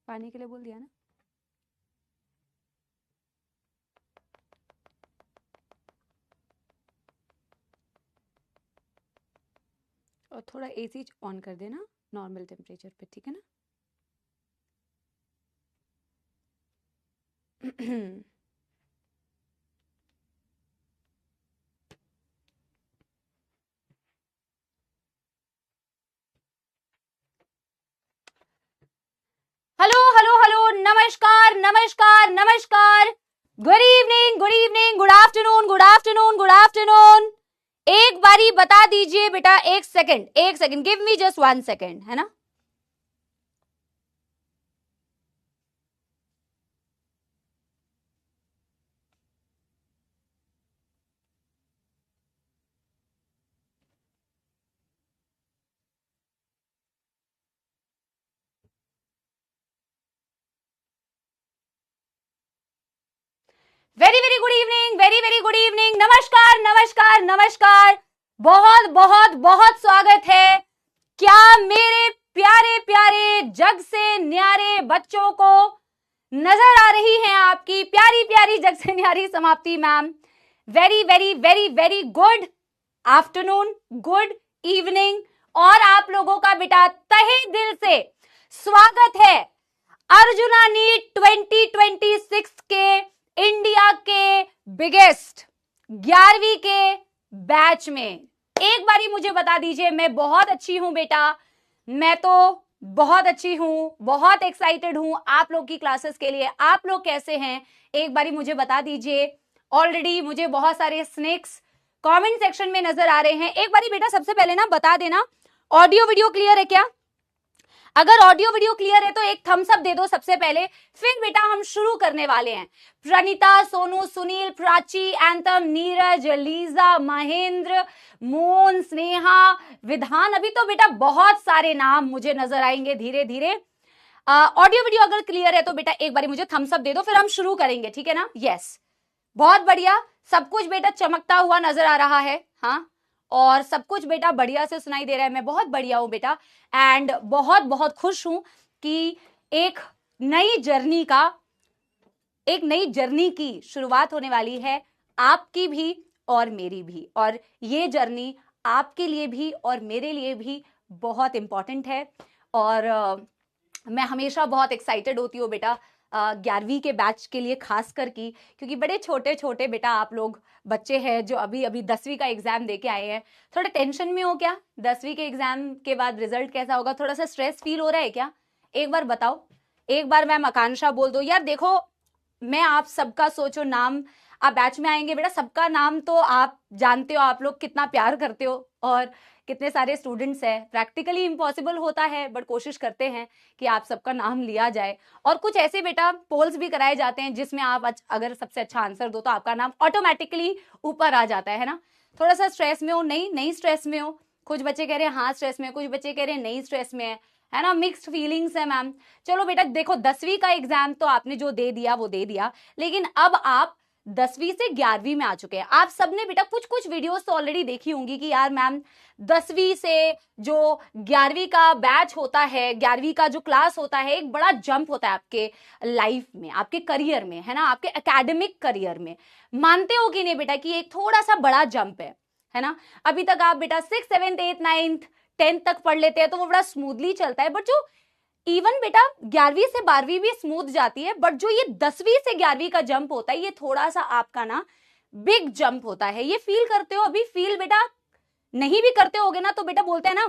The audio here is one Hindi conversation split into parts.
पानी के लिए बोल दिया ना। और थोड़ा एसी ऑन कर देना नॉर्मल टेम्परेचर पे, ठीक है ना। हेलो हेलो हेलो, नमस्कार नमस्कार नमस्कार, good evening good evening, good afternoon good afternoon good afternoon. एक बारी बता दीजिए बेटा, एक second, give me just 1 second, है ना। Very very good evening, very very good evening, नमस्कार नमस्कार नमस्कार, बहुत बहुत बहुत स्वागत है। क्या मेरे प्यारे प्यारे जग से न्यारे बच्चों को नजर आ रही हैं आपकी प्यारी प्यारी जग से न्यारी समाप्ति ma'am. Very very very very good afternoon, good evening, और आप लोगों का बेटा तहे दिल से स्वागत है अर्जुना नीट 2026 के इंडिया के बिगेस्ट 11वीं के बैच में। एक बारी मुझे बता दीजिए, मैं बहुत अच्छी हूं बेटा, मैं तो बहुत अच्छी हूं, बहुत एक्साइटेड हूं आप लोग की क्लासेस के लिए। आप लोग कैसे हैं एक बारी मुझे बता दीजिए। ऑलरेडी मुझे बहुत सारे स्नेक्स कमेंट सेक्शन में नजर आ रहे हैं। एक बारी बेटा सबसे पहले ना बता देना, ऑडियो वीडियो क्लियर है क्या? अगर ऑडियो वीडियो क्लियर है तो एक थम्स अप दे दो सबसे पहले, फिर बेटा हम शुरू करने वाले हैं। प्रणीता, सोनू, सुनील, प्राची, एंथम, नीरज, लीजा, महेंद्र, मोन, स्नेहा, विधान, अभी तो बेटा बहुत सारे नाम मुझे नजर आएंगे धीरे धीरे। ऑडियो वीडियो अगर क्लियर है तो बेटा एक बार मुझे थम्स अप दे दो, फिर हम शुरू करेंगे, ठीक है ना। यस, बहुत बढ़िया, सब कुछ बेटा चमकता हुआ नजर आ रहा है। हाँ, और सब कुछ बेटा बढ़िया से सुनाई दे रहा है। मैं बहुत बढ़िया हूं बेटा, एंड बहुत बहुत खुश हूं कि एक नई जर्नी की शुरुआत होने वाली है, आपकी भी और मेरी भी। और ये जर्नी आपके लिए भी और मेरे लिए भी बहुत इंपॉर्टेंट है। और मैं हमेशा बहुत एक्साइटेड होती हूँ बेटा 11वीं के बैच के लिए, खास कर की, क्योंकि बड़े छोटे छोटे बेटा आप लोग बच्चे हैं जो अभी अभी 10वीं का एग्जाम देके आए हैं। थोड़े टेंशन में हो क्या? 10वीं के एग्जाम के बाद रिजल्ट कैसा होगा? थोड़ा सा स्ट्रेस फील हो रहा है क्या? एक बार बताओ, एक बार मैम आकांक्षा बोल दो। यार देखो, मैं आप सबका सोचो नाम, आप बैच में आएंगे बेटा, सबका नाम तो आप जानते हो, आप लोग कितना प्यार करते हो और कितने सारे स्टूडेंट्स हैं। प्रैक्टिकली इम्पॉसिबल होता है, बट कोशिश करते हैं कि आप सबका नाम लिया जाए। और कुछ ऐसे बेटा पोल्स भी कराए जाते हैं जिसमें आप अगर सबसे अच्छा आंसर दो तो आपका नाम ऑटोमेटिकली ऊपर आ जाता है ना। थोड़ा सा स्ट्रेस में हो? नहीं स्ट्रेस में हो। कुछ बच्चे कह रहे हैं हाँ स्ट्रेस में, कुछ बच्चे कह रहे हैं नहीं स्ट्रेस में है ना। मिक्स्ड फीलिंग्स है मैम। चलो बेटा देखो, 10वीं का एग्जाम तो आपने जो दे दिया वो दे दिया, लेकिन अब आप 10वीं से 11वीं में आ चुके हैं। आप सबने बेटा कुछ कुछ वीडियोस तो ऑलरेडी देखी होंगी कि यार मैम 10वीं से जो 11वीं का बैच होता है, 11वीं का जो क्लास होता है, एक बड़ा जंप होता है आपके लाइफ में, आपके करियर में, है ना, आपके एकेडमिक करियर में। मानते हो कि नहीं बेटा कि एक थोड़ा सा बड़ा जंप है ना। अभी तक आप बेटा 6, 7, 8, 9, 10 तक पढ़ लेते हैं तो वो बड़ा स्मूथली चलता है, बट जो इवन बेटा 11वीं से 12वीं भी स्मूथ जाती है, बट जो ये 10वीं से 11वीं का जंप होता है, ये थोड़ा सा आपका ना बिग जंप होता है। ये फील करते हो? अभी फील बेटा नहीं भी करते होगे ना तो बेटा बोलते हैं ना,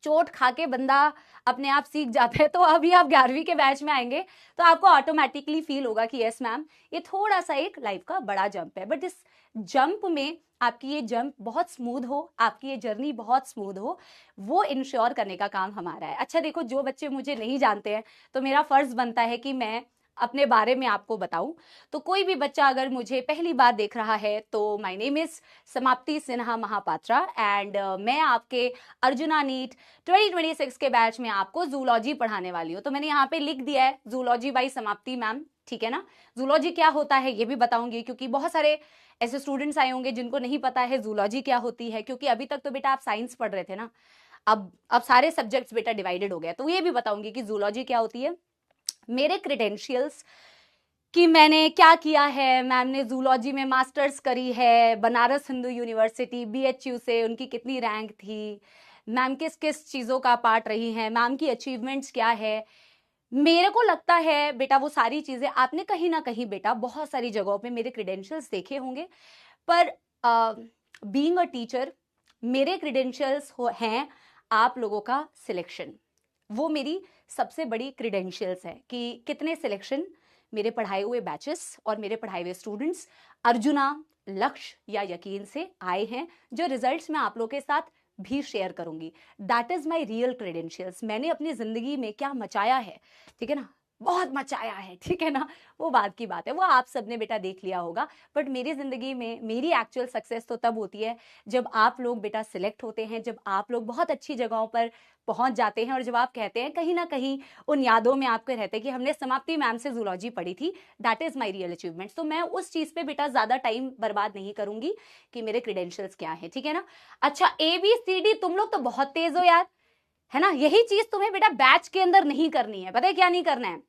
चोट खा के बंदा अपने आप सीख जाता है। तो अभी आप 11वीं के बैच में आएंगे तो आपको ऑटोमेटिकली फील होगा कि यस मैम, ये थोड़ा सा एक लाइफ का बड़ा जंप है, बट इस जंप में आपकी ये जंप बहुत स्मूथ हो, आपकी ये जर्नी बहुत स्मूथ हो, वो इंश्योर करने का काम हमारा है। अच्छा देखो, जो बच्चे मुझे नहीं जानते हैं तो मेरा फर्ज बनता है कि मैं अपने बारे में आपको बताऊं। तो कोई भी बच्चा अगर मुझे पहली बार देख रहा है तो माय नेम इज समाप्ति सिन्हा महापात्रा, एंड मैं आपके अर्जुना नीट 2026 के बैच में आपको जूलॉजी पढ़ाने वाली हूँ। तो मैंने यहाँ पे लिख दिया है जूलॉजी बाई समाप्ति मैम, ठीक है ना। जूलॉजी क्या होता है ये भी बताऊंगी, क्योंकि बहुत सारे ऐसे स्टूडेंट्स आए होंगे जिनको नहीं पता है जूलॉजी क्या होती है, क्योंकि अभी तक तो बेटा आप साइंस पढ़ रहे थे ना, अब सारे सब्जेक्ट्स बेटा डिवाइडेड हो गए। तो ये भी बताऊंगी कि जूलॉजी क्या होती है। मेरे क्रेडेंशियल्स कि मैंने क्या किया है। मैम ने जूलॉजी में मास्टर्स करी है बनारस हिंदू यूनिवर्सिटी BHU से, उनकी कितनी रैंक थी, मैम किस किस चीज़ों का पार्ट रही हैं, मैम की अचीवमेंट्स क्या है। मेरे को लगता है बेटा वो सारी चीज़ें आपने कहीं ना कहीं बेटा बहुत सारी जगहों पे मेरे क्रेडेंशियल्स देखे होंगे, पर बीइंग अ टीचर मेरे क्रेडेंशियल्स हैं आप लोगों का सिलेक्शन। वो मेरी सबसे बड़ी क्रेडेंशियल्स है कि कितने सिलेक्शन मेरे पढ़ाए हुए बैचेस और मेरे पढ़ाए हुए स्टूडेंट्स अर्जुना, लक्ष्य या यकीन से आए हैं, जो रिजल्ट्स मैं आप लोगों के साथ भी शेयर करूंगी। That is my real credentials. मैंने अपनी जिंदगी में क्या मचाया है, ठीक है ना, बहुत मचाया है, ठीक है ना, वो बात की बात है, वो आप सबने बेटा देख लिया होगा। बट मेरी जिंदगी में मेरी एक्चुअल सक्सेस तो तब होती है जब आप लोग बेटा सिलेक्ट होते हैं, जब आप लोग बहुत अच्छी जगहों पर पहुंच जाते हैं और जब आप कहते हैं कहीं ना कहीं उन यादों में आपके रहते हैं कि हमने समाप्ति मैम से जूलॉजी पढ़ी थी। That is my real achievement. तो मैं उस चीज पे बेटा ज्यादा टाइम बर्बाद नहीं करूंगी कि मेरे क्रेडेंशियल्स क्या है, ठीक है ना। अच्छा ABCD तुम लोग तो बहुत तेज हो यार, है ना। यही चीज तुम्हें बेटा बैच के अंदर नहीं करनी है। पता है क्या नहीं करना है?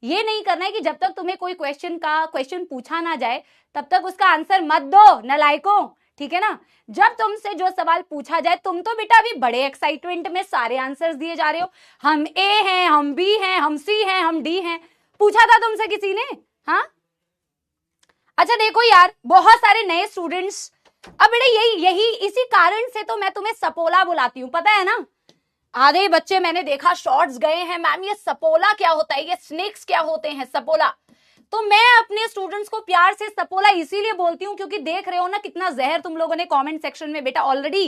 ये नहीं करना है कि जब तक तुम्हें कोई क्वेश्चन पूछा ना जाए तब तक उसका आंसर मत दो नलायकों, ठीक है ना। जब तुमसे जो सवाल पूछा जाए, तुम तो बेटा अभी बड़े एक्साइटमेंट में सारे आंसर्स दिए जा रहे हो, हम A हैं, हम B हैं, हम C हैं, हम D हैं। पूछा था तुमसे किसी ने? हाँ, अच्छा देखो यार, बहुत सारे नए स्टूडेंट्स, अब बेटा यही इसी कारण से तो मैं तुम्हें सपोला बुलाती हूँ, पता है ना। आधे बच्चे मैंने देखा शॉर्ट्स गए हैं, मैम ये सपोला क्या होता है, ये स्नेक्स क्या होते हैं सपोला। तो मैं अपने स्टूडेंट्स को प्यार से सपोला इसीलिए बोलती हूँ क्योंकि देख रहे हो ना कितना जहर तुम लोगों ने कमेंट सेक्शन में बेटा ऑलरेडी,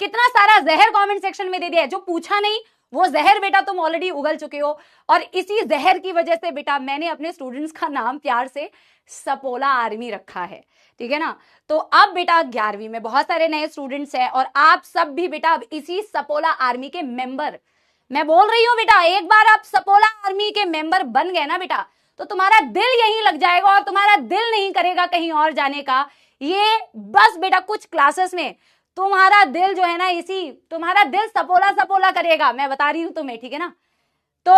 कितना सारा जहर कमेंट सेक्शन में दे दिया है। जो पूछा नहीं वो जहर बेटा तुम ऑलरेडी उगल चुके हो, और इसी जहर की वजह से बेटा मैंने अपने स्टूडेंट्स का नाम प्यार से सपोला आर्मी रखा है, ठीक है ना। तो अब बेटा 11वीं में बहुत सारे नए स्टूडेंट्स हैं और आप सब भी बेटा अब इसी सपोला आर्मी के मेंबर, मैं बोल रही हूं बेटा, एक बार आप सपोला आर्मी के मेंबर बन गए ना बेटा तो तुम्हारा दिल यहीं लग जाएगा और तुम्हारा दिल नहीं करेगा कहीं और जाने का। ये बस बेटा कुछ क्लासेस में तुम्हारा दिल जो है ना, इसी तुम्हारा दिल सपोला सपोला करेगा, मैं बता रही हूं तुम्हें, ठीक है ना। तो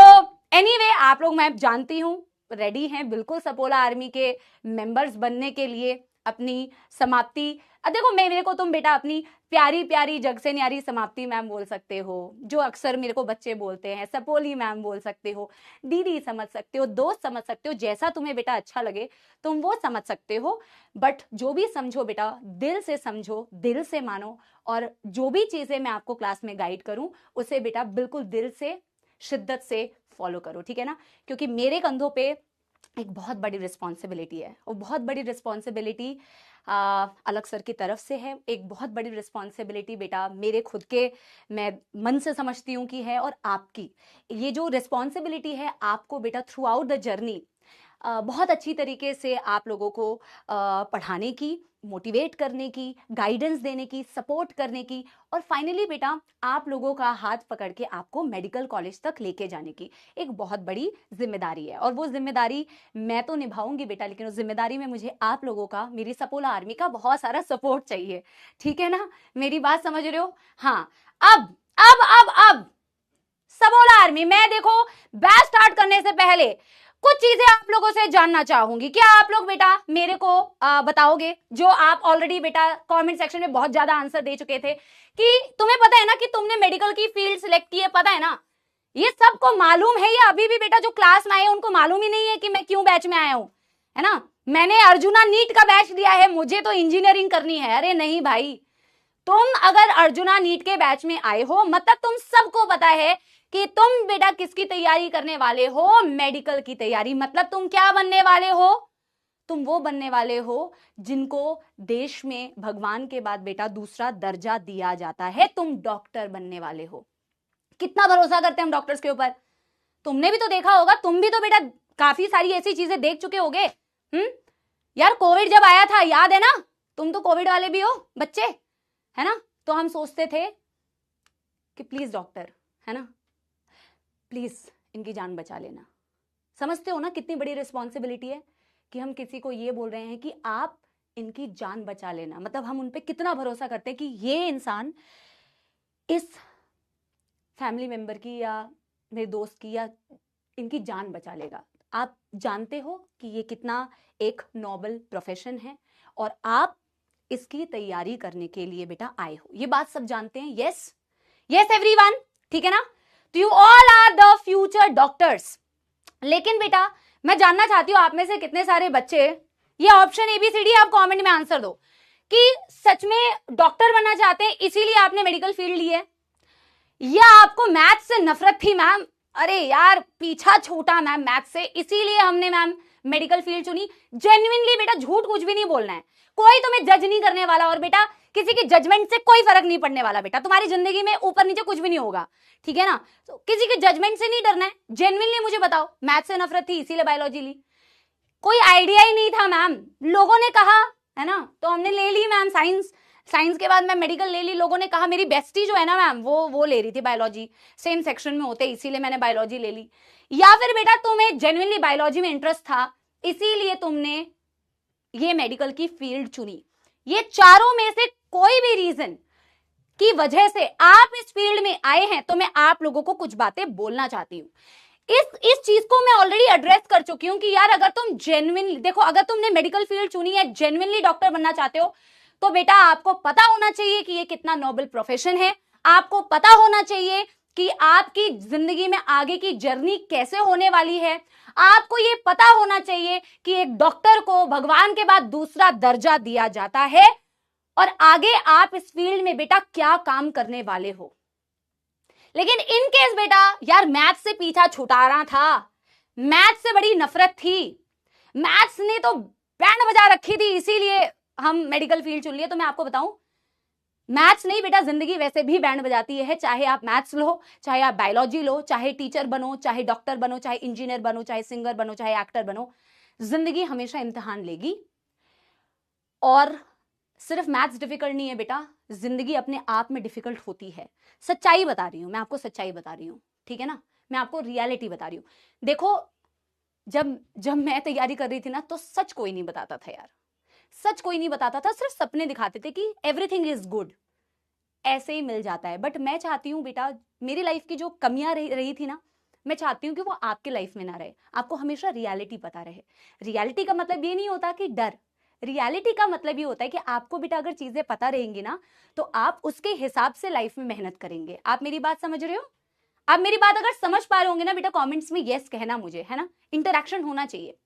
एनीवे आप लोग मैं जानती हूं रेडी हैं बिल्कुल सपोला आर्मी के मेंबर्स बनने के लिए अपनी समाप्ति। देखो मेरे को तुम बेटा अपनी प्यारी प्यारी जग से न्यारी समाप्ति मैम बोल सकते हो, जो अक्सर मेरे को बच्चे बोलते हैं सपोली मैम बोल सकते हो, दीदी समझ सकते हो, दोस्त समझ सकते हो, जैसा तुम्हें बेटा अच्छा लगे तुम वो समझ सकते हो। बट जो भी समझो बेटा दिल से समझो, दिल से मानो, और जो भी चीजें मैं आपको क्लास में गाइड करूं उसे बेटा बिल्कुल दिल से शिद्दत से फॉलो करो, ठीक है ना। क्योंकि मेरे कंधों पे एक बहुत बड़ी रिस्पॉन्सिबिलिटी है, और बहुत बड़ी रिस्पॉन्सिबिलिटी अलग सर की तरफ से है। एक बहुत बड़ी रिस्पॉन्सिबिलिटी बेटा मेरे खुद के मैं मन से समझती हूँ कि है, और आपकी ये जो रिस्पॉन्सिबिलिटी है आपको बेटा थ्रू आउट द जर्नी बहुत अच्छी तरीके से आप लोगों को पढ़ाने की, मोटिवेट करने की, गाइडेंस देने की, सपोर्ट करने की, और फाइनली बेटा आप लोगों का हाथ पकड़ के आपको मेडिकल कॉलेज तक लेके जाने की एक बहुत बड़ी जिम्मेदारी है। और वो जिम्मेदारी मैं तो निभाऊंगी बेटा, लेकिन उस जिम्मेदारी में मुझे आप लोगों का, मेरी सपोला आर्मी का बहुत सारा सपोर्ट चाहिए, ठीक है ना। मेरी बात समझ रहे हो? हाँ, अब सपोला आर्मी, मैं देखो बैच स्टार्ट करने से पहले कुछ चीजें आप लोगों से जानना चाहूंगी। क्या आप लोग बेटा मेरे को बताओगे, जो आप ऑलरेडी बेटा कमेंट सेक्शन में बहुत ज्यादा आंसर दे चुके थे, कि तुम्हें पता है ना कि तुमने मेडिकल की फील्ड सिलेक्ट की है, पता है ना, ये सबको मालूम है, या अभी भी बेटा जो क्लास में आए हैं उनको मालूम ही नहीं है कि मैं क्यों बैच में आया हूं, है ना। मैंने अर्जुना नीट का बैच लिया है, मुझे तो इंजीनियरिंग करनी है। अरे नहीं भाई, तुम अगर अर्जुना नीट के बैच में आए हो मतलब तुम सबको पता है कि तुम बेटा किसकी तैयारी करने वाले हो, मेडिकल की तैयारी। मतलब तुम क्या बनने वाले हो? तुम वो बनने वाले हो जिनको देश में भगवान के बाद बेटा दूसरा दर्जा दिया जाता है। तुम डॉक्टर बनने वाले हो। कितना भरोसा करते हैं हम डॉक्टर्स के ऊपर, तुमने भी तो देखा होगा, तुम भी तो बेटा काफी सारी ऐसी चीजें देख चुके होगे। यार कोविड जब आया था याद है ना, तुम तो कोविड वाले भी हो बच्चे, है ना। तो हम सोचते थे कि प्लीज डॉक्टर, है ना, प्लीज इनकी जान बचा लेना। समझते हो ना कितनी बड़ी रिस्पॉन्सिबिलिटी है कि हम किसी को ये बोल रहे हैं कि आप इनकी जान बचा लेना। मतलब हम उन पे कितना भरोसा करते हैं कि ये इंसान इस फैमिली मेंबर की या मेरे दोस्त की या इनकी जान बचा लेगा। आप जानते हो कि ये कितना एक नोबल प्रोफेशन है और आप इसकी तैयारी करने के लिए बेटा आए हो, ये बात सब जानते हैं। यस यस एवरीवन, ठीक है ना? तो you all are the future doctors. लेकिन बेटा मैं जानना चाहती हूँ आप में से कितने सारे बच्चे, ये ऑप्शन ABCD आप कमेंट में आंसर दो कि सच में डॉक्टर बनना चाहते हैं इसीलिए आपने मेडिकल फील्ड ली है, या आपको मैथ से नफरत थी मैम, अरे यार पीछा छूटा मैम मैथ से, इसीलिए हमने मैम मेडिकल फील्ड चुनी। जेन्युइनली बेटा झूठ कुछ भी नहीं बोलना है, कोई तुम्हें जज नहीं करने वाला, और बेटा किसी की जजमेंट से कोई फर्क नहीं पड़ने वाला बेटा, तुम्हारी जिंदगी में ऊपर नीचे कुछ भी नहीं होगा, ठीक है ना? तो किसी के जजमेंट से नहीं डरना है। जेन्युइनली मुझे बताओ, मैथ से नफरत थी इसीलिए बायोलॉजी ली? कोई आइडिया ही नहीं था मैम, लोगों ने कहा है ना, तो हमने ले ली मैम साइंस। साइंस के बाद मैं मेडिकल ले ली, लोगों ने कहा, मेरी बेस्टी जो है ना मैम वो ले रही थी बायोलॉजी, सेम सेक्शन में होते इसीलिए मैंने बायोलॉजी ले ली। या फिर बेटा तुम्हें जेन्युइनली बायोलॉजी में इंटरेस्ट था इसीलिए तुमने ये मेडिकल की फील्ड चुनी। ये चारों में से कोई भी रीजन की वजह से आप इस फील्ड में आए हैं, तो मैं आप लोगों को कुछ बातें बोलना चाहती हूँ। इस चीज को मैं ऑलरेडी एड्रेस कर चुकी हूं कि यार अगर तुम जेन्युइनली देखो, अगर तुमने मेडिकल फील्ड चुनी है, जेन्युइनली डॉक्टर बनना चाहते हो, तो बेटा आपको पता होना चाहिए कि ये कितना नोबल प्रोफेशन है। आपको पता होना चाहिए कि आपकी जिंदगी में आगे की जर्नी कैसे होने वाली है। आपको ये पता होना चाहिए कि एक डॉक्टर को भगवान के बाद दूसरा दर्जा दिया जाता है, और आगे आप इस फील्ड में बेटा क्या काम करने वाले हो। लेकिन इन केस बेटा यार मैथ से पीछा छुटाना था, मैथ से बड़ी नफरत थी, मैथ्स ने तो बैंड बजा रखी थी इसीलिए हम मेडिकल फील्ड चुन लिए। तो मैं आपको बताऊं, मैथ्स नहीं बेटा, जिंदगी वैसे भी बैंड बजाती है। चाहे आप मैथ्स लो, चाहे आप बायोलॉजी लो, चाहे टीचर बनो, चाहे डॉक्टर बनो, चाहे इंजीनियर बनो, चाहे सिंगर बनो, चाहे एक्टर बनो, जिंदगी हमेशा इम्तिहान लेगी। और सिर्फ मैथ्स डिफिकल्ट नहीं है बेटा, जिंदगी अपने आप में डिफिकल्ट होती है। सच्चाई बता रही हूं मैं आपको, सच्चाई बता रही हूं, ठीक है ना? मैं आपको रियलिटी बता रही हूं। देखो जब मैं तैयारी कर रही थी ना, तो सच कोई नहीं बताता था यार, सच कोई नहीं बताता था, सिर्फ सपने दिखाते थे कि एवरीथिंग इज गुड, ऐसे ही मिल जाता है। बट मैं चाहती हूं बेटा, मेरी लाइफ की जो कमियां रही थी ना, मैं चाहती हूं कि वो आपके लाइफ में ना रहे, आपको हमेशा रियलिटी पता रहे। रियलिटी का मतलब ये नहीं होता कि डर, रियलिटी का मतलब ये होता है कि आपको बेटा अगर चीजें पता रहेंगी ना, तो आप उसके हिसाब से लाइफ में मेहनत करेंगे। आप मेरी बात समझ रहे हो? आप मेरी बात अगर समझ पा रहे होंगे ना बेटा, कमेंट्स में यस कहना मुझे, है ना? इंटरेक्शन होना चाहिए।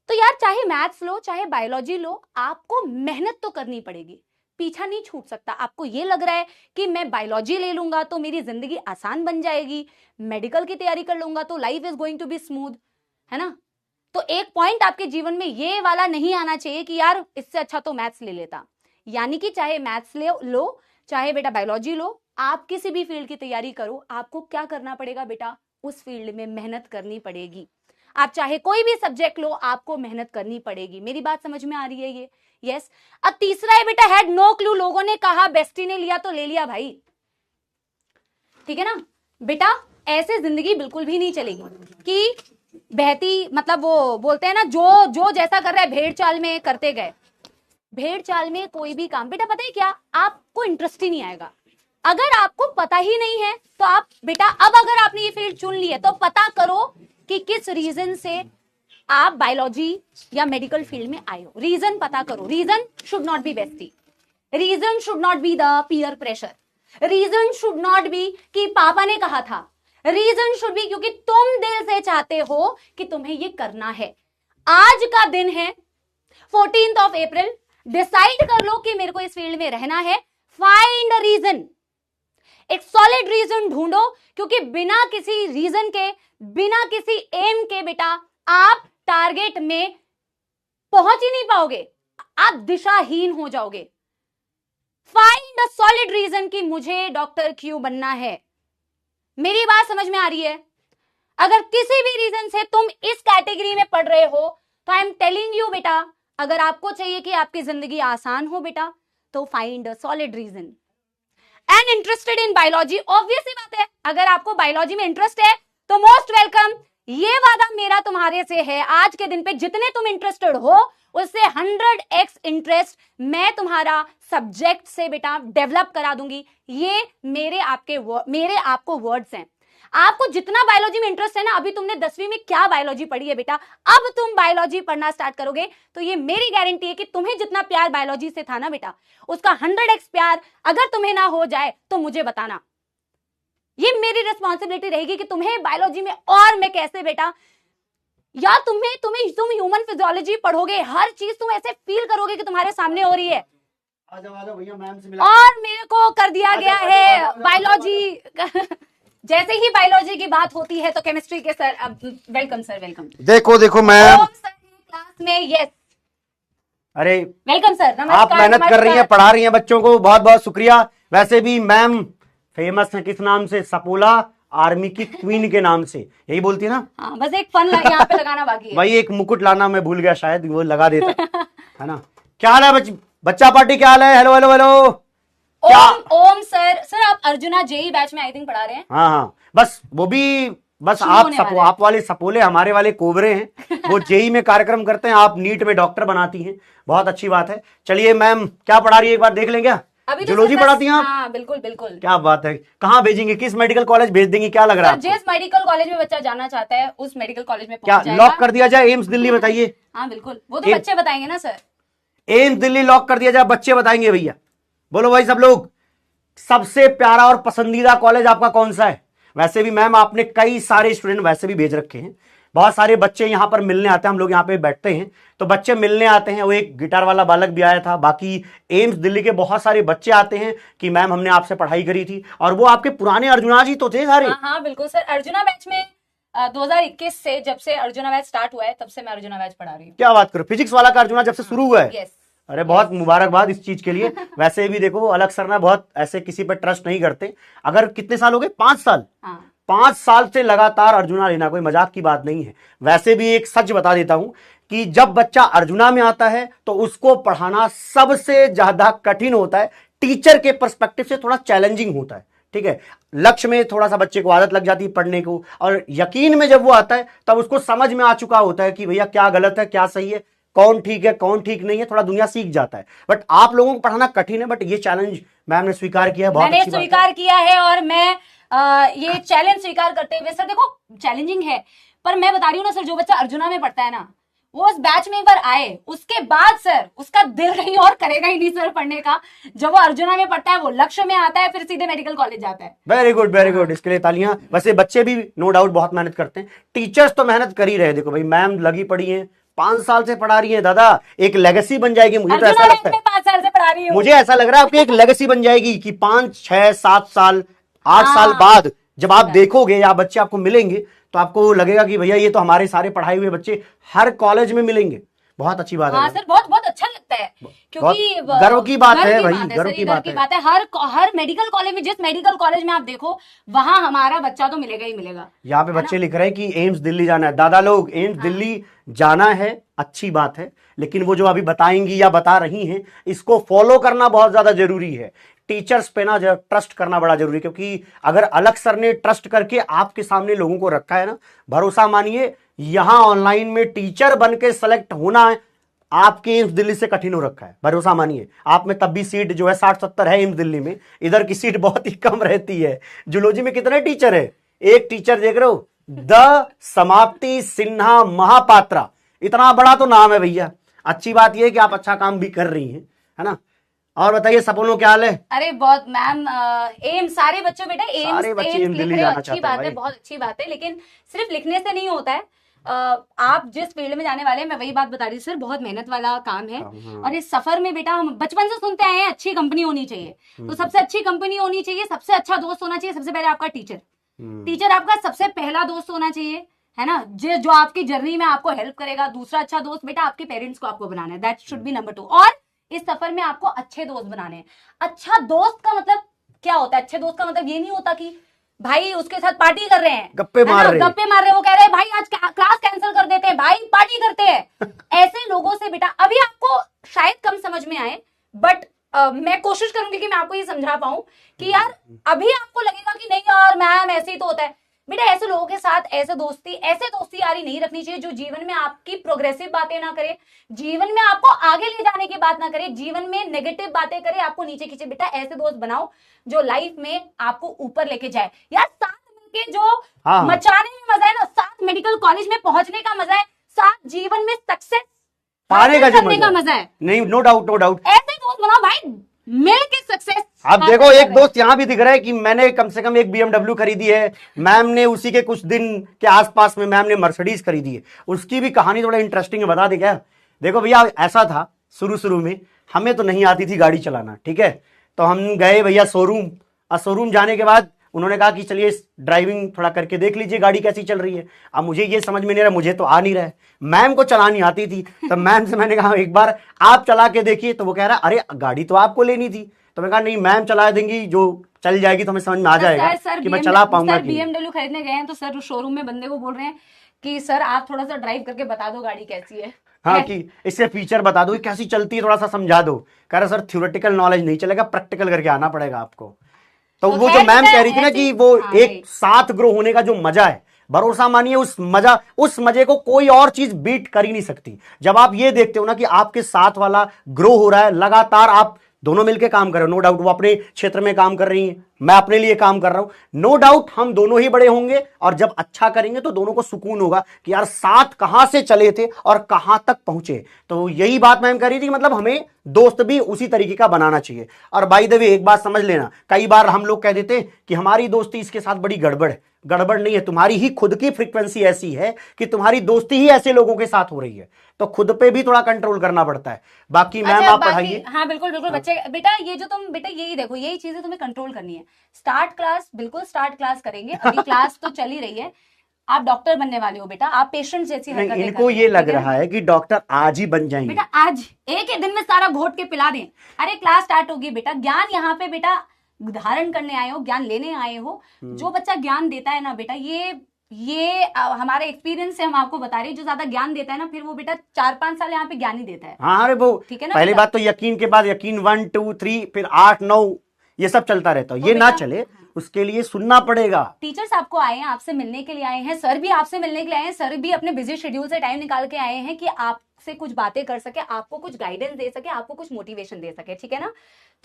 तो यार चाहे मैथ्स लो चाहे बायोलॉजी लो, आपको मेहनत तो करनी पड़ेगी, पीछा नहीं छूट सकता। आपको ये लग रहा है कि मैं बायोलॉजी ले लूंगा तो मेरी जिंदगी आसान बन जाएगी, मेडिकल की तैयारी कर लूंगा तो life is going to be smooth, है ना? तो एक पॉइंट आपके जीवन में ये वाला नहीं आना चाहिए कि यार इससे अच्छा तो मैथ्स ले लेता। यानी कि चाहे मैथ्स लो चाहे बेटा बायोलॉजी लो, आप किसी भी फील्ड की तैयारी करो, आपको क्या करना पड़ेगा बेटा, उस फील्ड में मेहनत करनी पड़ेगी। आप चाहे कोई भी सब्जेक्ट लो, आपको मेहनत करनी पड़ेगी। मेरी बात समझ में आ रही है ये? यस। अब तीसरा है बेटा हैड नो क्लू। लोगों ने कहा बेस्टी ने लिया तो ले लिया भाई, ठीक है ना बेटा? ऐसे जिंदगी बिल्कुल भी नहीं चलेगी कि बहती, मतलब वो बोलते हैं ना, जो जैसा कर रहा है भेड़ चाल में करते गए। भेड़ चाल में कोई भी काम बेटा, पता है क्या, आपको इंटरेस्ट ही नहीं आएगा। अगर आपको पता ही नहीं है तो आप बेटा, अब अगर आपने ये फील्ड चुन ली है तो पता करो कि किस रीजन से आप बायोलॉजी या मेडिकल फील्ड में आए हो। रीजन पता करो। Reason should not be bestie, reason should not be the peer pressure, reason should not be कि पापा ने कहा था, रीजन शुड बी क्योंकि तुम दिल से चाहते हो कि तुम्हें ये करना है। आज का दिन है 14th of April, डिसाइड कर लो कि मेरे को इस फील्ड में रहना है। फाइंड अ रीजन, एक सॉलिड रीजन ढूंढो, क्योंकि बिना किसी रीजन के, बिना किसी एम के बेटा आप टारगेट में पहुंच ही नहीं पाओगे, आप दिशाहीन हो जाओगे। फाइंड अ सॉलिड रीजन कि मुझे डॉक्टर क्यों बनना है। मेरी बात समझ में आ रही है? अगर किसी भी रीजन से तुम इस कैटेगरी में पढ़ रहे हो, तो आई एम टेलिंग यू बेटा, अगर आपको चाहिए कि आपकी जिंदगी आसान हो बेटा, तो find a solid reason. And interested in biology, obvious ही बात है, अगर आपको बायोलॉजी में इंटरेस्ट है तो मोस्ट वेलकम। ये वादा मेरा तुम्हारे से है, आज के दिन पे जितने तुम इंटरेस्टेड हो उससे 100x इंटरेस्ट मैं तुम्हारा सब्जेक्ट से बेटा डेवलप करा दूंगी। ये मेरे आपको वर्ड्स हैं। आपको जितना बायोलॉजी में इंटरेस्ट है ना, अभी तुमने 10वीं में क्या बायोलॉजी पढ़ी है बेटा, अब तुम बायोलॉजी पढ़ना स्टार्ट करोगे तो ये मेरी गारंटी है कि तुम्हें जितना प्यार बायोलॉजी से था ना बेटा, उसका 100x प्यार अगर तुम्हें ना हो जाए तो मुझे बताना। ये मेरी रिस्पॉन्सिबिलिटी रहेगी कि तुम्हें बायोलॉजी में और मैं कैसे बेटा, या तुम ह्यूमन फिजियोलॉजी पढ़ोगे, हर चीज तुम ऐसे फील करोगे कि तुम्हारे सामने हो रही है। आजाओ भैया, मैम से मिला। और मेरे को कर दिया गया है बायोलॉजी जैसे ही बायोलॉजी की बात होती है तो केमिस्ट्री के सर, वेलकम सर, वेलकम। देखो मैम क्लास में, यस, अरे वेलकम सर, नमस्कार। आप मेहनत कर रही हैं, पढ़ा रही हैं बच्चों को, बहुत बहुत शुक्रिया। वैसे भी मैम फेमस है किस नाम से? सपोला आर्मी की क्वीन के नाम से, यही बोलती है ना? हाँ, बस एक फन यहाँ पे लगाना बाकी है। वही एक मुकुट लाना मैं भूल गया, शायद वो लगा देता है ना। क्या हाल है बच्चा पार्टी, क्या हाल है? Hello hello hello. Om sir आप अर्जुना जेई बैच में आई थिंक पढ़ा रहे हैं। हाँ, बस वो भी, बस आप वाले सपोले, हमारे वाले कोबरे हैं। वो जेई में कार्यक्रम करते हैं, आप नीट में डॉक्टर बनाती हैं, बहुत अच्छी बात है। चलिए मैम क्या पढ़ा रही है, एक बार देख लें क्या? अभी जूलॉजी पढ़ाती हैं आप? हाँ, बिल्कुल बिल्कुल। क्या बात है, कहाँ भेजेंगे, किस मेडिकल कॉलेज भेज देंगे, क्या लग रहा है? जिस मेडिकल कॉलेज में बच्चा जाना चाहता है उस मेडिकल कॉलेज में क्या लॉक कर दिया जाए? एम्स दिल्ली बताइए। हाँ बिल्कुल, वो तो बच्चे बताएंगे ना सर। एम्स दिल्ली लॉक कर दिया जाए, बच्चे बताएंगे भैया। बोलो भाई सब लोग, सबसे प्यारा और पसंदीदा कॉलेज आपका कौन सा है? वैसे भी मैम आपने कई सारे स्टूडेंट वैसे भी भेज रखे हैं, बहुत सारे बच्चे यहाँ पर मिलने आते हैं, हम लोग यहाँ पे बैठते हैं तो बच्चे मिलने आते हैं। वो एक गिटार वाला बालक भी आया था, बाकी एम्स दिल्ली के बहुत सारे बच्चे आते हैं कि मैम हमने आपसे पढ़ाई करी थी, और वो आपके पुराने अर्जुना जी तो थे सारे। हाँ बिल्कुल सर, अर्जुना बैच में 2021 से, जब से अर्जुना बैच स्टार्ट हुआ है तब से मैं अर्जुना बैच पढ़ा रही हूँ। क्या बात करो, फिजिक्स वाला का अर्जुना जब से शुरू हुआ है? यस। अरे बहुत मुबारकबाद इस चीज के लिए। वैसे भी देखो अलग सर ना बहुत ऐसे किसी पर ट्रस्ट नहीं करते। अगर कितने साल हो गए? 5 साल। हाँ। 5 साल से लगातार अर्जुना लेना कोई मजाक की बात नहीं है। वैसे भी एक सच बता देता हूं कि जब बच्चा अर्जुना में आता है तो उसको पढ़ाना सबसे ज्यादा कठिन होता है, टीचर के पर्सपेक्टिव से थोड़ा चैलेंजिंग होता है। ठीक है, लक्ष्य में थोड़ा सा बच्चे को आदत लग जाती है पढ़ने को, और यकीन में जब वो आता है तब उसको समझ में आ चुका होता है कि भैया क्या गलत है क्या सही है, कौन ठीक है कौन ठीक नहीं है, थोड़ा दुनिया सीख जाता है। बट आप लोगों को पढ़ाना कठिन है, बट ये चैलेंज मैम ने स्वीकार किया है, बहुत मैंने स्वीकार किया है, और मैं ये चैलेंज स्वीकार करते हुए, सर देखो चैलेंजिंग है पर मैं बता रही हूँ ना सर, जो बच्चा अर्जुना में पढ़ता है ना वो उस बैच में एक बार आए, उसके बाद सर उसका दिल नहीं और करेगा ही नहीं सर पढ़ने का। जब वो अर्जुना में पढ़ता है वो लक्ष्य में आता है, फिर सीधे मेडिकल कॉलेज जाता है। वेरी गुड, इसके लिए तालियां। वैसे बच्चे भी नो डाउट बहुत मेहनत करते हैं, टीचर्स तो मेहनत कर ही रहे। देखो भाई मैम लगी पड़ी है, 5 साल से पढ़ा रही है, दादा एक लेगेसी बन जाएगी। मुझे तो ऐसा लगता है 5 साल से पढ़ा रही हूं, मुझे ऐसा लग रहा है आपकी एक लेगेसी बन जाएगी कि 5, 6, 7 साल 8 साल बाद जब आप देखोगे या बच्चे आपको मिलेंगे तो आपको लगेगा कि भैया ये तो हमारे सारे पढ़ाए हुए बच्चे हर कॉलेज में मिलेंगे। बहुत अच्छी बात है। हाँ सर, बहुत बहुत अच्छा लगता है, क्योंकि गर्व की बात है भाई, गर्व की बात है। हर मेडिकल कॉलेज में, जिस मेडिकल कॉलेज में आप देखो वहां हमारा बच्चा तो मिलेगा ही मिलेगा। यहाँ पे बच्चे लिख रहे हैं कि एम्स दिल्ली जाना है। दादा लोग एम्स दिल्ली जाना है, अच्छी बात है, लेकिन वो जो अभी बताएंगी या बता रही हैं इसको फॉलो करना बहुत ज्यादा जरूरी है। टीचर्स पे ना ट्रस्ट करना बड़ा जरूरी है, क्योंकि अगर अलग सर ने ट्रस्ट करके आपके सामने लोगों को रखा है ना, भरोसा मानिए यहां ऑनलाइन में टीचर बन के सेलेक्ट होना है आपके एम्स दिल्ली से कठिन हो रखा है। भरोसा मानिए, आप में तब भी सीट जो है 60-70 है एम्स दिल्ली में, इधर की सीट बहुत ही कम रहती है। जूलॉजी में कितने टीचर है? एक टीचर देख रहे हो, द समाप्ति सिन्हा महापात्रा, इतना बड़ा तो नाम है भैया। अच्छी बात यह है कि आप अच्छा काम भी कर रही हैं, है ना। और बताइए सपोनो क्या हाल है? अरे बहुत मैम, एम्स सारे बच्चों बेटा एम्स दिल्ली जाना अच्छी बात है, बहुत अच्छी बात है, लेकिन सिर्फ लिखने से नहीं होता है। आप जिस फील्ड में जाने वाले हैं, मैं वही बात बता रही हूँ सर, बहुत मेहनत वाला काम है। और इस सफर में बेटा हम बचपन से सुनते आए हैं अच्छी कंपनी होनी चाहिए, तो सबसे अच्छी कंपनी होनी चाहिए, सबसे अच्छा दोस्त होना चाहिए, सबसे पहले आपका टीचर। टीचर आपका सबसे पहला दोस्त होना चाहिए, है ना, जो आपकी जर्नी में आपको हेल्प करेगा। दूसरा अच्छा दोस्त बेटा आपके पेरेंट्स को आपको बनाना है, दैट शुड बी नंबर 2। और इस सफर में आपको अच्छे दोस्त बनाने हैं। अच्छा दोस्त का मतलब क्या होता है? अच्छे दोस्त का मतलब ये नहीं होता कि भाई उसके साथ पार्टी कर रहे हैं, गप्पे मार रहे हैं, वो कह रहे हैं भाई आज क्लास कैंसिल कर देते हैं, भाई पार्टी करते हैं। ऐसे लोगों से बेटा अभी आपको शायद कम समझ में आए, बट मैं कोशिश करूंगी कि मैं आपको ये समझा पाऊं कि यार अभी आपको लगेगा कि नहीं यार मैम ऐसे ही तो होता है। बेटा ऐसे लोगों के साथ ऐसे दोस्ती यारी नहीं रखनी चाहिए जो जीवन में आपकी प्रोग्रेसिव बातें ना करे, जीवन में आपको आगे ले जाने की बात ना करे, जीवन में नेगेटिव बातें करे, आपको नीचे खींचे। बेटा ऐसे दोस्त बनाओ जो लाइफ में आपको ऊपर लेके जाए। यार साथ के जो हाँ। मचाने में मजा है ना, साथ मेडिकल कॉलेज में पहुंचने का मजा है, साथ जीवन में सक्सेस पाने का जो करने का मजा है। नहीं, नो डाउट नो डाउट। ऐसे दोस्त बनाओ भाई, मिल के सक्सेस। आप देखो एक दोस्त यहां भी दिख रहा है कि मैंने कम से कम एक BMW खरीदी है, मैम ने उसी के कुछ दिन के आसपास में मैम ने मर्सिडीज खरीदी है। उसकी भी कहानी थोड़ा इंटरेस्टिंग है, बता दे क्या। देखो भैया ऐसा था, शुरू में हमें तो नहीं आती थी गाड़ी चलाना, ठीक है, तो हम गए भैया शोरूम, और शोरूम जाने के बाद उन्होंने कहा कि चलिए ड्राइविंग थोड़ा करके देख लीजिए गाड़ी कैसी चल रही है। अब मुझे ये समझ में नहीं रहा, मुझे तो आ नहीं रहा है, मैम को चलानी आती थी, तब मैम से मैंने कहा एक बार आप चला के देखिए, तो वो कह रहा अरे गाड़ी तो आपको लेनी थी, तो मैं कहा नहीं मैम चला देंगी, जो चल जाएगी तो हमें समझ में आ जाएगा कि मैं चला पाऊंगा। BMW खरीदने गए हैं तो सर शोरूम में बंदे को बोल रहे हैं कि सर आप थोड़ा सा ड्राइव करके बता दो गाड़ी कैसी है। हाँ, कि इससे फीचर बता दो कैसी चलती है, थोड़ा सा समझा दो। कह रहा सर थ्योरेटिकल नॉलेज नहीं चलेगा, प्रैक्टिकल करके आना पड़ेगा आपको। तो वो जो मैम कह रही थी ना कि वो एक साथ ग्रो होने का जो मजा है, भरोसा मानिए उस मजे को कोई और चीज बीट कर ही नहीं सकती। जब आप ये देखते हो ना कि आपके साथ वाला ग्रो हो रहा है, लगातार आप दोनों मिलकर काम कर रहे हो, नो डाउट वो अपने क्षेत्र में काम कर रही है, मैं अपने लिए काम कर रहा हूं, नो डाउट हम दोनों ही बड़े होंगे, और जब अच्छा करेंगे तो दोनों को सुकून होगा कि यार साथ कहां से चले थे और कहां तक पहुंचे। तो यही बात मैम कह रही थी, मतलब हमें दोस्त भी उसी तरीके का बनाना चाहिए। और बाय द वे एक बात समझ लेना, कई बार हम लोग कह देते हैं कि हमारी दोस्ती इसके साथ बड़ी गड़बड़ है, गड़बड़ नहीं है, तुम्हारी ही खुद की फ्रीक्वेंसी ऐसी है कि तुम्हारी दोस्ती ही ऐसे लोगों के साथ हो रही है, तो खुद पे भी थोड़ा कंट्रोल करना पड़ता है। बाकी मैम आप पढ़ाइए। हाँ बिल्कुल बिल्कुल बच्चे, बेटा ये जो तुम बेटा यही देखो, यही चीजें तुम्हें कंट्रोल करनी है। स्टार्ट क्लास, बिल्कुल स्टार्ट क्लास करेंगे, अभी क्लास तो चल ही रही है। आप डॉक्टर बनने वाले हो बेटा, आप पेशेंट जैसी हरकतें इनको ये लग रहा है कि डॉक्टर आज ही बन जाएंगे, बेटा आज एक ही दिन में सारा घोट के पिला दें। अरे क्लास स्टार्ट होगी बेटा, ज्ञान यहाँ पे बेटा धारण करने आए हो, ज्ञान लेने आए हो। जो बच्चा ज्ञान देता है ना बेटा, ये हमारे एक्सपीरियंस से हम आपको बता रहे हैं, जो ज्यादा ज्ञान देता है ना, फिर वो बेटा 4-5 साल यहाँ पे ज्ञान ही देता है। हाँ, अरे वो ठीक है ना, पहली बात तो यकीन के बाद यकीन 1 2 3 फिर 8 9 ये सब चलता रहता है, ये ना चले उसके लिए सुनना पड़ेगा। टीचर्स आपको आए हैं, आपसे मिलने के लिए आए हैं, सर भी आपसे मिलने के लिए आए हैं, सर भी अपने बिजी शेड्यूल से टाइम निकाल के आए हैं कि आपसे कुछ बातें कर सके, आपको कुछ गाइडेंस दे सके, आपको कुछ मोटिवेशन दे सके, ठीक है ना।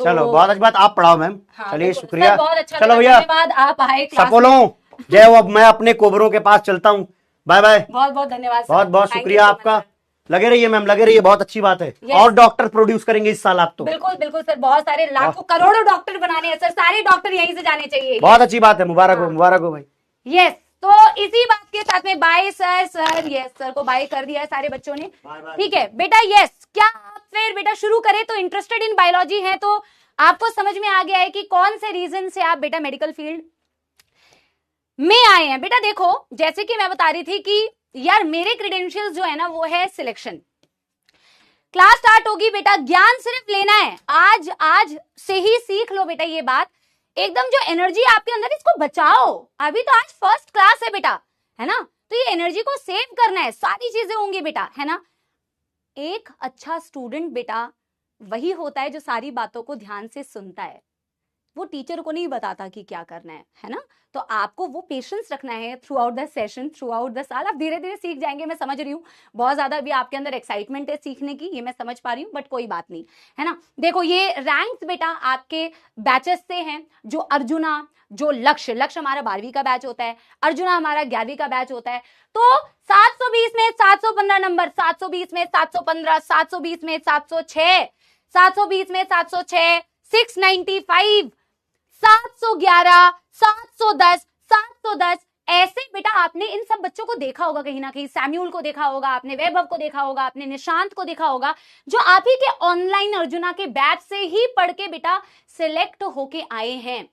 तो चलो बहुत अच्छी बात, आप पढ़ाओ मैम। हाँ, चलिए शुक्रिया, बहुत अच्छा, चलो भैया धन्यवाद, आप आए सपोलो जय हो। अब मैं अपने कोबरों के पास चलता हूँ, बाय बाय। बहुत बहुत धन्यवाद, बहुत बहुत शुक्रिया आपका। लगे रहिए मैम, लगे रहिए, बहुत अच्छी बात है। और डॉक्टर प्रोड्यूस करेंगे इस साल आप तो। बिल्कुल बिल्कुल सर, बहुत सारे लाखों करोड़ों डॉक्टर बनाने हैं सर, सारे डॉक्टर यहीं से जाने चाहिए। बहुत अच्छी बात है, मुबारक हो, मुबारक हो भाई। यस, तो इसी बात के साथ में bye sir. Sir yes, sir को बाय कर दिया है सारे बच्चों ने, ठीक है बेटा। यस, क्या आप फिर बेटा शुरू करें? तो इंटरेस्टेड इन बायोलॉजी है तो आपको समझ में आ गया है कि कौन से रीजन से आप बेटा मेडिकल फील्ड में आए हैं। बेटा देखो, जैसे कि मैं बता रही थी कि यार मेरे क्रेडेंशियल्स जो है ना वो है सिलेक्शन। क्लास स्टार्ट होगी बेटा, ज्ञान सिर्फ लेना है, आज से ही सीख लो बेटा ये बात। एकदम जो एनर्जी आपके अंदर इसको बचाओ, अभी तो आज फर्स्ट क्लास है बेटा, है ना, तो ये एनर्जी को सेव करना है, सारी चीजें होंगी बेटा, है ना। एक अच्छा स्टूडेंट बेटा वही होता है जो सारी बातों को ध्यान से सुनता है, वो टीचर को नहीं बताता कि क्या करना है ना। तो आपको वो पेशेंस रखना है through out the session, through out the साल। आप धीरे धीरे सीख जाएंगे, मैं समझ रही हूँ, बहुत ज्यादा अभी आपके अंदर एक्साइटमेंट है सीखने की, ये मैं समझ पा रही हूँ, बट कोई बात नहीं, है ना। देखो ये रैंक्स बेटा आपके बैचेस से हैं, जो अर्जुना, जो लक्ष्य हमारा 12वीं का बैच होता है, अर्जुना हमारा 11वीं का बैच होता है। तो 720 में 715 नंबर, 720 में 715, 720 में 706, 720 में 706, 695, 711, 710, 710, ऐसे बेटा आपने इन सब बच्चों को देखा होगा कहीं ना कहीं। सैम्यूल को देखा होगा आपने, वैभव को देखा होगा आपने, निशांत को देखा होगा, जो आप ही के ऑनलाइन अर्जुना के बैच से ही पढ़ के बेटा सिलेक्ट होके आए हैं।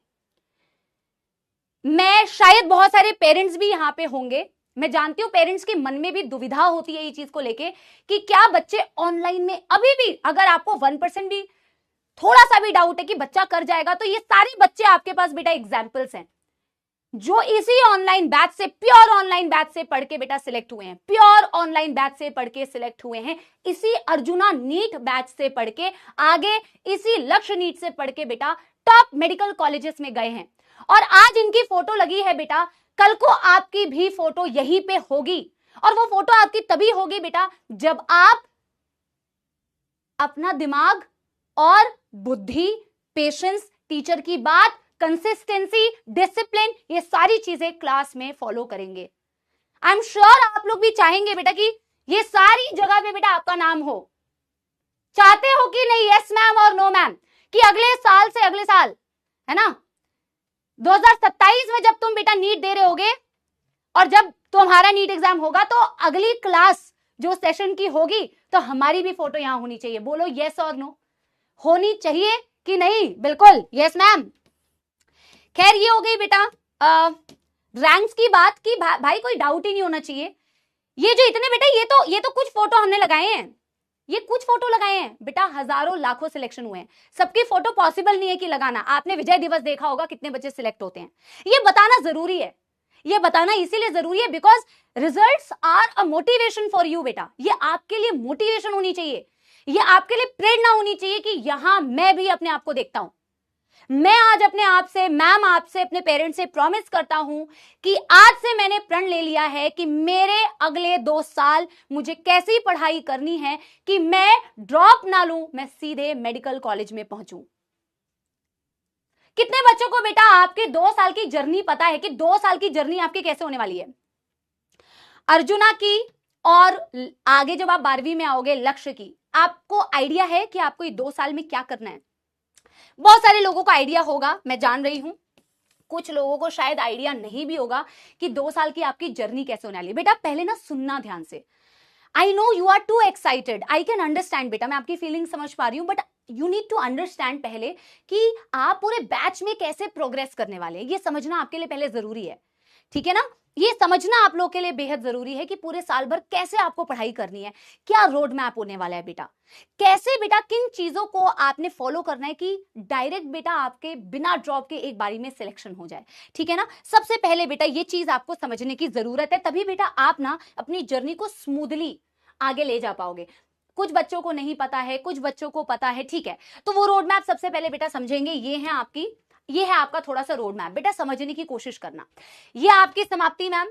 मैं शायद बहुत सारे पेरेंट्स भी यहां पे होंगे, मैं जानती हूं पेरेंट्स के मन में भी दुविधा होती है ये चीज को लेके कि क्या बच्चे ऑनलाइन में अभी भी, अगर आपको 1% भी थोड़ा सा भी डाउट है कि बच्चा कर जाएगा, तो ये सारे बच्चे आपके पास बेटा एग्जाम्पल्स हैं जो इसी ऑनलाइन बैच से, प्योर ऑनलाइन बैच से पढ़ के बेटा सिलेक्ट हुए हैं, प्योर ऑनलाइन बैच से पढ़ के सिलेक्ट हुए हैं, इसी अर्जुना नीट बैच से पढ़ के, आगे इसी लक्ष्य नीट से पढ़ के बेटा टॉप मेडिकल कॉलेजेस में गए हैं। और आज इनकी फोटो लगी है बेटा, कल को आपकी भी फोटो यहीं पे होगी, और वो फोटो आपकी तभी होगी बेटा जब आप अपना दिमाग और बुद्धि, पेशेंस, टीचर की बात, कंसिस्टेंसी, डिसिप्लिन, ये सारी चीजें क्लास में फॉलो करेंगे। आई एम श्योर आप लोग भी चाहेंगे बेटा कि ये सारी जगह पे बेटा आपका नाम हो। चाहते हो कि नहीं? यस मैम और नो मैम, कि अगले साल से अगले साल, है ना, 2027 में जब तुम बेटा नीट दे रहे होगे और जब तुम्हारा नीट एग्जाम होगा तो अगली क्लास जो सेशन की होगी तो हमारी भी फोटो यहां होनी चाहिए। बोलो यस और नो, होनी चाहिए कि नहीं? बिल्कुल यस मैम। खैर ये हो गई बेटा रैंक्स की बात की। भाई कोई डाउट ही नहीं होना चाहिए। ये जो इतने बेटा ये तो कुछ फोटो हमने लगाए हैं, ये कुछ फोटो लगाए हैं बेटा, हजारों लाखों सिलेक्शन हुए हैं, सबकी फोटो पॉसिबल नहीं है कि लगाना। आपने विजय दिवस देखा होगा, कितने बच्चे सिलेक्ट होते हैं। ये बताना जरूरी है, ये बताना इसीलिए जरूरी है because results are a motivation for you बेटा। ये आपके लिए मोटिवेशन होनी चाहिए, ये आपके लिए प्रेरणा होनी चाहिए कि यहां मैं भी अपने आप को देखता हूं। मैं आज अपने आप से, मैम आपसे, अपने पेरेंट्स से प्रॉमिस करता हूं कि आज से मैंने प्रण ले लिया है कि मेरे अगले 2 साल मुझे कैसी पढ़ाई करनी है कि मैं ड्रॉप ना लूं, मैं सीधे मेडिकल कॉलेज में पहुंचूं। कितने बच्चों को बेटा आपके 2 साल की जर्नी पता है कि 2 साल की जर्नी आपकी कैसे होने वाली है? अर्जुना की और आगे जब आप 12वीं में आओगे लक्ष्य की, आपको आइडिया है कि आपको ये 2 साल में क्या करना है? बहुत सारे लोगों को आइडिया होगा, मैं जान रही हूं, कुछ लोगों को शायद आइडिया नहीं भी होगा कि 2 साल की आपकी जर्नी कैसे होने वाली है। बेटा पहले ना सुनना ध्यान से। I know you are too excited, I can understand बेटा, मैं आपकी फीलिंग समझ पा रही हूं, but you need to understand पहले कि आप पूरे बैच में कैसे प्रोग्रेस करने वाले हैं। ये समझना आपके लिए पहले जरूरी है, ठीक है ना? ये समझना आप लोगों के लिए बेहद जरूरी है कि पूरे साल भर कैसे आपको पढ़ाई करनी है, क्या रोड मैप होने वाला है बेटा, कैसे बेटा किन चीजों को आपने फॉलो करना है कि डायरेक्ट बेटा आपके बिना ड्रॉप के एक बारी में सिलेक्शन हो जाए, ठीक है ना? सबसे पहले बेटा ये चीज आपको समझने की जरूरत है, तभी बेटा आप ना अपनी जर्नी को स्मूथली आगे ले जा पाओगे। कुछ बच्चों को नहीं पता है, कुछ बच्चों को पता है, ठीक है, तो वो रोड मैप सबसे पहले बेटा समझेंगे। ये है आपका थोड़ा सा रोड मैप, बेटा समझने की कोशिश करना। ये आपकी समाप्ति मैम,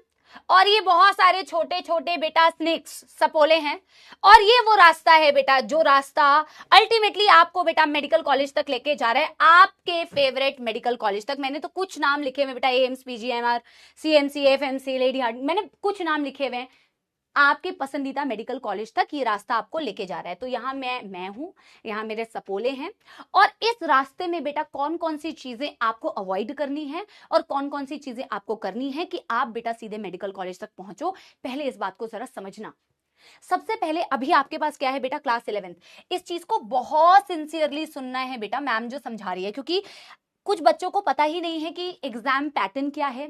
और ये बहुत सारे छोटे छोटे बेटा स्नेक्स, सपोले हैं, और ये वो रास्ता है बेटा जो रास्ता अल्टीमेटली आपको बेटा मेडिकल कॉलेज तक लेके जा रहा है, आपके फेवरेट मेडिकल कॉलेज तक। मैंने तो कुछ नाम लिखे हुए बेटा, AIIMS, PGMR, CMC, FMC, Lady Hardinge, मैंने कुछ नाम लिखे हुए हैं। आपके पसंदीदा मेडिकल कॉलेज तक ये रास्ता आपको लेके जा रहा है। तो यहाँ मैं हूं, यहाँ मेरे सपोले हैं, और इस रास्ते में बेटा कौन कौन सी चीजें आपको अवॉइड करनी है और कौन कौन सी चीजें आपको करनी है कि आप बेटा सीधे मेडिकल कॉलेज तक पहुंचो, पहले इस बात को जरा समझना। सबसे पहले अभी आपके पास क्या है बेटा? Class 11th। इस चीज को बहुत सिंसियरली सुनना है बेटा, मैम जो समझा रही है, क्योंकि कुछ बच्चों को पता ही नहीं है कि एग्जाम पैटर्न क्या है,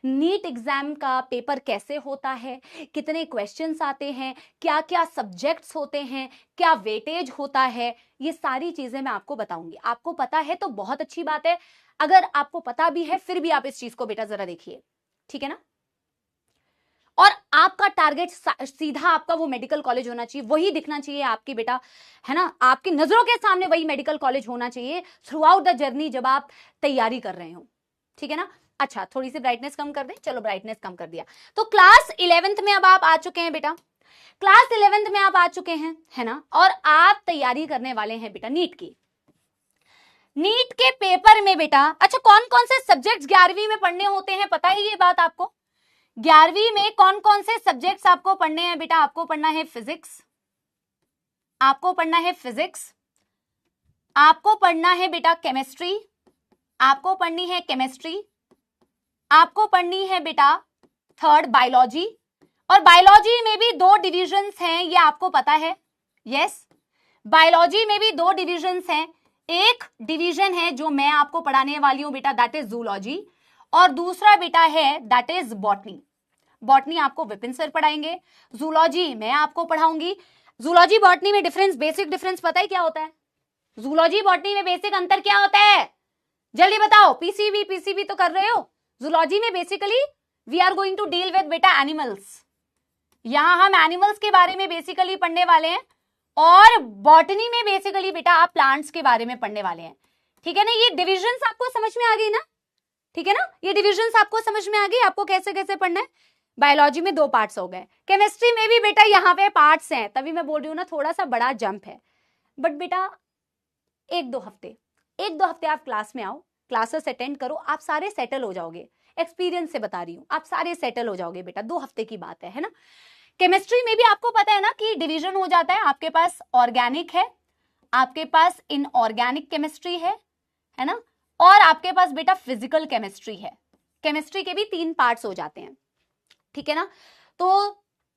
नीट एग्जाम का पेपर कैसे होता है, कितने क्वेश्चंस आते हैं, क्या क्या सब्जेक्ट्स होते हैं, क्या वेटेज होता है, ये सारी चीजें मैं आपको बताऊंगी। आपको पता है तो बहुत अच्छी बात है, अगर आपको पता भी है फिर भी आप इस चीज को बेटा जरा देखिए, ठीक है ना? और आपका टारगेट सीधा आपका वो मेडिकल कॉलेज होना चाहिए, वही दिखना चाहिए आपकी बेटा, है ना? आपकी नजरों के सामने वही मेडिकल कॉलेज होना चाहिए थ्रू आउट द जर्नी जब आप तैयारी कर रहे हो, ठीक है ना? अच्छा, थोड़ी सी ब्राइटनेस कम कर दें, चलो ब्राइटनेस कम कर दिया। तो क्लास 11th में अब आप आ चुके हैं बेटा, क्लास 11th में आप आ चुके हैं, है ना? और आप तैयारी करने वाले हैं बेटा नीट की। नीट के पेपर में बेटा, अच्छा कौन कौन से सब्जेक्ट्स 11वीं में पढ़ने होते हैं, पता है ये बात आपको? 11वीं में कौन कौन से सब्जेक्ट्स आपको पढ़ने हैं बेटा? आपको पढ़ना है फिजिक्स, आपको पढ़ना है फिजिक्स, आपको पढ़ना है बेटा केमिस्ट्री, आपको पढ़नी है केमिस्ट्री, आपको पढ़नी है बेटा थर्ड बायोलॉजी, और बायोलॉजी में भी 2 डिविजन्स हैं, ये आपको पता है। यस, बायोलॉजी में भी 2 डिविजन्स हैं, एक डिवीजन है जो मैं आपको पढ़ाने वाली हूं बेटा, दैट इज जूलॉजी, और दूसरा बेटा है दैट इज बॉटनी। बॉटनी आपको विपिन सर पढ़ाएंगे, जूलॉजी मैं आपको पढ़ाऊंगी। जूलॉजी बॉटनी में डिफरेंस, बेसिक डिफरेंस पता है क्या होता है? जूलॉजी बॉटनी में बेसिक अंतर क्या होता है? जल्दी बताओ। पीसीबी तो कर रहे हो। जूलॉजी में basically we are going to deal with बेटा एनिमल्स, यहां हम एनिमल्स के बारे में बेसिकली पढ़ने वाले हैं, और बॉटनी में बेसिकली बेटा आप प्लांट्स के बारे में पढ़ने वाले हैं, ठीक है ना? ये डिविजन्स आपको समझ में आ गई ना, ठीक है ना? ये डिविजन्स आपको समझ में आ गई, आपको कैसे कैसे पढ़ना है। बायोलॉजी में 2 पार्ट्स हो गए, केमिस्ट्री में भी बेटा यहाँ पे पार्ट्स हैं, तभी मैं बोल रही हूँ ना थोड़ा सा बड़ा जंप है, बट बेटा 1-2 हफ्ते आप क्लास में आओ, क्लासेस अटेंड करो, आप सारे सेटल हो जाओगे। एक्सपीरियंस से बता रही हूँ, आप सारे सेटल हो जाओगे बेटा, 2 हफ्ते की बात है ना। केमिस्ट्री में भी आपको पता है ना कि डिवीजन हो जाता है, आपके पास ऑर्गेनिक है, आपके पास इनऑर्गेनिक केमिस्ट्री है ना, और आपके पास बेटा फिजिकल केमिस्ट्री है। केमिस्ट्री के भी 3 पार्ट्स हो जाते हैं, ठीक है ना। तो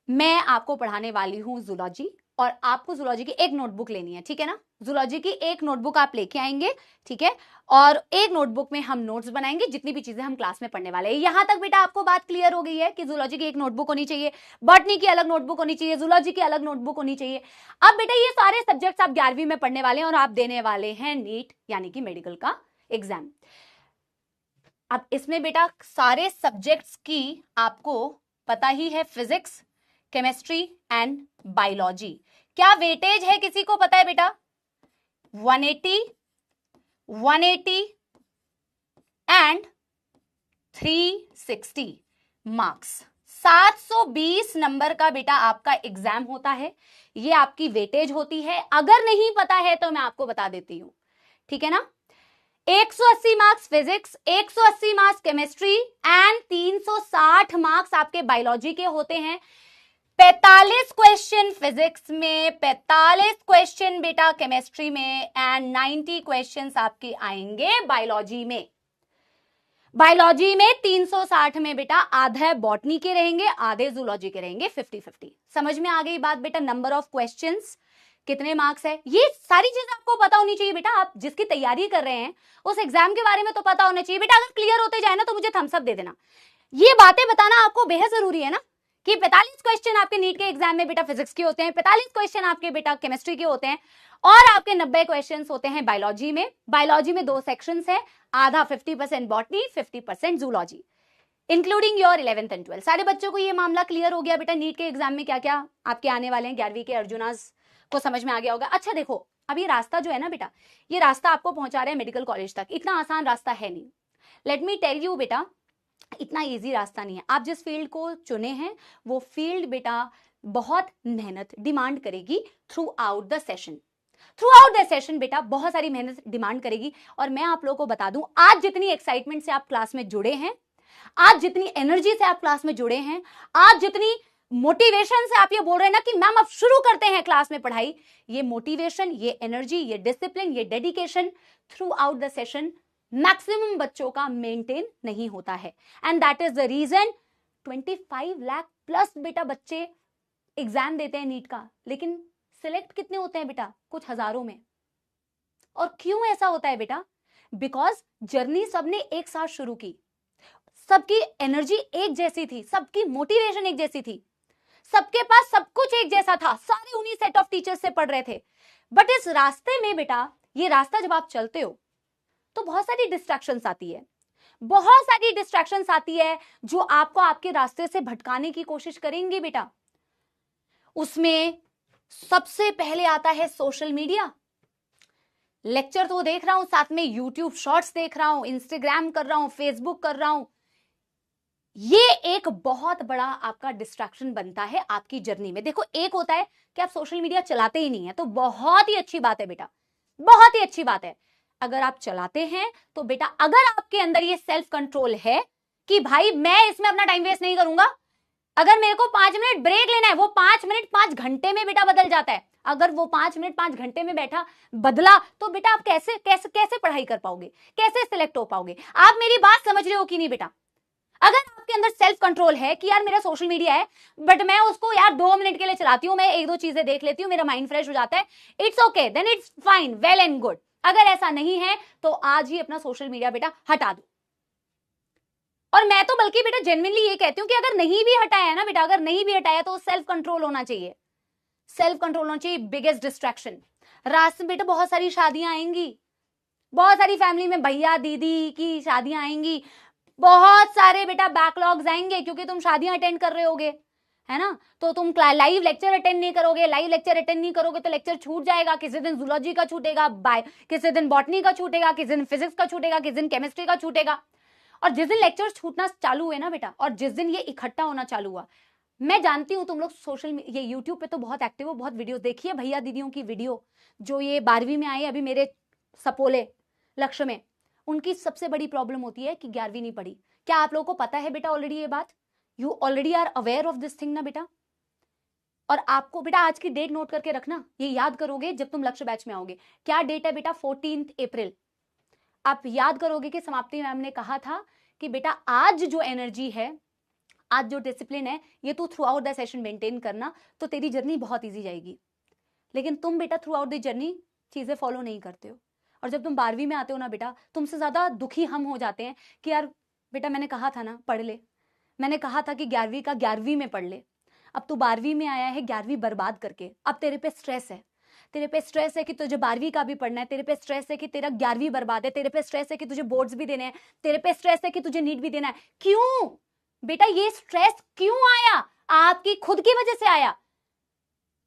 मैं आपको पढ़ाने वाली हूं जूलॉजी, और आपको जूलॉजी की एक नोटबुक लेनी है, ठीक है ना। जूलॉजी की एक नोटबुक आप लेके आएंगे, ठीक है, और एक नोटबुक में हम नोट्स बनाएंगे जितनी भी चीजें हम क्लास में पढ़ने वाले हैं। यहां तक बेटा आपको बात क्लियर हो गई है कि जूलॉजी की एक नोटबुक होनी चाहिए, बॉटनी की अलग नोटबुक होनी चाहिए, जूलॉजी की अलग नोटबुक होनी चाहिए। अब बेटा ये सारे सब्जेक्ट्स आप 11वीं में पढ़ने वाले हैं और आप देने वाले हैं नीट यानी कि मेडिकल का एग्जाम। अब इसमें बेटा सारे सब्जेक्ट्स की आपको पता ही है, फिजिक्स, केमिस्ट्री एंड बायोलॉजी। क्या वेटेज है किसी को पता है बेटा? 180, 180 एंड 360 मार्क्स। 720 नंबर का बेटा आपका एग्जाम होता है, ये आपकी वेटेज होती है। अगर नहीं पता है तो मैं आपको बता देती हूं, ठीक है ना। 180 marks physics, 180 marks chemistry and 360 marks आपके बायोलॉजी के होते हैं। 45 क्वेश्चन फिजिक्स में, 45 क्वेश्चन बेटा केमिस्ट्री में एंड 90 क्वेश्चंस आपके आएंगे बायोलॉजी में। बायोलॉजी में 360 में बेटा आधा बॉटनी के रहेंगे, आधे जूलॉजी के रहेंगे, 50-50। समझ में आ गई बात बेटा? नंबर ऑफ क्वेश्चंस, कितने मार्क्स है, ये सारी चीज आपको पता होनी चाहिए बेटा। आप जिसकी तैयारी कर रहे हैं उस एग्जाम के बारे में तो पता होना चाहिए बेटा। अगर क्लियर होते जाए ना तो मुझे थम्स अप दे देना। ये बातें बताना आपको बेहद जरूरी है ना कि 45 क्वेश्चन आपके नीट के एग्जाम में बेटा फिजिक्स के होते हैं, 45 क्वेश्चन आपके बेटा केमिस्ट्री के होते हैं, और आपके 90 क्वेश्चन होते हैं बायोलॉजी में। बायोलॉजी में 2 सेक्शंस है, आधा 50% botany, 50% zoology, including your 11th and 12th। सारे बच्चों को ये मामला क्लियर हो गया बेटा? नीट के एग्जाम में क्या क्या आपके आने वाले हैं, 11वीं के अर्जुनास को समझ में आ गया होगा। अच्छा देखो, अब ये रास्ता जो है ना बेटा, ये रास्ता आपको पहुंचा रहा है मेडिकल कॉलेज तक। इतना आसान रास्ता है नहीं, लेट मी टेल यू बेटा, इतना इजी रास्ता नहीं है। आप जिस फील्ड को चुने हैं वो फील्ड बेटा बहुत मेहनत डिमांड करेगी through out the session. Through out the session बेटा बहुत सारी मेहनत डिमांड करेगी। और मैं आप लोगों को बता दूं, आज जितनी एक्साइटमेंट से आप क्लास में जुड़े हैं, आज जितनी एनर्जी से आप क्लास में जुड़े हैं, आज जितनी मोटिवेशन से आप ये बोल रहे हैं ना कि मैम अब शुरू करते हैं क्लास में पढ़ाई, ये मोटिवेशन, ये एनर्जी, ये डिसिप्लिन, ये dedication throughout the session maximum बच्चों का मेंटेन नहीं होता है। And that is the reason 25 lakh plus बेटा बच्चे एग्जाम देते हैं नीट का, लेकिन सिलेक्ट कितने होते हैं बेटा? कुछ हजारों में। और क्यों ऐसा होता है बेटा? बिकॉज जर्नी सबने एक साथ शुरू की, सबकी एनर्जी एक जैसी थी, सबकी मोटिवेशन एक जैसी थी, सबके पास सब कुछ एक जैसा था, सारे उन्हीं सेट ऑफ टीचर्स से पढ़ रहे थे। बट इस रास्ते में बेटा, ये रास्ता जब आप चलते हो तो बहुत सारी डिस्ट्रैक्शंस आती है, बहुत सारी डिस्ट्रैक्शंस आती है जो आपको आपके रास्ते से भटकाने की कोशिश करेंगे बेटा। उसमें सबसे पहले आता है सोशल मीडिया। लेक्चर तो देख रहा हूं, साथ में यूट्यूब शॉर्ट्स देख रहा हूं, इंस्टाग्राम कर रहा हूं, फेसबुक कर रहा हूं। ये एक बहुत बड़ा आपका डिस्ट्रैक्शन बनता है आपकी जर्नी में। देखो, एक होता है कि आप सोशल मीडिया चलाते ही नहीं है, तो बहुत ही अच्छी बात है बेटा, बहुत ही अच्छी बात है। अगर आप चलाते हैं तो बेटा, अगर आपके अंदर ये सेल्फ कंट्रोल है कि भाई मैं इसमें अपना टाइम वेस्ट नहीं करूंगा, अगर मेरे को 5 मिनट ब्रेक लेना है, वो 5 मिनट 5 घंटे में बेटा बदल जाता है। अगर वो 5 मिनट 5 घंटे में बैठा बदला तो बेटा आप कैसे कैसे कैसे पढ़ाई कर पाओगे, कैसे सिलेक्ट हो पाओगे? आप मेरी बात समझ रहे हो कि नहीं बेटा? अगर आपके अंदर सेल्फ कंट्रोल है कि यार मेरा सोशल मीडिया है बट मैं उसको यार 2 मिनट के लिए चलाती हूं, मैं 1-2 चीजें देख लेती हूं, मेरा माइंड फ्रेश हो जाता है, it's okay, then it's fine, well and good. अगर ऐसा नहीं है तो आज ही अपना सोशल मीडिया बेटा हटा दो। और मैं तो बल्कि बेटा जेन्युइनली ये कहती हूं कि अगर नहीं भी हटाया ना बेटा, अगर नहीं भी हटाया तो सेल्फ कंट्रोल होना चाहिए, सेल्फ कंट्रोल होना चाहिए। बिगेस्ट डिस्ट्रैक्शन रास्ते में बेटा बहुत सारी शादियां आएंगी, बहुत सारी फैमिली में भैया दीदी की शादियां आएंगी, बहुत सारे बेटा बैकलॉग्स आएंगे क्योंकि तुम शादियां अटेंड कर रहे होगे, है ना। तो तुम लाइव लेक्चर अटेंड नहीं करोगे, लाइव लेक्चर अटेंड नहीं करोगे तो लेक्चर छूट जाएगा। किसी दिन जूलॉजी का छूटेगा, किसी दिन बॉटनी का छूटेगा, किसी दिन फिजिक्स का छूटेगा, किसी दिन केमिस्ट्री का छूटेगा। और जिस दिन लेक्चर छूटना चालू हुए ना बेटा, और जिस दिन ये इकट्ठा होना चालू हुआ, मैं जानती हूं तुम लोग सोशल ये यूट्यूब पे तो बहुत एक्टिव हो, बहुत वीडियो देखिए भैया दीदियों की वीडियो, जो ये 12वीं में आए अभी मेरे सपोले लक्ष्य में, उनकी सबसे बड़ी प्रॉब्लम होती है कि 11वीं नहीं पढ़ी। क्या आप लोगों को पता है बेटा ऑलरेडी ये बात? You already are aware of this thing ना बेटा। और आपको बेटा आज की डेट नोट करके रखना, ये याद करोगे जब तुम लक्ष्य बैच में आओगे। क्या डेट है बेटा? 14 अप्रैल। आप याद करोगे कि समाप्ति मैम ने कहा था कि बेटा आज जो एनर्जी है, आज जो डिसिप्लिन है, ये तू through out the session maintain करना, तो तेरी जर्नी बहुत ईजी जाएगी। लेकिन तुम बेटा थ्रू आउट द जर्नी चीजें फॉलो नहीं करते हो। और जब तुम 12वीं में आते हो ना बेटा, तुमसे ज्यादा दुखी हम हो जाते हैं कि यार बेटा मैंने कहा था ना पढ़ ले, मैंने कहा था कि 11वीं का 11वीं में पढ़ ले। अब तू 12वीं में आया है 11वीं बर्बाद करके। अब तेरे पे स्ट्रेस है, तेरे पे स्ट्रेस है कि तुझे 12वीं का भी पढ़ना है, तेरे पे स्ट्रेस है कि तेरा 11वीं बर्बाद है, तेरे पे स्ट्रेस है कि तुझे बोर्ड्स भी देने हैं, तेरे पे स्ट्रेस है कि तुझे नीट भी देना है। क्यों बेटा ये स्ट्रेस क्यों आया? आपकी खुद की वजह से आया।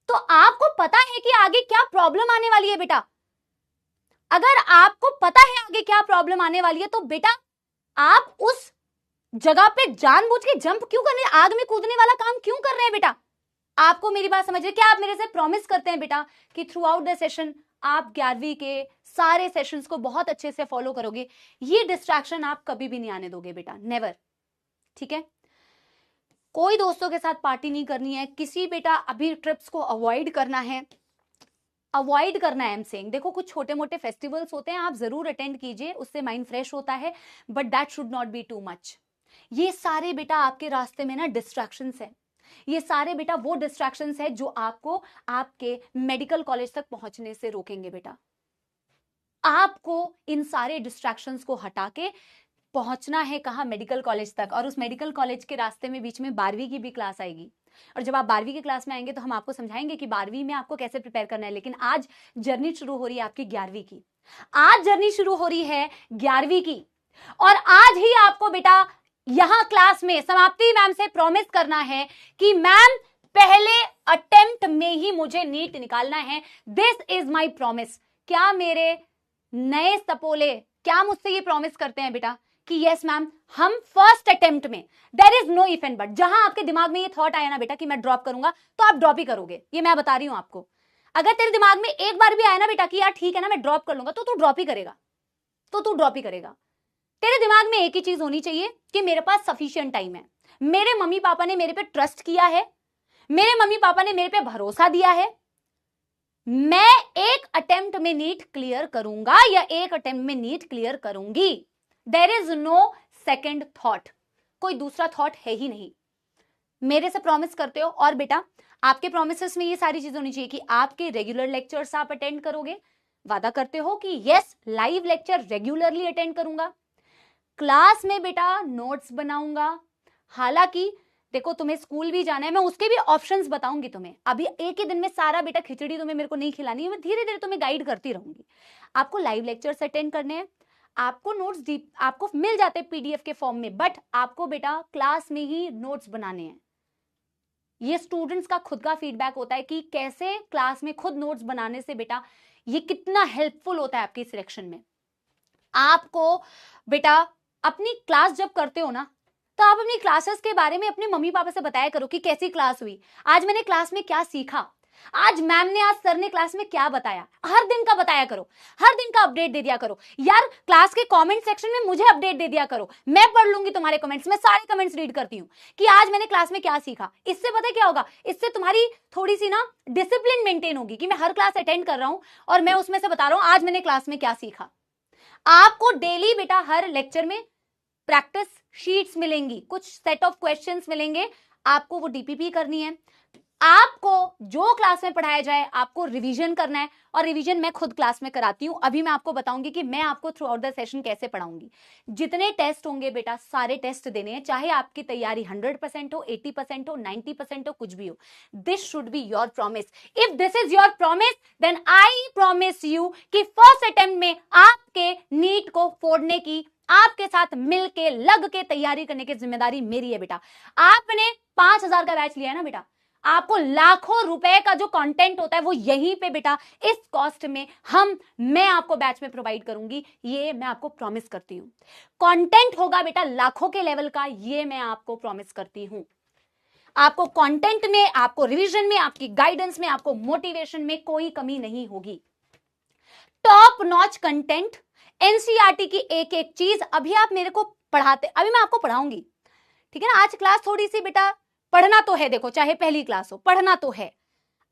तो आपको पता है कि आगे क्या प्रॉब्लम आने वाली है बेटा। अगर आपको पता है आगे क्या प्रॉब्लम आने वाली है, तो बेटा आप उस जगह पे जानबूझ के जंप क्यों करने, आग में कूदने वाला काम क्यों कर रहे हैं बेटा? आपको मेरी बात समझ रहे? क्या आप मेरे से प्रॉमिस करते हैं बेटा कि थ्रू आउट द सेशन आप 11वीं के सारे सेशंस को बहुत अच्छे से फॉलो करोगे? ये डिस्ट्रैक्शन आप कभी भी नहीं आने दोगे बेटा, नेवर। ठीक है? कोई दोस्तों के साथ पार्टी नहीं करनी है, किसी बेटा अभी ट्रिप्स को अवॉइड करना है, अवॉइड करना है। आई एम सेइंग, देखो कुछ छोटे मोटे फेस्टिवल्स होते हैं, आप जरूर अटेंड कीजिए, उससे माइंड फ्रेश होता है, but that should not B too much. ये सारे बेटा आपके रास्ते में ना डिस्ट्रैक्शंस है, ये सारे बेटा वो डिस्ट्रैक्शंस है जो आपको आपके मेडिकल कॉलेज तक पहुंचने से रोकेंगे बेटा। आपको इन सारे डिस्ट्रैक्शंस को हटा के पहुंचना है कहां? मेडिकल कॉलेज तक। और उस मेडिकल कॉलेज के रास्ते में बीच में 12वीं की भी क्लास आएगी, और जब आप 12वीं की क्लास में आएंगे तो हम आपको समझाएंगे कि 12वीं में आपको कैसे प्रिपेयर करना है। लेकिन आज जर्नी शुरू हो रही है आपकी 11वीं की, आज जर्नी शुरू हो रही है 11वीं की, और आज ही आपको बेटा यहां क्लास में समाप्ति मैम से प्रॉमिस करना है कि मैम पहले अटेम्प्ट में ही मुझे नीट निकालना है, दिस इज माई प्रॉमिस। क्या मेरे नए सपोले क्या मुझसे ये प्रॉमिस करते हैं बेटा कि यस मैम हम फर्स्ट अटेम्प्ट में, there is no if and but. जहां आपके दिमाग में ये थॉट आया ना बेटा कि मैं ड्रॉप करूंगा, तो आप ड्रॉप ही करोगे, ये मैं बता रही हूं आपको। अगर तेरे दिमाग में एक बार भी आया ना बेटा कि यार ठीक है ना मैं ड्रॉप कर लूंगा, तो तू ड्रॉप ही करेगा, तो तू ड्रॉप ही करेगा। तेरे दिमाग में एक ही चीज होनी चाहिए कि मेरे पास सफिशिएंट टाइम है, मेरे मम्मी पापा ने मेरे पे ट्रस्ट किया है, मेरे मम्मी पापा ने मेरे पे भरोसा दिया है, मैं एक अटेम्प्ट में नीट क्लियर करूंगा या एक अटेम्प्ट में नीट क्लियर करूंगी। There is no second thought, कोई दूसरा थॉट है ही नहीं। मेरे से प्रॉमिस करते हो, और बेटा आपके प्रोमिसेस में ये सारी चीजें होनी चाहिए कि आपके रेगुलर लेक्चर्स आप अटेंड करोगे, वादा करते हो कि yes live lecture regularly attend करूंगा, क्लास में बेटा नोट्स बनाऊंगा। हालांकि देखो तुम्हें स्कूल भी जाना है, मैं उसके भी ऑप्शंस बताऊंगी तुम्हें, अभी एक ही दिन में सारा बेटा खिचड़ी तुम्हें मेरे को नहीं खिलानी है, मैं धीरे धीरे तुम्हें गाइड करती रहूंगी। आपको लाइव लेक्चर्स अटेंड करने हैं, आपको नोट्स आपको मिल जाते हैं पीडीएफ के फॉर्म में, बट आपको बेटा क्लास में ही नोट्स बनाने हैं। ये स्टूडेंट्स का खुद का फीडबैक होता है कि कैसे क्लास में खुद नोट्स बनाने से बेटा ये कितना हेल्पफुल होता है आपकी सिलेक्शन में। आपको बेटा अपनी क्लास जब करते हो ना, तो आप अपनी क्लासेस के बारे में अपने मम्मी पापा से बताया करो कि कैसी क्लास हुई, आज मैंने क्लास में क्या सीखा, आज मैम ने, आज सर ने क्लास में क्या बताया। हर दिन का बताया करो, हर दिन का अपडेट दे दिया करो यार। क्लास के कमेंट सेक्शन में मुझे अपडेट दे दिया करो, मैं पढ़ लूंगी तुम्हारे कमेंट्स, मैं सारे कमेंट्स रीड करती हूँ कि आज मैंने क्लास में क्या सीखा। इससे पता क्या होगा, इससे तुम्हारी थोड़ी सी ना डिसिप्लिन मेंटेन होगी कि मैं हर क्लास अटेंड कर रहा हूं और मैं उसमें से बता रहा हूं आज मैंने क्लास में क्या सीखा। आपको डेली बेटा हर लेक्चर में प्रैक्टिस शीट्स मिलेंगी, कुछ सेट ऑफ क्वेश्चंस मिलेंगे, आपको वो डीपीपी करनी है। आपको जो क्लास में पढ़ाया जाए आपको रिवीजन करना है, और रिवीजन मैं खुद क्लास में कराती हूं। अभी मैं आपको बताऊंगी कि मैं आपको थ्रू आउट द सेशन कैसे पढ़ाऊंगी। जितने टेस्ट होंगे बेटा सारे टेस्ट देने हैं, चाहे आपकी तैयारी 100% हो, 80% हो, 90% हो, कुछ भी हो। This should be your promise. If this is your promise then I promise you कि फर्स्ट अटेम्प्ट में आपके नीट को फोड़ने की, आपके साथ मिलके लग के तैयारी करने की जिम्मेदारी मेरी है बेटा। आपने 5000 का बैच लिया है ना बेटा, आपको लाखों रुपए का जो कंटेंट होता है वो यहीं पे बेटा इस कॉस्ट में मैं आपको बैच में प्रोवाइड करूंगी, ये मैं आपको प्रॉमिस करती हूं। कंटेंट होगा बेटा लाखों के लेवल का, ये मैं आपको प्रॉमिस करती हूं। आपको कंटेंट में, आपको रिवीजन में, आपकी गाइडेंस में, आपको मोटिवेशन में कोई कमी नहीं होगी। टॉप नॉच कंटेंट एनसीईआरटी की एक एक चीज अभी आप मेरे को पढ़ाते, अभी मैं आपको पढ़ाऊंगी, ठीक है ना। आज क्लास थोड़ी सी बेटा पढ़ना तो है, देखो चाहे पहली क्लास हो पढ़ना तो है।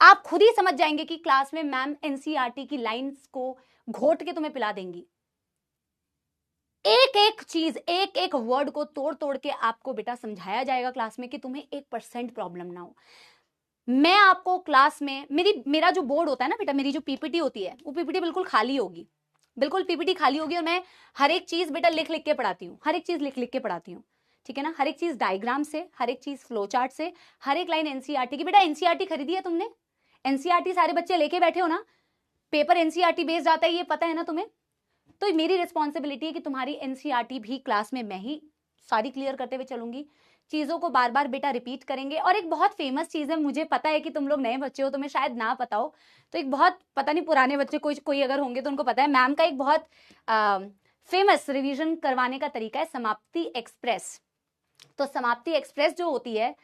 आप खुद ही समझ जाएंगे कि क्लास में मैम एनसीईआरटी की लाइंस को घोट के तुम्हें पिला देंगी। एक एक चीज, एक एक वर्ड को तोड़ तोड़ के आपको बेटा समझाया जाएगा क्लास में कि तुम्हें 1% प्रॉब्लम ना हो। मैं आपको क्लास में मेरा जो बोर्ड होता है ना बेटा, मेरी जो पीपीटी होती है वो पीपीटी बिल्कुल खाली होगी, बिल्कुल पीपीटी खाली होगी, और मैं हर एक चीज बेटा लिख लिख के पढ़ाती हूँ, हर एक चीज लिख लिख के पढ़ाती हूँ, ठीक है ना। हर एक चीज डायग्राम से, हर एक चीज फ्लो चार्ट से, हर एक लाइन एनसीईआरटी की। बेटा एनसीईआरटी खरीदी है तुमने? एनसीईआरटी सारे बच्चे लेके बैठे हो ना, पेपर एनसीईआरटी बेस्ड आता है, ये पता है ना तुम्हें। तो मेरी रिस्पॉन्सिबिलिटी है कि तुम्हारी एनसीईआरटी भी क्लास में मैं ही सारी क्लियर करते हुए चलूंगी। चीजों को बार बार बेटा रिपीट करेंगे। और एक बहुत फेमस चीज है, मुझे पता है कि तुम लोग नए बच्चे हो, तुम्हें शायद ना पता हो, तो एक बहुत, पता नहीं पुराने बच्चे कोई अगर होंगे तो उनको पता है, मैम का एक बहुत फेमस रिवीजन करवाने का तरीका है समाप्ति एक्सप्रेस। तो समाप्ति एक्सप्रेस जो होती है,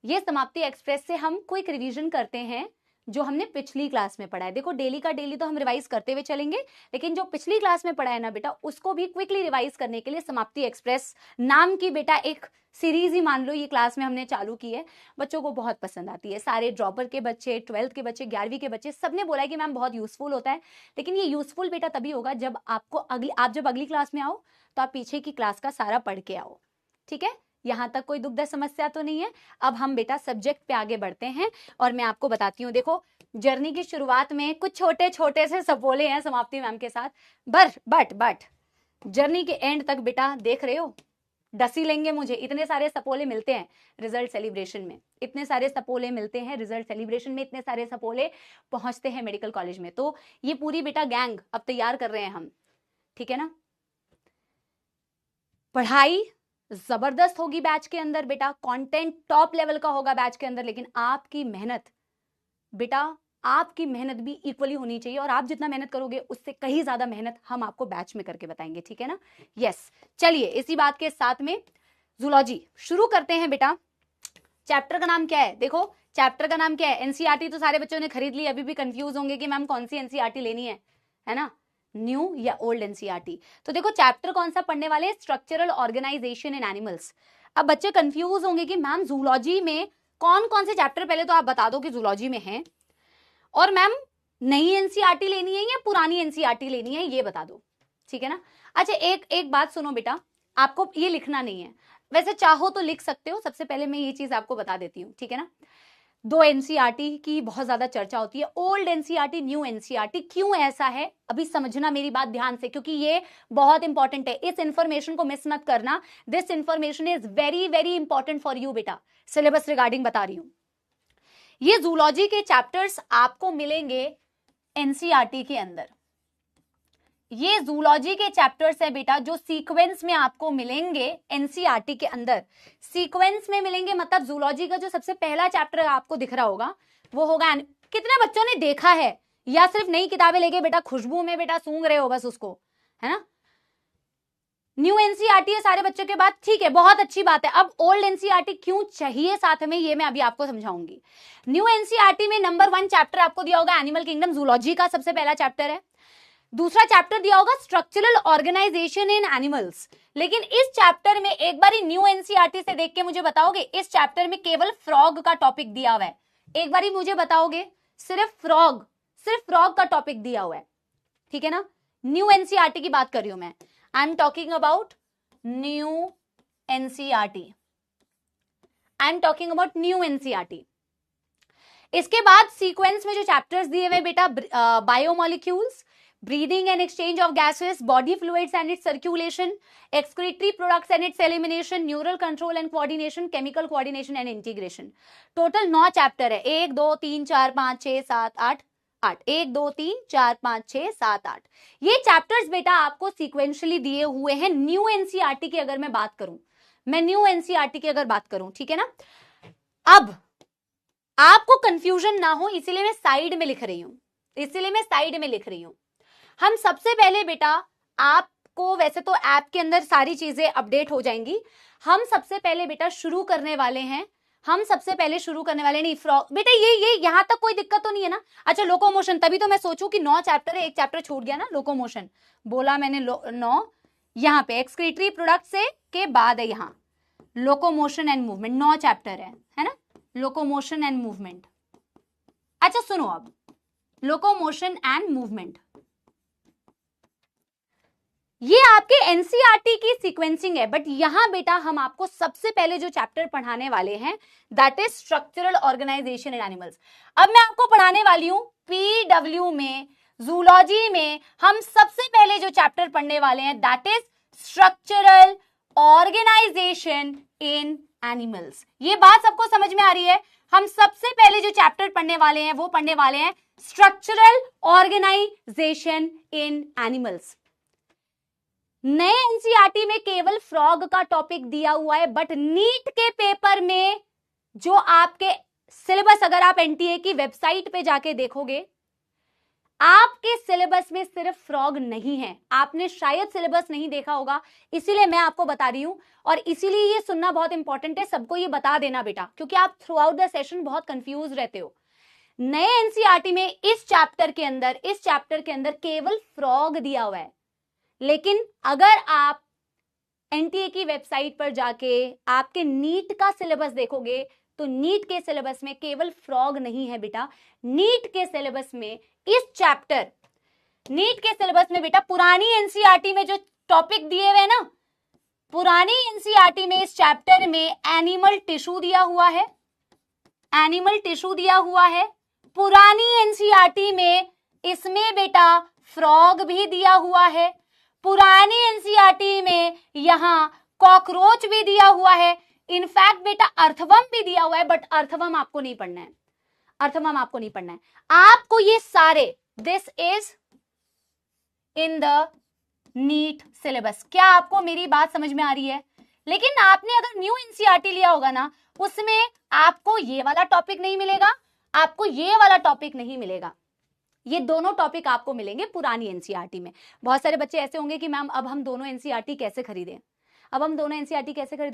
ये समाप्ति एक्सप्रेस से हम क्विक रिवीजन करते हैं जो हमने पिछली क्लास में पढ़ा है। देखो डेली का डेली तो हम रिवाइज करते हुए चलेंगे, लेकिन जो पिछली क्लास में पढ़ा है ना बेटा, उसको भी क्विकली रिवाइज करने के लिए समाप्ति एक्सप्रेस नाम की बेटा एक सीरीज ही मान लो ये क्लास में हमने चालू की है। बच्चों को बहुत पसंद आती है, सारे ड्रॉपर के बच्चे, 12th के बच्चे, 11वीं के बच्चे, सबने बोला है कि मैम बहुत यूजफुल होता है। लेकिन ये यूजफुल बेटा तभी होगा जब आप जब अगली क्लास में आओ तो आप पीछे की क्लास का सारा पढ़ के आओ, ठीक है। यहां तक कोई दुविधा समस्या तो नहीं है। अब हम बेटा सब्जेक्ट पे आगे बढ़ते हैं और मैं आपको बताती हूँ। देखो जर्नी की शुरुआत में कुछ छोटे छोटे से सपोले हैं समाप्ति मैम के साथ, बट जर्नी के एंड तक बेटा देख रहे हो, डसी लेंगे मुझे। इतने सारे सपोले मिलते हैं रिजल्ट सेलिब्रेशन में, इतने सारे सपोले मिलते हैं रिजल्ट सेलिब्रेशन में, इतने सारे सपोले पहुंचते हैं मेडिकल कॉलेज में। तो ये पूरी बेटा गैंग अब तैयार कर रहे हैं हम, ठीक है ना। पढ़ाई जबरदस्त होगी बैच के अंदर बेटा, कंटेंट टॉप लेवल का होगा बैच के अंदर, लेकिन आपकी मेहनत बेटा, आपकी मेहनत भी इक्वली होनी चाहिए। और आप जितना मेहनत करोगे उससे कहीं ज्यादा मेहनत हम आपको बैच में करके बताएंगे, ठीक है ना। यस, चलिए इसी बात के साथ में जूलॉजी शुरू करते हैं बेटा। चैप्टर का नाम क्या है? देखो चैप्टर का नाम क्या है? एनसीईआरटी तो सारे बच्चों ने खरीद ली, अभी भी कंफ्यूज होंगे कि मैम कौन सी एनसीईआरटी लेनी है ना, न्यू या ओल्ड एनसीईआरटी। तो देखो चैप्टर कौन सा पढ़ने वाले, स्ट्रक्चरल ऑर्गेनाइजेशन इन एनिमल्स। अब बच्चे कंफ्यूज होंगे कि मैम जूलॉजी में कौन कौन से चैप्टर, पहले तो आप बता दो कि जूलॉजी में है, और मैम नई एनसीईआरटी लेनी है या पुरानी एनसीईआरटी लेनी है, ये बता दो, ठीक है ना। अच्छा एक बात सुनो बेटा, आपको ये लिखना नहीं है, वैसे चाहो तो लिख सकते हो। सबसे पहले मैं ये चीज आपको बता देती हूँ, ठीक है ना। दो एनसीईआरटी की बहुत ज्यादा चर्चा होती है, ओल्ड एनसीईआरटी, न्यू एनसीईआरटी। क्यों ऐसा है अभी समझना मेरी बात ध्यान से, क्योंकि ये बहुत इंपॉर्टेंट है। इस इंफॉर्मेशन को मिस मत करना, this information is very very important for you बेटा, सिलेबस रिगार्डिंग बता रही हूं। ये जूलॉजी के चैप्टर्स आपको मिलेंगे एनसीईआरटी के अंदर। ये जूलॉजी के चैप्टर्स है बेटा जो सीक्वेंस में आपको मिलेंगे एनसीईआरटी के अंदर, सीक्वेंस में मिलेंगे। मतलब जूलॉजी का जो सबसे पहला चैप्टर आपको दिख रहा होगा वो होगा, कितने बच्चों ने देखा है, या सिर्फ नई किताबें लेके बेटा खुशबू में बेटा सूंघ रहे हो बस उसको, है ना। न्यू एनसीईआरटी है सारे बच्चों के बाद, ठीक है, बहुत अच्छी बात है। अब ओल्ड एनसीईआरटी क्यों चाहिए साथ में, ये मैं अभी आपको समझाऊंगी। न्यू एनसीईआरटी में नंबर 1 चैप्टर आपको दिया होगा एनिमल किंगडम, जूलॉजी का सबसे पहला चैप्टर है। दूसरा चैप्टर दिया होगा स्ट्रक्चरल ऑर्गेनाइजेशन इन एनिमल्स। लेकिन इस चैप्टर में एक बार न्यू एनसीईआरटी से देख के मुझे बताओगे, इस चैप्टर में केवल फ्रॉग का टॉपिक दिया हुआ है। एक बार मुझे बताओगे, सिर्फ फ्रॉग का टॉपिक दिया हुआ है, ठीक है ना। न्यू एनसीईआरटी की बात कर रही हूं मैं, I am talking about new NCERT, I am talking about new NCERT. इसके बाद सीक्वेंस में जो चैप्टर्स दिए हुए बेटा, biomolecules, breathing and exchange of gases, body fluids and its circulation, excretory products and its elimination, neural control and coordination, chemical coordination and integration. Total 9 chapter है, 1 2 3 4 5 6 7 8 8, 1 2 3 4 5 6 7 8। ये चैप्टर्स बेटा आपको सीक्वेंशियली दिए हुए हैं न्यू एनसीईआरटी की। अगर मैं बात करूं, मैं न्यू एनसीईआरटी की अगर बात करूं, ठीक है ना। अब आपको कंफ्यूजन ना हो इसीलिए मैं साइड में लिख रही हूं, हम सबसे पहले बेटा आपको, वैसे तो ऐप के अंदर सारी चीजें अपडेट हो जाएंगी, हम सबसे पहले बेटा शुरू करने वाले हैं हम सबसे पहले शुरू करने वाले नहीं फ्रॉग बेटा, ये यहां तक कोई दिक्कत तो नहीं है ना? अच्छा लोकोमोशन, तभी तो मैं सोचूं कि 9 चैप्टर है, एक चैप्टर छूट गया ना, लोकोमोशन बोला मैंने 9, यहाँ पे एक्सक्रीटरी प्रोडक्ट से के बाद है यहाँ लोकोमोशन एंड मूवमेंट, 9 चैप्टर है ना, लोकोमोशन एंड मूवमेंट। अच्छा सुनो अब, लोकोमोशन एंड मूवमेंट ये आपके एनसीईआरटी की सीक्वेंसिंग है, बट यहां बेटा हम आपको सबसे पहले जो चैप्टर पढ़ाने वाले हैं that is structural organisation in animals. अब मैं आपको पढ़ाने वाली हूं पीडब्ल्यू में, जूलॉजी में हम सबसे पहले जो चैप्टर पढ़ने वाले हैं that is structural organisation in animals. ये बात सबको समझ में आ रही है? हम सबसे पहले जो चैप्टर पढ़ने वाले हैं वो पढ़ने वाले हैं स्ट्रक्चरल ऑर्गेनाइजेशन इन एनिमल्स। नए एनसीईआरटी में केवल फ्रॉग का टॉपिक दिया हुआ है, बट नीट के पेपर में जो आपके सिलेबस, अगर आप एनटीए की वेबसाइट पे जाके देखोगे, आपके सिलेबस में सिर्फ फ्रॉग नहीं है। आपने शायद सिलेबस नहीं देखा होगा, इसीलिए मैं आपको बता रही हूं, और इसीलिए ये सुनना बहुत इंपॉर्टेंट है, सबको ये बता देना बेटा, क्योंकि आप थ्रू आउट द सेशन बहुत कंफ्यूज रहते हो। नए एनसीईआरटी में इस चैप्टर के अंदर केवल फ्रॉग दिया हुआ है, लेकिन अगर आप एनटीए की वेबसाइट पर जाके आपके नीट का सिलेबस देखोगे तो नीट के सिलेबस में केवल फ्रॉग नहीं है बेटा। नीट के सिलेबस में बेटा पुरानी एनसीईआरटी में जो टॉपिक दिए हुए ना, पुरानी एनसीईआरटी में इस चैप्टर में एनिमल टिश्यू दिया हुआ है, पुरानी एनसीईआरटी में इसमें बेटा फ्रॉग भी दिया हुआ है, पुरानी एनसीईआरटी में यहां कॉकरोच भी दिया हुआ है, इनफैक्ट बेटा अर्थवर्म भी दिया हुआ है, बट अर्थवर्म आपको नहीं पढ़ना है। आपको ये सारे, this is in the NEET syllabus. क्या आपको मेरी बात समझ में आ रही है? लेकिन आपने अगर न्यू एनसीईआरटी लिया होगा ना, उसमें आपको ये वाला टॉपिक नहीं मिलेगा, आपको ये वाला टॉपिक नहीं मिलेगा, ये दोनों टॉपिक आपको मिलेंगे पुरानी एनसीईआरटी में। बहुत सारे बच्चे ऐसे होंगे कि मैम अब हम दोनों एनसीईआरटी कैसे खरीदें,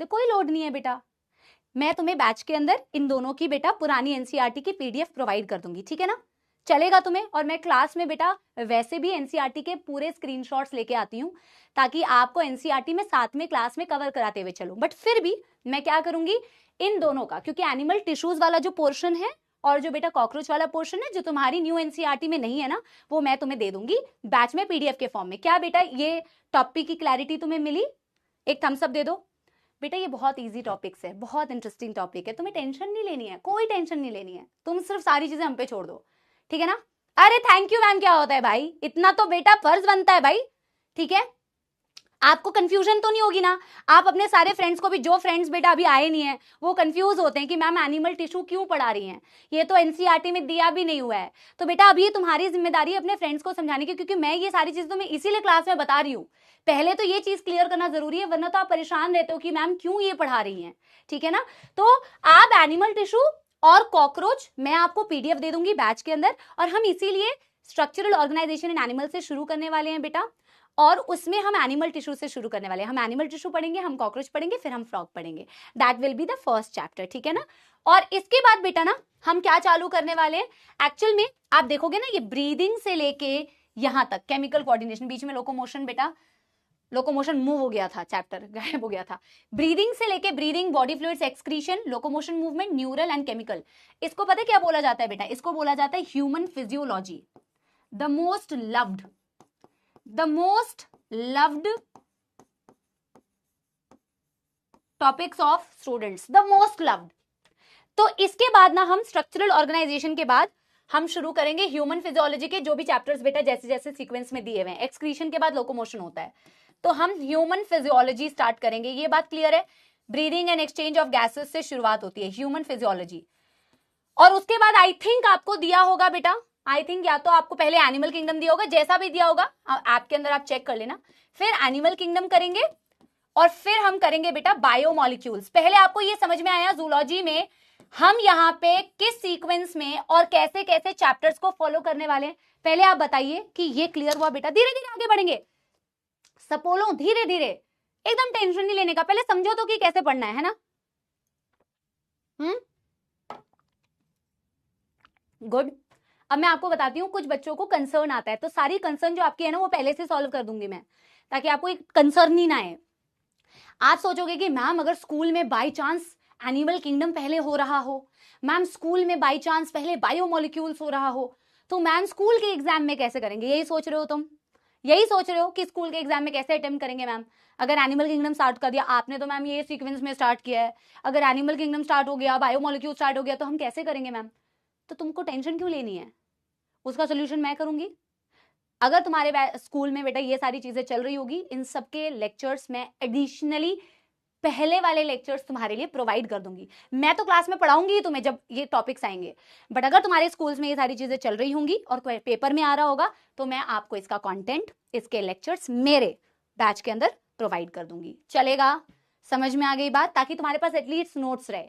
कोई लोड नहीं है बेटा, मैं तुम्हें बैच के अंदर इन दोनों की बेटा पुरानी एनसीईआरटी की पीडीएफ प्रोवाइड कर दूंगी, ठीक है ना, चलेगा तुम्हें। और मैं क्लास में बेटा वैसे भी एनसीईआरटी के पूरे स्क्रीनशॉट्स लेके आती हूँ, ताकि आपको एनसीईआरटी में साथ में क्लास में कवर कराते हुए चलूं। बट फिर भी मैं क्या करूंगी, इन दोनों का, क्योंकि एनिमल टिश्यूज वाला जो पोर्शन है और जो बेटा कॉकरोच वाला पोर्शन है जो तुम्हारी न्यू एनसीईआरटी में नहीं है ना, वो मैं तुम्हें दे दूंगी बैच में पीडीएफ के फॉर्म में। क्या बेटा ये टॉपिक की क्लैरिटी तुम्हें मिली? एक थम्स अप दे दो बेटा। ये बहुत इजी टॉपिक्स है, बहुत इंटरेस्टिंग टॉपिक है, तुम्हें टेंशन नहीं लेनी है, कोई टेंशन नहीं लेनी है, तुम सिर्फ सारी चीजें हम पे छोड़ दो, ठीक है ना। अरे थैंक यू मैम क्या होता है भाई, इतना तो बेटा फर्ज बनता है भाई, ठीक है। आपको कंफ्यूजन तो नहीं होगी ना? आप अपने सारे फ्रेंड्स को भी, जो फ्रेंड्स बेटा अभी आए नहीं है वो कंफ्यूज होते हैं कि मैम एनिमल टिश्यू क्यों पढ़ा रही हैं, ये तो एनसीईआरटी में दिया भी नहीं हुआ है। तो बेटा अभी ये तुम्हारी जिम्मेदारी है अपने फ्रेंड्स को समझाने की, क्योंकि मैं ये सारी चीज तो मैं इसीलिए क्लास में बता रही हूँ। पहले तो ये चीज क्लियर करना जरूरी है, वरना तो आप परेशान रहते हो कि मैम क्यों ये पढ़ा रही हैं, ठीक है ना। तो आप एनिमल टिश्यू और कॉकरोच मैं आपको पीडीएफ दे दूंगी बैच के अंदर, और हम इसीलिए स्ट्रक्चरल ऑर्गेनाइजेशन इन एनिमल से शुरू करने वाले हैं बेटा, और उसमें हम एनिमल टिश्यू से शुरू करने वाले हैं। हम एनिमल टिश्यू पढ़ेंगे, हम कॉकरोच पढ़ेंगे, फिर हम फ्रॉग पढ़ेंगे। That will be the first chapter, ठीक है ना। और इसके बाद बेटा ना हम क्या चालू करने वाले हैं, एक्चुअल में आप देखोगे ना, ये ब्रीदिंग से लेके यहां तक केमिकल कोऑर्डिनेशन, बीच में लोकोमोशन बेटा, लोकोमोशन मूव हो गया था, चैप्टर गायब हो गया था। ब्रीदिंग से लेके breathing, body fluids, excretion, locomotion, movement, neural and chemical, इसको पता है क्या बोला जाता है बेटा? इसको बोला जाता है human physiology. The most loved topics of students, the most loved। तो इसके बाद ना हम स्ट्रक्चरल ऑर्गेनाइजेशन के बाद हम शुरू करेंगे ह्यूमन फिजियोलॉजी के जो भी चैप्टर्स बेटा जैसे जैसे सीक्वेंस में दिए हुए हैं। एक्सक्रीशन के बाद लोकोमोशन होता है, तो हम ह्यूमन फिजियोलॉजी स्टार्ट करेंगे। ये बात क्लियर है? Breathing and exchange of gases से शुरुआत होती है, ह्यूमन फिजियोलॉजी। और उसके बाद आई थिंक आपको दिया होगा बेटा, आई थिंक या तो आपको पहले एनिमल किंगडम दिया होगा, जैसा भी दिया होगा आपके अंदर आप चेक कर लेना, फिर एनिमल किंगडम करेंगे और फिर हम करेंगे बेटा बायोमॉलिक्यूल्स। पहले आपको ये समझ में आया जूलॉजी में हम यहाँ पे किस सीक्वेंस में और कैसे कैसे चैप्टर्स को फॉलो करने वाले हैं, पहले आप बताइए कि ये क्लियर हुआ बेटा। धीरे धीरे आगे बढ़ेंगे, सपोलो धीरे धीरे, एकदम टेंशन नहीं लेने का, पहले समझो तो कि कैसे पढ़ना है ना। गुड। अब मैं आपको बताती हूँ, कुछ बच्चों को कंसर्न आता है, तो सारी कंसर्न जो आपकी है ना वो पहले से सॉल्व कर दूंगी मैं, ताकि आपको एक कंसर्न ही ना आए। आप सोचोगे कि मैम अगर स्कूल में बाय चांस एनिमल किंगडम पहले हो रहा हो, मैम स्कूल में बाय चांस पहले बायोमोलिक्यूल्स हो रहा हो, तो मैम स्कूल के एग्जाम में कैसे करेंगे? यही सोच रहे हो तुम? यही सोच रहे हो कि स्कूल के एग्जाम में कैसे अटेम्प्ट करेंगे मैम? अगर एनिमल किंगडम स्टार्ट कर दिया आपने तो मैम ये सीक्वेंस में स्टार्ट किया है, अगर एनिमल किंगडम स्टार्ट हो गया, बायोमोलिक्यूल स्टार्ट हो गया, तो हम कैसे करेंगे मैम? तो तुमको टेंशन क्यों लेनी है? उसका सोल्यूशन मैं करूंगी। अगर तुम्हारे स्कूल में बेटा ये सारी चीजें चल रही होगी, इन सबके लेक्चर्स में एडिशनली पहले वाले लेक्चर्स तुम्हारे लिए प्रोवाइड कर दूंगी। मैं तो क्लास में पढ़ाऊंगी तुम्हें जब ये टॉपिक्स आएंगे, बट अगर तुम्हारे स्कूल्स में ये सारी चीजें चल रही होंगी और पेपर में आ रहा होगा, तो मैं आपको इसका कंटेंट, इसके लेक्चर्स मेरे बैच के अंदर प्रोवाइड कर दूंगी। चलेगा? समझ में आ गई बात? ताकि तुम्हारे पास एटलीस्ट नोट्स रहे,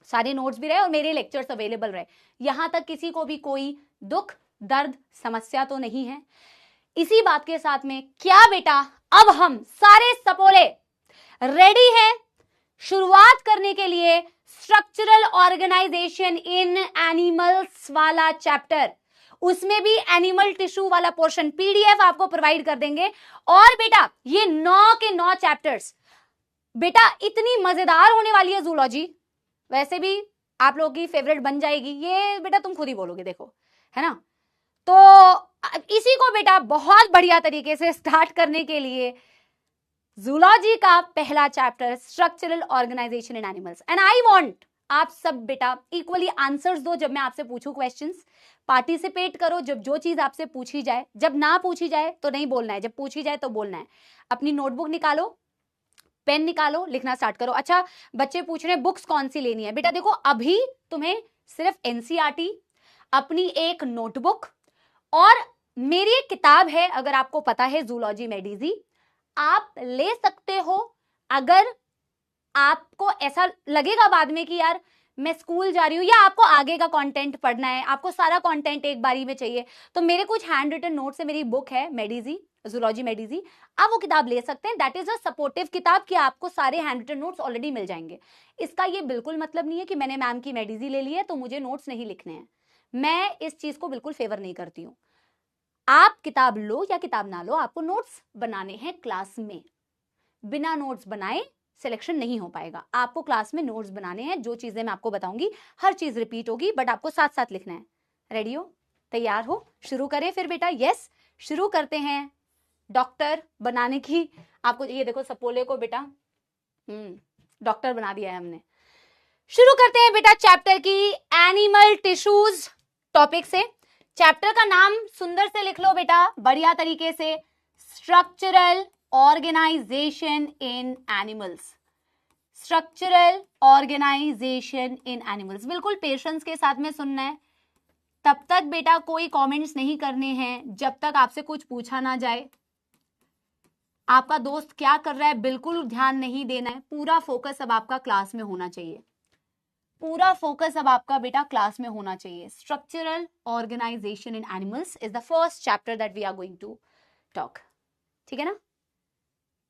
सारे नोट्स भी रहे और मेरे लेक्चर्स अवेलेबल रहे। यहां तक किसी को भी कोई दुख, दर्द, समस्या तो नहीं है। इसी बात के साथ में क्या बेटा, अब हम सारे सपोले रेडी हैं शुरुआत करने के लिए स्ट्रक्चरल ऑर्गेनाइजेशन इन एनिमल्स वाला चैप्टर। उसमें भी एनिमल टिश्यू वाला पोर्शन पीडीएफ आपको प्रोवाइड कर देंगे। और बेटा ये 9 के 9 चैप्टर्स बेटा इतनी मजेदार होने वाली है जूलॉजी, वैसे भी आप लोगों की फेवरेट बन जाएगी, ये बेटा तुम खुद ही बोलोगे, देखो है ना। तो इसी को बेटा बहुत बढ़िया तरीके से स्टार्ट करने के लिए जूलॉजी का पहला chapter structural organisation in animals, and I want आप सब बेटा इक्वली आंसर्स दो। जब मैं आपसे पूछूं क्वेश्चंस, पार्टिसिपेट करो। जब जो चीज आपसे पूछी जाए, जब ना पूछी जाए तो नहीं बोलना है, जब पूछी जाए तो बोलना है। अपनी नोटबुक निकालो, पेन निकालो, लिखना स्टार्ट करो। अच्छा, बच्चे पूछ रहे हैं बुक्स कौन सी लेनी है। बेटा देखो अभी तुम्हें सिर्फ एनसीईआरटी, अपनी एक नोटबुक और मेरी एक किताब है, अगर आपको पता है जूलॉजी मेडिजी, आप ले सकते हो। अगर आपको ऐसा लगेगा बाद में कि यार मैं स्कूल जा रही हूं, या आपको आगे का कंटेंट पढ़ना है, आपको सारा कंटेंट एक बारी में चाहिए, तो मेरे कुछ हैंड रिटन नोट्स है, मेरी बुक है मेडिजी, जूलॉजी मेडिजी, आप वो किताब ले सकते हैं। दैट इज अ सपोर्टिव किताब कि आपको सारे हैंड रिटन नोट्स ऑलरेडी मिल जाएंगे। इसका ये बिल्कुल मतलब नहीं है कि मैंने मैम की मेडिजी ले ली है तो मुझे नोट्स नहीं लिखने हैं। मैं इस चीज को बिल्कुल फेवर नहीं करती हूँ। आप किताब लो या किताब ना लो, आपको नोट्स बनाने हैं क्लास में। बिना नोट्स बनाए सिलेक्शन नहीं हो पाएगा। आपको क्लास में नोट्स बनाने हैं। जो चीजें मैं आपको बताऊंगी हर चीज रिपीट होगी, बट आपको साथ साथ लिखना है। रेडी हो? तैयार हो? शुरू करें फिर बेटा? यस, शुरू करते हैं डॉक्टर बनाने की। आपको ये देखो सपोले को बेटा डॉक्टर बना दिया है हमने। शुरू करते हैं बेटा चैप्टर की एनिमल टिश्यूज टॉपिक से। चैप्टर का नाम सुंदर से लिख लो बेटा, बढ़िया तरीके से, structural organisation in animals. Structural organisation in animals. बिल्कुल पेशेंस के साथ में सुनना है। तब तक बेटा कोई कमेंट्स नहीं करने हैं जब तक आपसे कुछ पूछा ना जाए। आपका दोस्त क्या कर रहा है बिल्कुल ध्यान नहीं देना है। पूरा फोकस अब आपका क्लास में होना चाहिए। पूरा फोकस अब आपका बेटा क्लास में होना चाहिए। Structural organisation in animals is the first chapter that we are going to talk. ठीक है ना?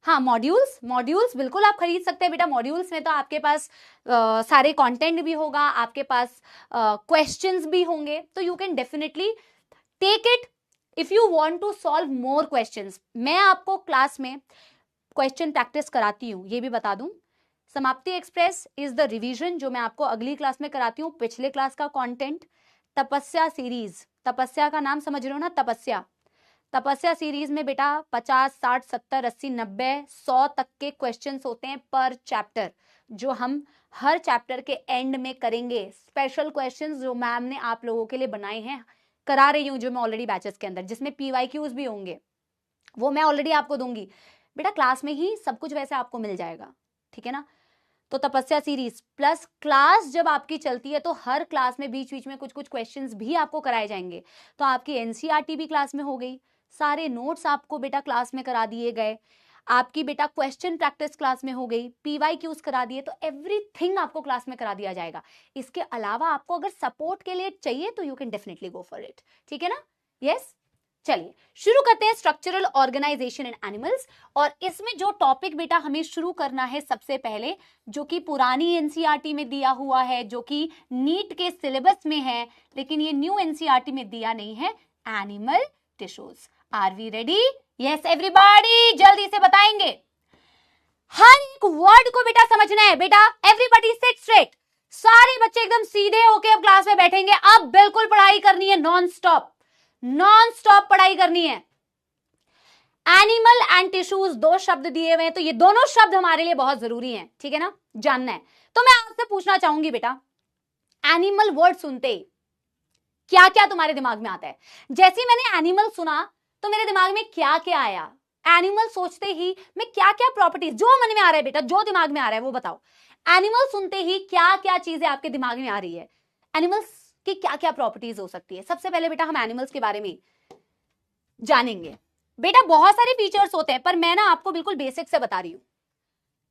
हाँ, मॉड्यूल्स बिल्कुल आप खरीद सकते हैं बेटा। मॉड्यूल्स में तो आपके पास सारे कंटेंट भी होगा, आपके पास क्वेश्चंस भी होंगे, तो you can definitely take it if you want to solve more questions. मैं आपको क्लास में क्वेश्चन प्रैक्टिस कराती हूँ, ये भी बता दूं। समाप्ति एक्सप्रेस इज द रिवीजन जो मैं आपको अगली क्लास में कराती हूँ। पिछले क्लास का कंटेंट तपस्या सीरीज, तपस्या का नाम समझ रहे हो ना, तपस्या। तपस्या सीरीज में बेटा 50, 60, 70, 80, 90, 100 तक के क्वेश्चंस होते हैं पर चैप्टर, जो हम हर चैप्टर के एंड में करेंगे। स्पेशल क्वेश्चंस जो मैम ने आप लोगों के लिए बनाए हैं, करा रही हूं जो मैं ऑलरेडी बैचेस के अंदर, जिसमें PYQs भी होंगे, वो मैं ऑलरेडी आपको दूंगी बेटा। क्लास में ही सब कुछ वैसे आपको मिल जाएगा। ठीक है ना? तो तपस्या सीरीज प्लस क्लास जब आपकी चलती है तो हर क्लास में बीच बीच में कुछ कुछ क्वेश्चंस भी आपको कराए जाएंगे। तो आपकी एनसीईआरटी भी क्लास में हो गई, सारे नोट्स आपको बेटा क्लास में करा दिए गए, आपकी बेटा क्वेश्चन प्रैक्टिस क्लास में हो गई, PYQs करा दिए, तो एवरीथिंग आपको क्लास में करा दिया जाएगा। इसके अलावा आपको अगर सपोर्ट के लिए चाहिए तो you can definitely go for it. ठीक है ना? यस, चलिए शुरू करते हैं स्ट्रक्चरल ऑर्गेनाइजेशन इन एनिमल्स। और इसमें जो टॉपिक बेटा हमें शुरू करना है सबसे पहले, जो कि पुरानी एनसीईआरटी में दिया हुआ है, जो कि नीट के सिलेबस में है, लेकिन ये न्यू एनसीईआरटी में दिया नहीं है, animal tissues. Are we ready? Yes everybody, जल्दी से बताएंगे। हर एक वर्ड को बेटा समझना है। बेटा एवरीबॉडी सिट स्ट्रेट, सारे बच्चे एकदम सीधे होके अब क्लास में बैठेंगे। अब बिल्कुल पढ़ाई करनी है, नॉन स्टॉप पढ़ाई करनी है। एनिमल एंड टिश्यूज दो शब्द दिए हुए हैं, तो ये दोनों शब्द हमारे लिए बहुत जरूरी हैं, ठीक है ना, जानना है। तो मैं आपसे पूछना चाहूंगी बेटा, एनिमल वर्ड सुनते ही क्या क्या तुम्हारे दिमाग में आता है? जैसे मैंने एनिमल सुना तो मेरे दिमाग में क्या क्या आया? एनिमल सोचते ही मैं क्या क्या प्रॉपर्टीज, जो मन में आ रहा है बेटा, जो दिमाग में आ रहा है वो बताओ। एनिमल सुनते ही क्या क्या चीजें आपके दिमाग में आ रही है? एनिमल्स की क्या क्या प्रॉपर्टीज हो सकती है? सबसे पहले बेटा हम एनिमल्स के बारे में जानेंगे। बेटा बहुत सारे फीचर्स होते हैं, पर मैं ना आपको बिल्कुल बेसिक से बता रही हूं,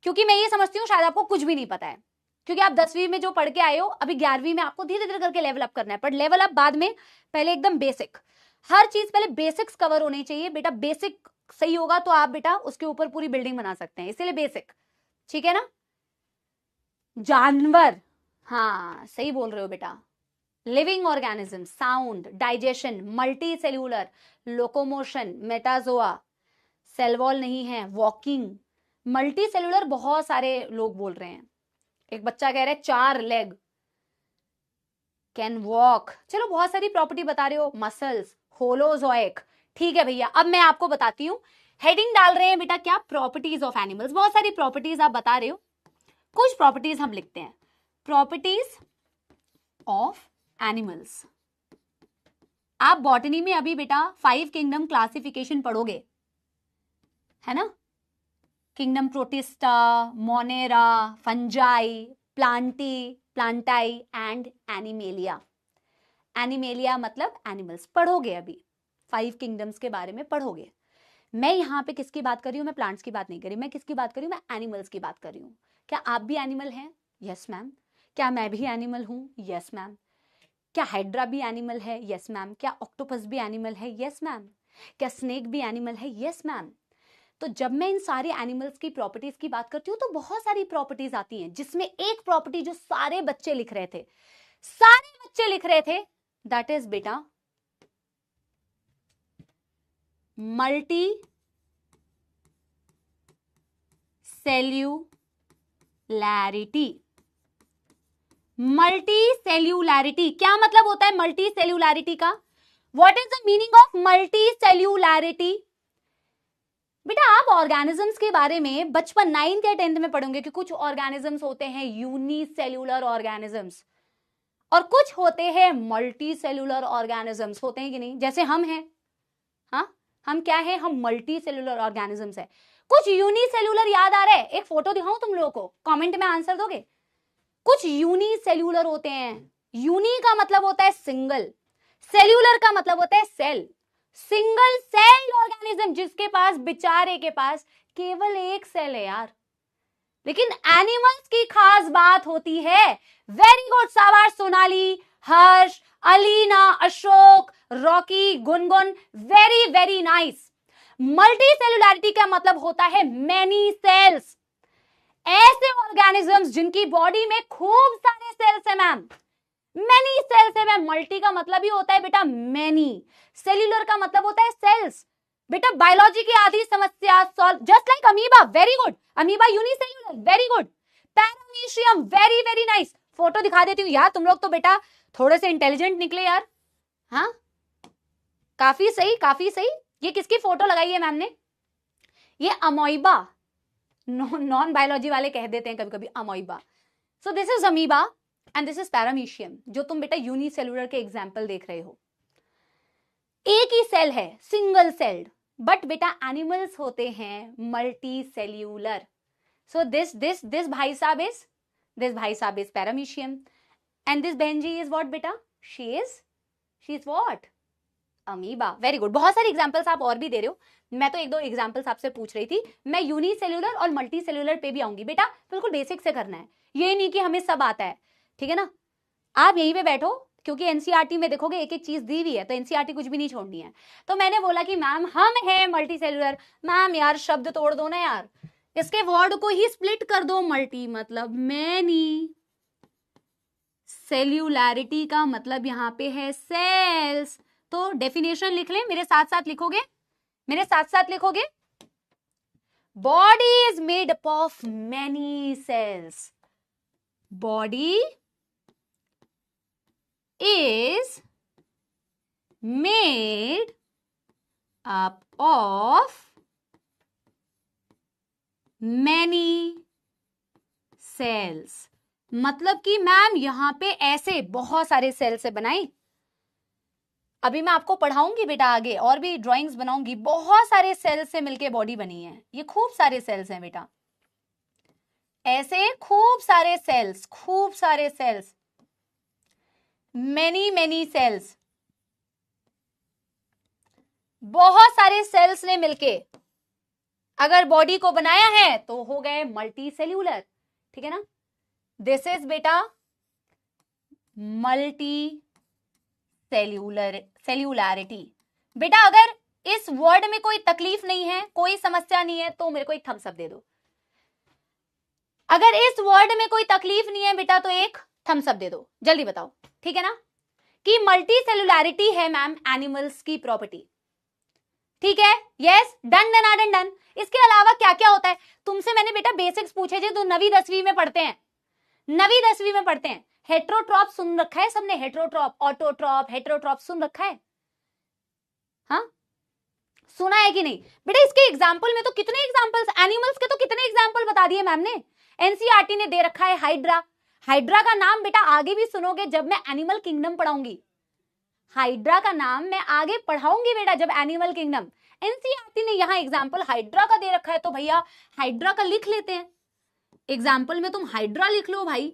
क्योंकि मैं ये समझती हूँ शायद आपको कुछ भी नहीं पता है, क्योंकि आप 10वीं में जो पढ़ के आए हो, अभी 11वीं में आपको धीरे धीरे करके लेवल अप करना है, पर लेवल अप बाद में, पहले एकदम बेसिक। हर चीज पहले बेसिक्स कवर होनी चाहिए बेटा। बेसिक सही होगा तो आप बेटा उसके ऊपर पूरी बिल्डिंग बना सकते हैं, इसीलिए बेसिक, ठीक है ना। जानवर, हाँ सही बोल रहे हो बेटा। Living organism, sound, digestion, multi cellular, locomotion, metazoa, cell wall नहीं है, वॉकिंग, मल्टी सेल्यूलर बहुत सारे लोग बोल रहे हैं। एक बच्चा कह रहा है 4 लेग, कैन वॉक। चलो बहुत सारी प्रॉपर्टी बता रहे हो, मसल्स, होलोजोइक, ठीक है भैया। अब मैं आपको बताती हूँ, हेडिंग डाल रहे हैं बेटा क्या, प्रॉपर्टीज ऑफ एनिमल्स। बहुत सारी प्रॉपर्टीज आप बता रहे हो, कुछ प्रॉपर्टीज हम लिखते हैं, प्रॉपर्टीज ऑफ एनिमल्स। आप बॉटनी में अभी बेटा 5 किंगडम क्लासिफिकेशन पढ़ोगे, है ना। Kingdom protista, Monera, fungi, प्लांटाई and animalia. Animalia मतलब एनिमल्स, पढ़ोगे अभी 5 किंगडम्स के बारे में पढ़ोगे। मैं यहाँ पे किसकी बात कर रही हूँ? मैं प्लांट्स की बात नहीं कर रही, मैं किसकी बात कर रही हूँ? मैं एनिमल्स की बात कर रही हूँ। क्या आप भी एनिमल हैं? Yes ma'am. क्या मैं भी एनिमल हूँ? Yes ma'am. क्या हाइड्रा भी एनिमल है? Yes ma'am. क्या ऑक्टोपस भी एनिमल है? Yes ma'am. क्या स्नेक भी एनिमल है? Yes ma'am. तो जब मैं इन सारे एनिमल्स की प्रॉपर्टीज की बात करती हूँ तो बहुत सारी प्रॉपर्टीज आती हैं, जिसमें एक प्रॉपर्टी जो सारे बच्चे लिख रहे थे, दैट इज बेटा मल्टी सेल्यूलैरिटी। मल्टी सेल्यूलैरिटी क्या मतलब होता है मल्टी सेल्यूलैरिटी का? What is the meaning of multicellularity? बेटा आप ऑर्गेनिजम्स के बारे में बचपन 9th या 10th में पढ़ोगे कि कुछ ऑर्गेनिजम्स होते हैं यूनिसेल्यूलर ऑर्गेनिजम्स और कुछ होते हैं मल्टी सेल्यूलर ऑर्गेनिजम्स, होते हैं कि नहीं? जैसे हम हैं, हाँ हम क्या है? हम मल्टी सेल्यूलर ऑर्गेनिजम्स है। कुछ यूनिसेल्यूलर याद आ रहा है? एक फोटो दिखाऊं तुम लोगों को, कमेंट में आंसर दोगे? कुछ यूनिसेल्यूलर होते हैं। यूनि का मतलब होता है सिंगल, सेल्यूलर का मतलब होता है सेल। सिंगल सेल ऑर्गेनिज्म, जिसके पास बेचारे के पास केवल एक सेल है यार। लेकिन एनिमल्स की खास बात होती है। वेरी गुड शाबाश Sonali, Harsh, Alina, Ashok, Rocky, Gungun, very very nice. Multicellularity का मतलब होता है मेनी सेल्स। ऐसे ऑर्गेनिजम्स जिनकी बॉडी में खूब सारे सेल्स है मैम, मेनी सेल्स है मैम। मल्टी का मतलब ही होता है बेटा मेनी, सेल्यूलर का मतलब होता है सेल्स। बेटा बायोलॉजी की आधी समस्या solve, just like amoeba, very good. Amoeba unicellular, very good. Paramecium, very very nice. Photo दिखा देती हूँ यार, तुम लोग तो बेटा थोड़े से इंटेलिजेंट निकले यार। हाँ काफी सही, काफी सही। ये किसकी फोटो लगाई है मैम ने? ये अमोइबा, नॉन बायोलॉजी वाले कह देते हैं कभी कभी amoeba. So this is amoeba and this is paramecium, जो तुम बेटा यूनिसेल्यूलर के एग्जाम्पल देख रहे हो। एक ही सेल है, सिंगल सेल्ड, बट बेटा एनिमल्स होते हैं मल्टी सेल्यूलर। सो दिस भाई साहब इज पैरामीशियम एंड दिस बहनजी इज व्हाट बेटा? She is what? Amoeba. Very good. बहुत सारे एग्जांपल्स आप और भी दे रहे हो, मैं तो 1-2 एग्जांपल्स आपसे पूछ रही थी। मैं यूनिसेल्यूलर और मल्टी सेल्यूलर पे भी आऊंगी बेटा, बिल्कुल बेसिक से करना है, ये नहीं कि हमें सब आता है, ठीक है ना। आप यहीं पे बैठो, क्योंकि एनसीईआरटी में देखोगे एक एक चीज दी हुई है, तो एनसीईआरटी कुछ भी नहीं छोड़नी है। तो मैंने बोला कि मैम हम है मल्टी सेल्यूलर। मैम यार शब्द तोड़ दो ना यार, इसके वर्ड को ही स्प्लिट कर दो। मल्टी मतलब मैनी, सेल्यूलैरिटी का मतलब यहां पे है सेल्स। तो डेफिनेशन लिख लें, मेरे साथ साथ लिखोगे, मेरे साथ साथ लिखोगे। Body is made up of many cells. Body is made up of many cells। मतलब कि मैम यहां पे ऐसे बहुत सारे सेल से बनाई। अभी मैं आपको पढ़ाऊंगी बेटा, आगे और भी ड्राइंग्स बनाऊंगी। बहुत सारे सेल से मिलके बॉडी बनी है, ये खूब सारे सेल्स हैं बेटा, ऐसे खूब सारे सेल्स, खूब सारे सेल्स, मेनी मेनी सेल्स, बहुत सारे सेल्स ने मिलके अगर बॉडी को बनाया है तो हो गए मल्टी सेल्यूलर। ठीक है ना, दिस इज बेटा मल्टी सेल्यूलैरिटी। बेटा अगर इस वर्ड में कोई तकलीफ नहीं है, कोई समस्या नहीं है, तो मेरे को एक थम्स अप दे दो। अगर इस वर्ड में कोई तकलीफ नहीं है बेटा, तो एक थम्स अप दे दो, जल्दी बताओ। ठीक है ना, कि मल्टी सेल्यूलैरिटी है मैम एनिमल्स की प्रॉपर्टी। ठीक है, yes, done done done done. इसके अलावा क्या क्या होता है तुमसे मैंने बेटा बेसिक्स पूछे थे, तो 9वीं 10वीं में पढ़ते हैं, 9वीं 10वीं में पढ़ते हैं। हेट्रोट्रॉप सुन रखा है सबने? हेट्रोट्रॉप, ऑटोट्रॉप, हेट्रोट्रॉप सुन रखा है? हाँ, सुना है कि नहीं बेटा? इसके एग्जाम्पल में तो कितने एग्जाम्पल्स, एनिमल्स के तो कितने एग्जाम्पल बता दिए मैम ने। एनसीईआरटी ने दे रखा है हाइड्रा। हाइड्रा का नाम बेटा आगे भी सुनोगे जब मैं एनिमल किंगडम पढ़ाऊंगी। हाइड्रा का नाम मैं आगे पढ़ाऊंगी बेटा जब एनिमल किंगडम। एनसीईआरटी ने यहां एग्जाम्पल हाइड्रा का दे रखा है, तो भैया हाइड्रा का लिख लेते हैं। एग्जाम्पल में तुम हाइड्रा लिख लो भाई।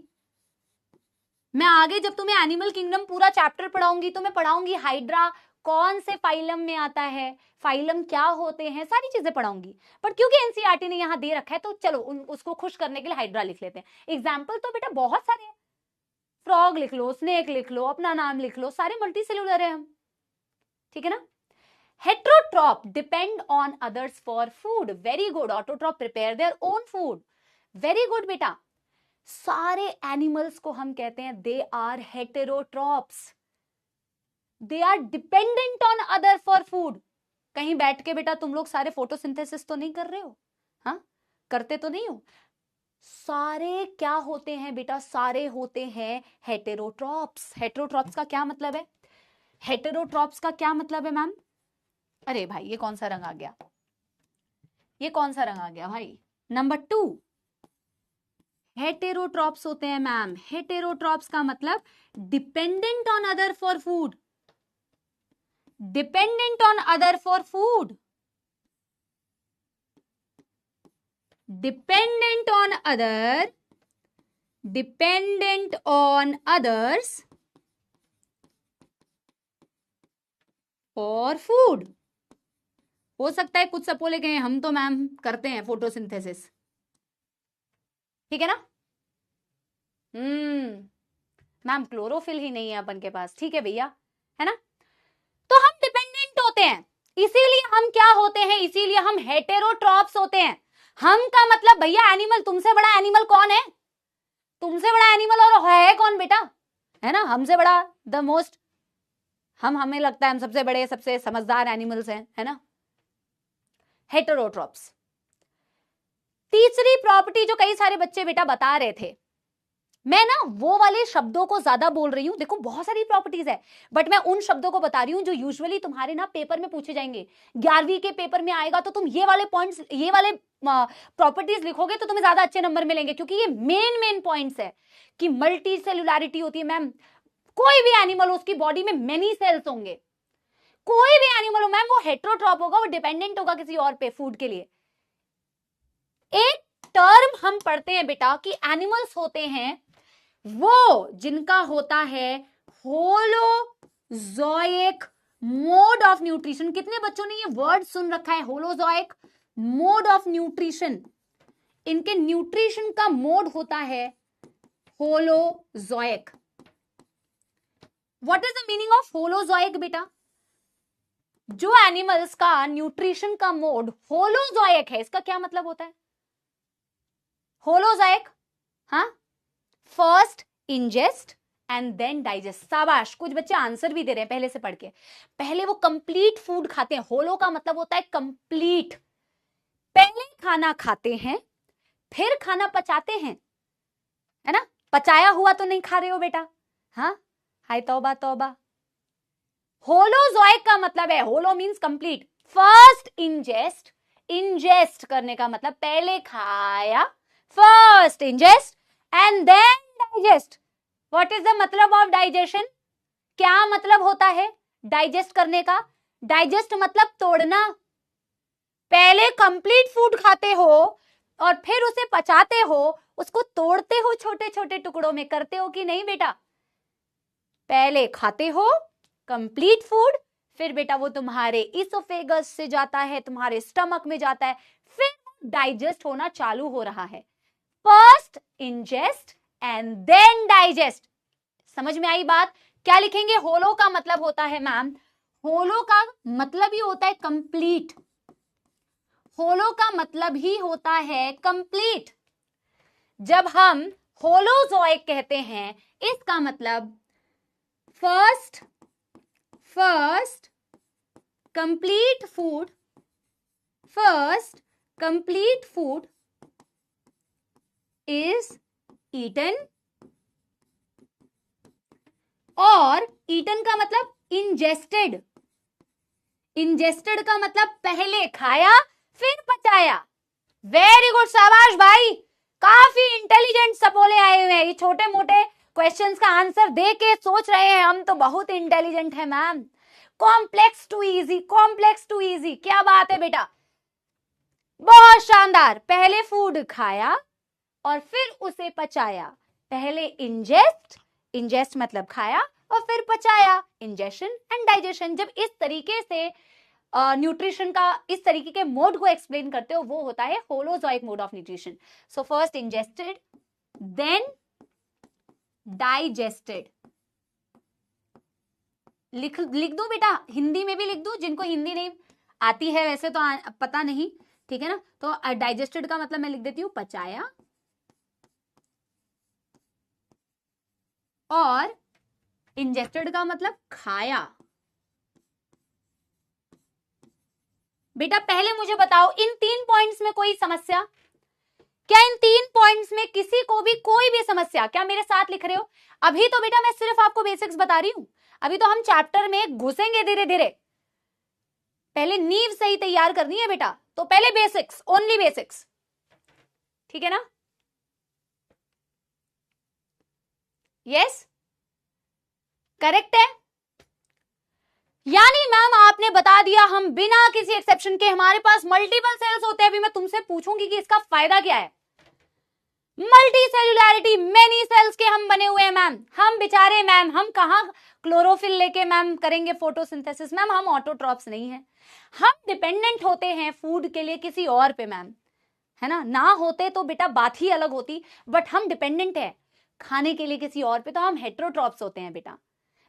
मैं आगे जब तुम्हें एनिमल किंगडम पूरा चैप्टर पढ़ाऊंगी तो मैं पढ़ाऊंगी हाइड्रा कौन से फाइलम में आता है, फाइलम क्या होते हैं, सारी चीजें पढ़ाऊंगी। पर क्योंकि एनसीईआरटी ने यहां दे रखा है तो चलो उसको खुश करने के लिए हाइड्रा लिख लेते हैं। एग्जाम्पल तो बेटा बहुत सारे हैं, फ्रॉग लिख लो, स्नेक लिख लो, अपना नाम लिख लो, सारे मल्टी सेल्यूलर है हम। ठीक है ना। Heterotroph depend on others for food. Very good. Autotroph prepare their own food. Very good बेटा। सारे एनिमल्स को हम कहते हैं they are heterotrophs, they are dependent on other for food. कहीं बैठ के बेटा तुम लोग सारे फोटोसिंथेसिस तो नहीं कर रहे हो? हाँ, करते तो नहीं हो? सारे क्या होते हैं बेटा? सारे होते हैं हेटेरोट्रॉप्स। हेटेरोट्रॉप्स का क्या मतलब है? हेटेरोट्रॉप्स का क्या मतलब है मैम? अरे भाई ये कौन सा रंग आ गया, ये कौन सा रंग आ गया भाई? नंबर 2 हेटेरोट्रॉप्स होते हैं मैम। हेटेरोट्रॉप्स का मतलब dependent on other for food, dependent on other for food, dependent on other, dependent on others for food. हो सकता है कुछ सपोले गए, हम तो मैम करते हैं फोटोसिंथेसिस। ठीक है ना। मैम क्लोरोफिल ही नहीं है अपन के पास। ठीक है भैया, है ना। तो हम डिपेंडेंट होते हैं, इसीलिए हम क्या होते हैं? इसीलिए हम हेटेरोट्रॉप्स होते हैं। हम का मतलब भैया एनिमल, तुमसे बड़ा एनिमल कौन है? तुमसे बड़ा एनिमल और है कौन बेटा? है ना, हमसे बड़ा द मोस्ट, हमें लगता है हम सबसे बड़े सबसे समझदार एनिमल्स हैं, है ना। हेटेरोट्रॉप्स। तीसरी प्रॉपर्टी जो कई सारे बच्चे बेटा बता रहे थे, मैं ना वो वाले शब्दों को ज्यादा बोल रही हूं। देखो बहुत सारी प्रॉपर्टीज है, बट मैं उन शब्दों को बता रही हूं जो यूजुअली तुम्हारे ना पेपर में पूछे जाएंगे। 11वीं के पेपर में आएगा तो तुम ये वाले पॉइंट्स, ये वाले प्रॉपर्टीज लिखोगे तो तुम्हें ज्यादा अच्छे नंबर मिलेंगे, क्योंकि ये मेन पॉइंट्स है कि मल्टी सेल्यूलैरिटी होती है मैम। कोई भी एनिमल उसकी बॉडी में मेनी सेल्स होंगे, कोई भी एनिमल हो मैम वो हेटेरोट्रॉप होगा, वो डिपेंडेंट होगा किसी और पे फूड के लिए। एक टर्म हम पढ़ते हैं बेटा कि एनिमल्स होते हैं वो जिनका होता है होलोजोइक मोड ऑफ न्यूट्रिशन। कितने बच्चों ने ये वर्ड सुन रखा है? Holozoic mode of nutrition. इनके न्यूट्रिशन का मोड होता है holozoic. What is the meaning of holozoic बेटा? जो एनिमल्स का न्यूट्रिशन का मोड होलोजोइक है, इसका क्या मतलब होता है? होलोजोइक, हाँ, first ingest and then digest. शाबाश, कुछ बच्चे आंसर भी दे रहे हैं पहले से पढ़ के। पहले वो कंप्लीट फूड खाते हैं, होलो का मतलब होता है कंप्लीट। पहले खाना खाते हैं, फिर खाना पचाते हैं, है ना? पचाया हुआ तो नहीं खा रहे हो बेटा, हाँ? हाय तौबा तौबा। होलोजोइक का मतलब है, holo means complete. First ingest, ingest करने का मतलब पहले खाया, first ingest and then digest. What is the मतलब ऑफ डाइजेशन? क्या मतलब होता है डाइजेस्ट करने का? डाइजेस्ट मतलब तोड़ना। पहले कंप्लीट फूड खाते हो और फिर उसे पचाते हो, उसको तोड़ते हो छोटे छोटे टुकड़ों में, करते हो कि नहीं बेटा? पहले खाते हो कंप्लीट फूड, फिर बेटा वो तुम्हारे इसोफेगस से जाता है, तुम्हारे स्टमक में जाता है, फिर डाइजेस्ट होना चालू हो रहा है। First ingest and then digest. समझ में आई बात? क्या लिखेंगे? होलो का मतलब होता है मैम, होलो का मतलब ही होता है कंप्लीट। होलो का मतलब ही होता है कंप्लीट। जब हम होलोजोइक कहते हैं, इसका मतलब first complete food, first complete food is eaten, और ईटन का मतलब इंजेस्टेड। इंजेस्टेड का मतलब पहले खाया फिर पचाया। वेरी गुड, शाबाश भाई, काफी इंटेलिजेंट सपोले आए हुए हैं। ये छोटे मोटे क्वेश्चंस का आंसर दे के सोच रहे हैं हम तो बहुत इंटेलिजेंट है ma'am. Complex to easy, complex to easy, क्या बात है बेटा, बहुत शानदार। पहले फूड खाया और फिर उसे पचाया। पहले इंजेस्ट, इंजेस्ट मतलब खाया, और फिर पचाया, इंजेशन एंड डाइजेशन। जब इस तरीके से न्यूट्रिशन का इस तरीके के मोड को एक्सप्लेन करते हो, वो होता है holozoic mode of nutrition. So first ingested then digested. लिख दो बेटा, हिंदी में भी लिख दो, जिनको हिंदी नहीं आती है वैसे तो पता नहीं, ठीक है ना? तो डाइजेस्टेड का मतलब मैं लिख देती हूं पचाया, और इंजेस्टेड का मतलब खाया। बेटा पहले मुझे बताओ, इन 3 पॉइंट्स में कोई समस्या? क्या इन 3 पॉइंट्स में किसी को भी कोई भी समस्या? क्या मेरे साथ लिख रहे हो? अभी तो बेटा मैं सिर्फ आपको बेसिक्स बता रही हूं, अभी तो हम चैप्टर में घुसेंगे धीरे धीरे। पहले नींव सही तैयार करनी है बेटा, तो पहले बेसिक्स, ओनली बेसिक्स, ठीक है ना? यस, करेक्ट है। यानी मैम आपने बता दिया, हम बिना किसी एक्सेप्शन के, हमारे पास मल्टीपल सेल्स होते हैं। अभी मैं तुमसे पूछूंगी कि इसका फायदा क्या है। मल्टी सेल्युलैरिटी, मेनी सेल्स के हम बने हुए हैं मैम। हम बेचारे मैम, हम कहां क्लोरोफिल लेके मैम करेंगे फोटोसिंथेसिस? मैम हम ऑटोट्रॉप्स नहीं है, हम डिपेंडेंट होते हैं फूड के लिए किसी और पे मैम, है ना? ना होते तो बेटा बात ही अलग होती, बट हम डिपेंडेंट है खाने के लिए किसी और पे, तो हम हेटेरोट्रॉप्स होते हैं बेटा।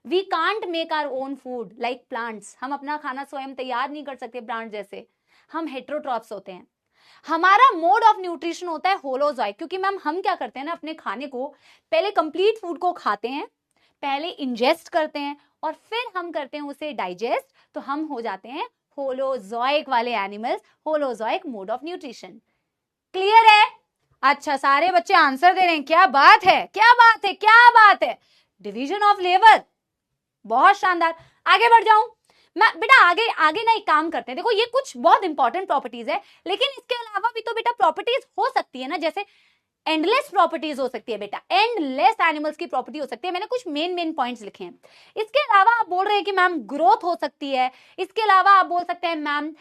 We can't make our own food like plants. हम अपना खाना स्वयं तैयार नहीं कर सकते प्लांट जैसे, हम हेटेरोट्रॉप्स होते हैं। हमारा मोड ऑफ न्यूट्रिशन होता है होलोजोइक, क्योंकि मैम हम क्या करते हैं ना, अपने खाने को पहले कंप्लीट फूड को खाते हैं, पहले इंजेस्ट करते हैं, और फिर हम करते हैं उसे डाइजेस्ट, तो हम हो जाते हैं होलोजोइक वाले animals, holozoic mode of nutrition. Clear है? अच्छा, सारे बच्चे आंसर दे रहे हैं, क्या बात है, क्या बात है, क्या बात है। डिवीजन ऑफ लेबर, बहुत शानदार। आगे बढ़ जाऊं मैं बेटा, आगे ना एक काम करते हैं। देखो ये कुछ बहुत इंपॉर्टेंट प्रॉपर्टीज है, लेकिन इसके अलावा भी तो बेटा प्रॉपर्टीज हो सकती है ना, जैसे एंडलेस प्रॉपर्टीज हो सकती है बेटा, एंडलेस एनिमल्स की प्रॉपर्टी हो सकती है। मैंने कुछ मेन पॉइंट्स लिखे हैं। इसके अलावा आप बोल रहे हैं कि मैम ग्रोथ हो सकती है, इसके अलावा आप बोल सकते हैं मैम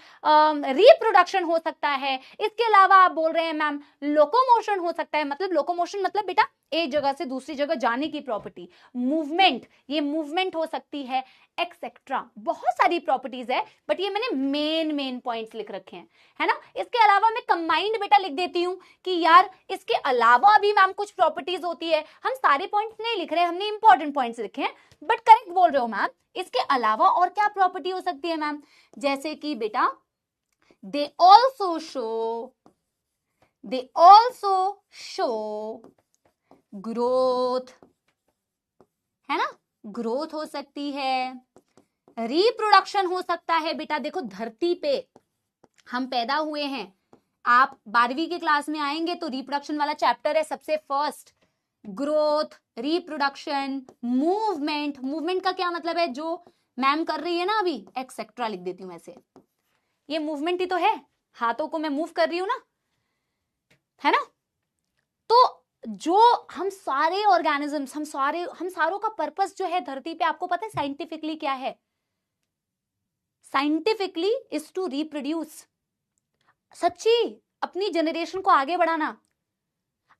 रिप्रोडक्शन हो सकता है, इसके अलावा आप बोल रहे हैं मैम लोकोमोशन हो सकता है। मतलब लोकोमोशन मतलब बेटा एक जगह से दूसरी जगह जाने की प्रॉपर्टी, मूवमेंट, ये मूवमेंट हो सकती है, एक्सेट्रा। बहुत सारी प्रॉपर्टीज है, बट ये मैंने मेन पॉइंट्स लिख रखे हैं, है ना? इसके अलावा मैं कंबाइंड बेटा लिख देती हूं कि यार इसके अलावा भी मैम कुछ प्रॉपर्टीज होती है। हम सारे पॉइंट्स नहीं लिख रहे, हमने इंपॉर्टेंट पॉइंट्स लिखे हैं, बट करेक्ट बोल रहे हो मैम। इसके अलावा और क्या प्रॉपर्टी हो सकती है मैम? जैसे कि बेटा दे ऑल्सो शो ग्रोथ, है ना, ग्रोथ हो सकती है, रिप्रोडक्शन हो सकता है। बेटा देखो धरती पे हम पैदा हुए हैं, आप 12वीं के क्लास में आएंगे तो रिप्रोडक्शन वाला चैप्टर है सबसे first. Growth, reproduction, movement, movement का क्या मतलब है? जो मैम कर रही है ना अभी, एक्सेट्रा लिख देती हूं ऐसे, ये मूवमेंट ही तो है, हाथों को मैं मूव कर रही हूं ना, है ना। तो जो हम सारे ऑर्गेनिजम्स, हम सारों का पर्पस जो है धरती पे, आपको पता है साइंटिफिकली क्या है? Scientifically is to reproduce. सच्ची, अपनी जनरेशन को आगे बढ़ाना।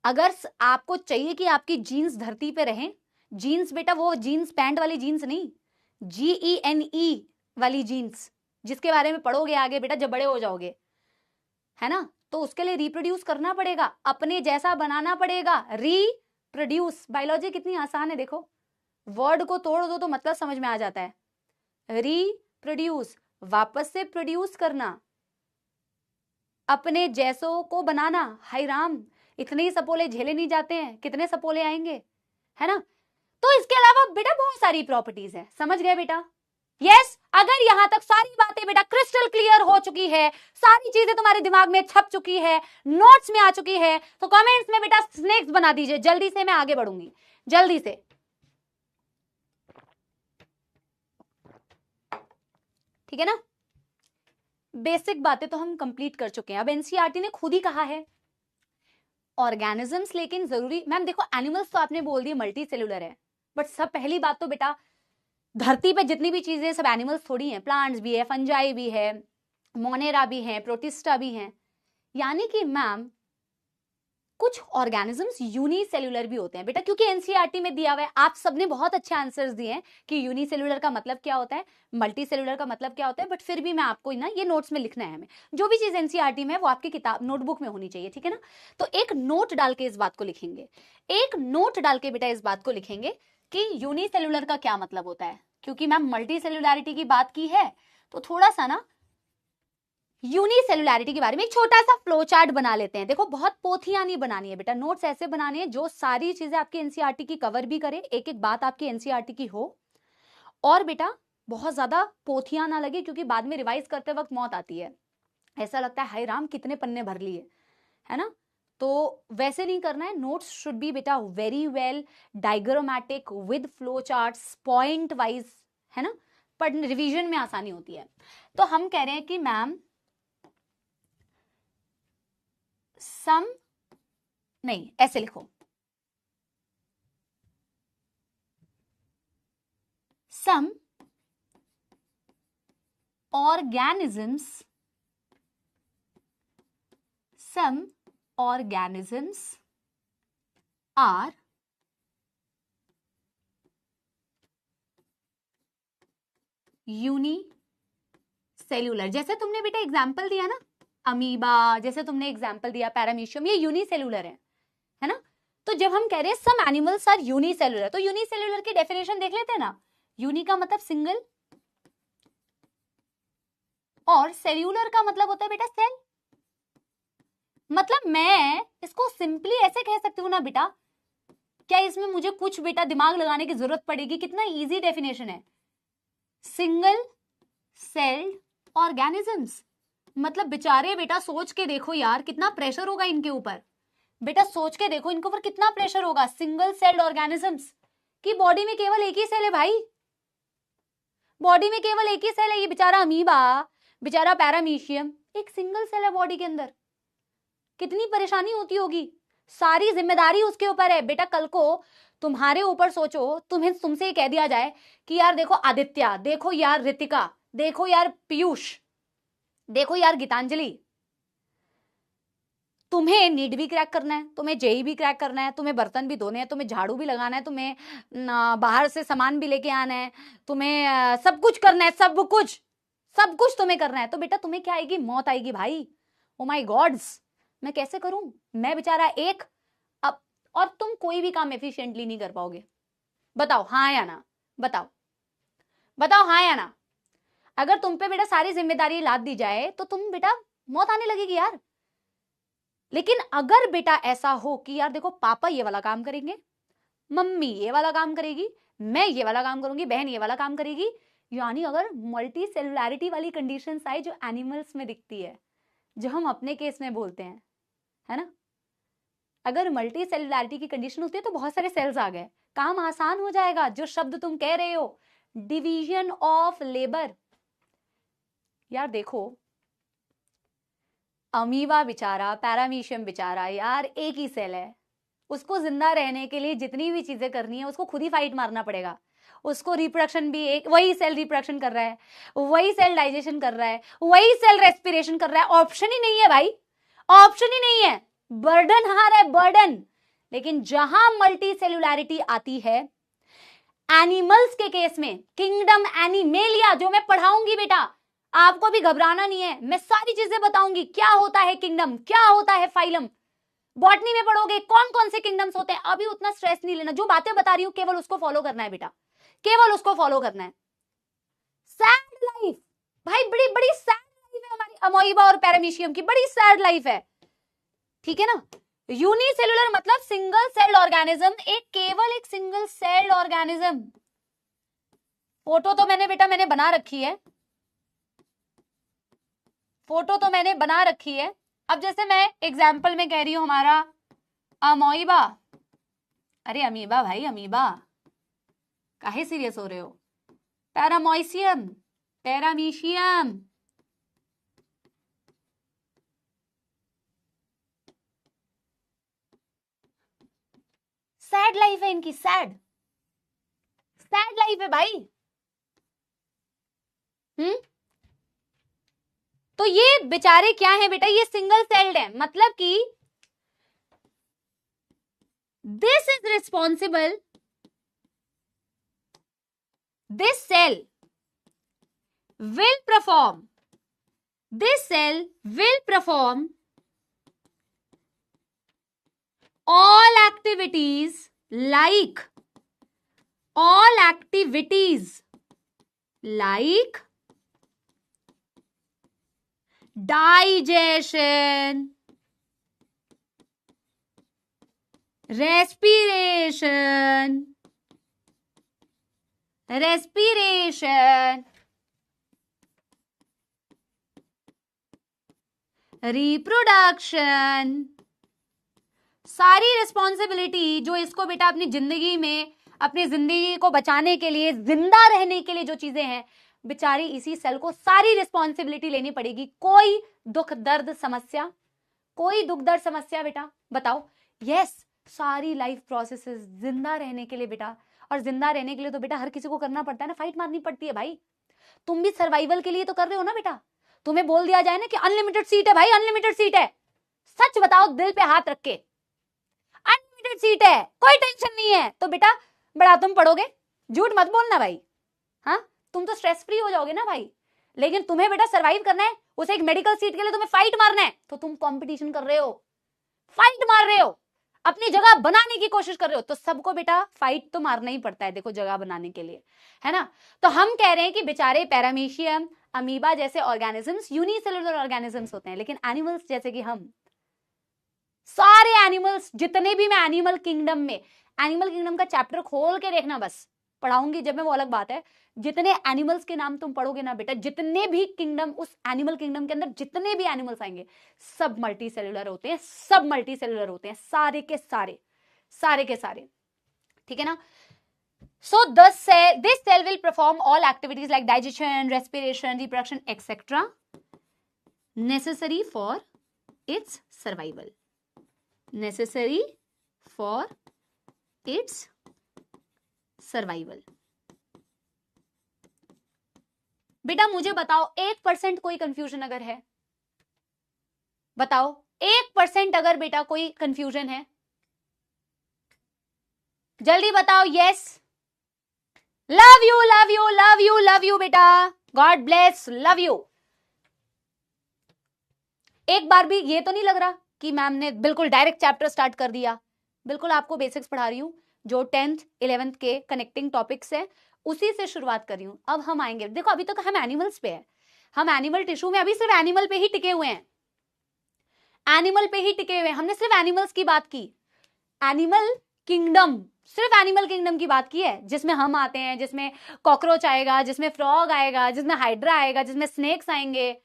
अगर आपको चाहिए कि आपकी जीन्स धरती पे रहें, जीन्स बेटा वो जीन्स पैंट वाली जीन्स नहीं, GENE वाली जीन्स, जिसके बारे में पढ़ोगे आगे बेटा जब बड़े हो जाओगे, है ना। तो उसके लिए रिप्रोड्यूस करना पड़ेगा, अपने जैसा बनाना पड़ेगा। रिप्रोड्यूस, बायोलॉजी कितनी आसान है, देखो वर्ड को तोड़ दो तो मतलब समझ में आ जाता है। रिप्रोड्यूस, वापस से प्रोड्यूस करना, अपने जैसों को बनाना। हाय राम, इतने ही सपोले झेले नहीं जाते हैं, कितने सपोले आएंगे, है ना। तो इसके अलावा बेटा बहुत सारी प्रॉपर्टीज है, समझ गए बेटा? यस, अगर यहां तक सारी बातें बेटा क्रिस्टल क्लियर हो चुकी है, सारी चीजें तुम्हारे दिमाग में छप चुकी है, नोट्स में आ चुकी है, तो कमेंट्स में बेटा स्नेक्स बना दीजिए, जल्दी से मैं आगे बढ़ूंगी, जल्दी से। ठीक है ना, बेसिक बातें तो हम कंप्लीट कर चुके हैं। अब एनसीईआरटी ने खुद ही कहा है ऑर्गेनिजम्स, लेकिन जरूरी मैम देखो एनिमल्स तो आपने बोल दिए मल्टी सेलुलर है, बट सब पहली बात तो बेटा धरती पे जितनी भी चीजें सब एनिमल्स थोड़ी हैं, प्लांट्स भी है, फंजाई भी है, मोनेरा भी है, प्रोटिस्टा भी है। यानी कि मैम कुछ ऑर्गेनिजम्स यूनिसेल्युलर भी होते हैं बेटा, क्योंकि एनसीईआरटी में दिया हुआ है। आप सबने बहुत अच्छे आंसर्स दिए हैं कि यूनिसेल्युलर का मतलब क्या होता है, मल्टी सेलुलर का मतलब क्या होता है, बट फिर भी मैं आपको ना ये नोट्स में लिखना है हमें। जो भी चीज एनसीईआरटी में है वो आपकी किताब नोटबुक में होनी चाहिए, ठीक है ना। तो एक नोट डाल के इस बात को लिखेंगे, एक नोट डाल के बेटा इस बात को लिखेंगे कि यूनिसेल्युलर का क्या मतलब होता है। क्योंकि मैम मल्टी सेलुलैरिटी की बात की है तो थोड़ा सा ना यूनिसेलुलैरिटी के बारे में एक छोटा सा फ्लो चार्ट बना लेते हैं। देखो बहुत पोथियां नहीं बनानी है बेटा, नोट्स ऐसे बनानी है जो सारी चीजें आपकी एनसीईआरटी की कवर भी करे, एक एक बात आपकी एनसीईआरटी की हो, और बेटा बहुत ज्यादा पोथियां ना लगे, क्योंकि बाद में रिवाइज करते वक्त मौत आती है, ऐसा लगता है हाय राम कितने पन्ने भर लिए, है ना। तो वैसे नहीं करना है, नोट्स शुड बी बेटा very well diagrammatic with flow charts, point wise, है ना, पर रिवीजन में आसानी होती है। तो हम कह रहे हैं कि मैम सम, नहीं ऐसे लिखो, सम organisms are यूनिसेल्युलर। जैसे तुमने बेटा एग्जांपल दिया ना अमीबा, जैसे तुमने एग्जांपल दिया पैरामीशियम, ये यूनिसेल्युलर है ना। तो जब हम कह रहे हैं सम एनिमल्स आर यूनिसेल्युलर, तो यूनिसेल्युलर की डेफिनेशन देख लेते हैं ना। यूनि का मतलब सिंगल, और सेल्यूलर का मतलब होता है बेटा सेल। मतलब मैं इसको सिंपली ऐसे कह सकती हूँ ना बेटा, क्या इसमें मुझे कुछ बेटा दिमाग लगाने की जरूरत पड़ेगी? कितना इजी डेफिनेशन है, सिंगल सेल्ड ऑर्गेनिजम्स। मतलब बेचारे बेटा सोच के देखो यार कितना प्रेशर होगा इनके ऊपर, बेटा सोच के देखो इनके ऊपर कितना प्रेशर होगा। सिंगल सेल्ड ऑर्गेनिजम्स की बॉडी में केवल एक ही सेल है भाई, बॉडी में केवल एक ही सेल है। ये बेचारा अमीबा, बेचारा पैरामीशियम, एक सिंगल सेल है बॉडी के अंदर, कितनी परेशानी होती होगी। सारी जिम्मेदारी उसके ऊपर है बेटा। कल को तुम्हारे ऊपर सोचो, तुमसे कह दिया जाए कि यार देखो आदित्य, देखो यार रितिका, देखो यार पीयूष, देखो यार गीतांजलि, तुम्हें नीट भी क्रैक करना है, तुम्हें जेई भी क्रैक करना है, तुम्हें बर्तन भी धोने हैं, तुम्हें झाड़ू भी लगाना है, तुम्हें बाहर से सामान भी लेके आना है, तुम्हें सब कुछ करना है, सब कुछ तुम्हें करना है। तो बेटा तुम्हें क्या आएगी? मौत आएगी भाई। ओ माय गॉड्स, मैं कैसे करूं? मैं बेचारा एक और तुम कोई भी काम एफिशिएंटली नहीं कर पाओगे। बताओ हाँ या ना, बताओ बताओ हाँ या ना। अगर तुम पे बेटा सारी जिम्मेदारी लाद दी जाए तो तुम बेटा मौत आने लगेगी यार। लेकिन अगर बेटा ऐसा हो कि यार देखो पापा ये वाला काम करेंगे, मम्मी ये वाला काम करेगी, मैं ये वाला काम करूंगी, बहन ये वाला काम करेगी, यानी अगर मल्टी सेलुलैरिटी वाली कंडीशंस आई जो एनिमल्स में दिखती है, जो हम अपने केस में बोलते हैं, है ना, अगर मल्टी सेलुलैरिटी की कंडीशन होती है तो बहुत सारे सेल्स आ गए, काम आसान हो जाएगा। जो शब्द तुम कह रहे हो डिवीजन ऑफ लेबर, यार देखो अमीबा बेचारा, पैरामीशियम बेचारा, यार एक ही सेल है, उसको जिंदा रहने के लिए जितनी भी चीजें करनी है उसको खुद ही फाइट मारना पड़ेगा। उसको रिप्रोडक्शन भी एक वही सेल रिप्रोडक्शन कर रहा है, वही सेल डाइजेशन कर रहा है, वही सेल रेस्पिरेशन कर रहा है। ऑप्शन ही नहीं है भाई, ऑप्शन ही नहीं है, बर्डन हार है बर्डन। लेकिन जहां मल्टी सेलुलैरिटी आती है एनिमल्स के केस में, किंगडम एनिमेलिया जो मैं पढ़ाऊंगी बेटा, आपको भी घबराना नहीं है, मैं सारी चीजें बताऊंगी। क्या होता है किंगडम, क्या होता है फाइलम, बॉटनी में पढ़ोगे कौन कौन से किंगडम्स होते हैं। अभी उतना स्ट्रेस नहीं लेना, जो बातें बता रही हूं केवल उसको फॉलो करना है बेटा, केवल उसको फॉलो करना है। सैड लाइफ भाई, बड़ी बड़ी सैड लाइफ है हमारी अमोइबा और पैरामीशियम की, बड़ी सैड लाइफ है, ठीक है ना। यूनिसेलुलर मतलब सिंगल सेल्ड ऑर्गेनिज्म, केवल एक सिंगल सेल्ड ऑर्गेनिज्म। फोटो तो मैंने बना रखी है, फोटो तो मैंने बना रखी है। अब जैसे मैं एग्जाम्पल में कह रही हूं हमारा अमोइबा, अरे अमीबा भाई अमीबा, काहे सीरियस हो रहे हो, पैरामोइसियम, पैरामीशियम, सैड लाइफ है इनकी, सैड सैड लाइफ है भाई। तो ये बेचारे क्या है बेटा, ये सिंगल सेल्ड है, मतलब कि this is responsible, this cell will perform, this cell will perform all activities like digestion, respiration, reproduction, सारी रिस्पॉन्सिबिलिटी जो इसको बेटा अपनी जिंदगी में, अपनी जिंदगी को बचाने के लिए, जिंदा रहने के लिए जो चीजें हैं, बेचारी इसी सेल को सारी रिस्पॉन्सिबिलिटी लेनी पड़ेगी। कोई दुख दर्द समस्या, कोई दुख दर्द समस्या बेटा बताओ, यस सारी लाइफ प्रोसेसेस जिंदा रहने के लिए बेटा, और जिंदा रहने के लिए तो बेटा हर किसी को करना पड़ता है ना, फाइट मारनी पड़ती है भाई। तुम भी सर्वाइवल के लिए तो कर रहे हो ना बेटा। तुम्हें बोल दिया जाए ना कि अनलिमिटेड सीट है भाई, अनलिमिटेड सीट है, सच बताओ दिल पे हाथ रख के, अनलिमिटेड सीट है, कोई टेंशन नहीं है, तो बेटा बड़ा तुम पढ़ोगे, झूठ मत बोलना भाई। हाँ तुम तो स्ट्रेस फ्री हो जाओगे ना भाई। लेकिन तुम्हें बेटा सरवाइव करना है, उसे एक मेडिकल सीट के लिए तुम्हें फाइट मारना है, तो तुम कंपटीशन कर रहे हो, फाइट मार रहे हो, अपनी जगह बनाने की कोशिश कर रहे हो, तो सबको बेटा फाइट तो मारना ही पड़ता है देखो जगह बनाने के लिए, है ना। तो हम कह रहे हैं कि बेचारे पैरामीशियम, अमीबा जैसे ऑर्गेनिजम्स यूनिसेलुलर ऑर्गेनिजम्स होते हैं, लेकिन एनिमल्स जैसे कि हम, सारे एनिमल्स जितने भी, मैं एनिमल किंगडम का चैप्टर खोल के देखना, बस पढ़ाऊंगी जब मैं, वो अलग बात है। जितने एनिमल्स के नाम तुम पढ़ोगे ना बेटा, जितने भी किंगडम, उस एनिमल किंगडम के अंदर जितने भी एनिमल्स आएंगे सब मल्टी सेलुलर होते हैं, सब मल्टी सेलुलर होते हैं, सारे के सारे, सारे के सारे, ठीक है ना। So this cell will perform all activities like digestion, respiration, reproduction, etc. necessary for its survival. Necessary for its survival. बेटा मुझे बताओ 1% कोई कंफ्यूजन अगर है, बताओ 1% अगर बेटा कोई कंफ्यूजन है, जल्दी बताओ। Yes, love you love you love you love you बेटा, गॉड ब्लेस, लव यू। एक बार भी ये तो नहीं लग रहा कि मैम ने बिल्कुल डायरेक्ट चैप्टर स्टार्ट कर दिया, बिल्कुल आपको बेसिक्स पढ़ा रही हूँ, जो 10th 11th के कनेक्टिंग टॉपिक्स है उसी से शुरुआत कर रही हूँ। अब हम आएंगे, देखो अभी तक हम एनिमल्स पे है, हम एनिमल टिश्यू में अभी सिर्फ एनिमल पे ही टिके हुए हैं, एनिमल पे ही टिके हुए हैं, हमने सिर्फ एनिमल्स की बात की, एनिमल किंगडम, सिर्फ एनिमल किंगडम की बात की है, जिसमें हम आते हैं, जिसमें कॉकरोच आएगा, जिसमें फ्रॉग आएगा, जिसमें हाइड्रा आएगा, जिसमें स्नेक्स आएंगे।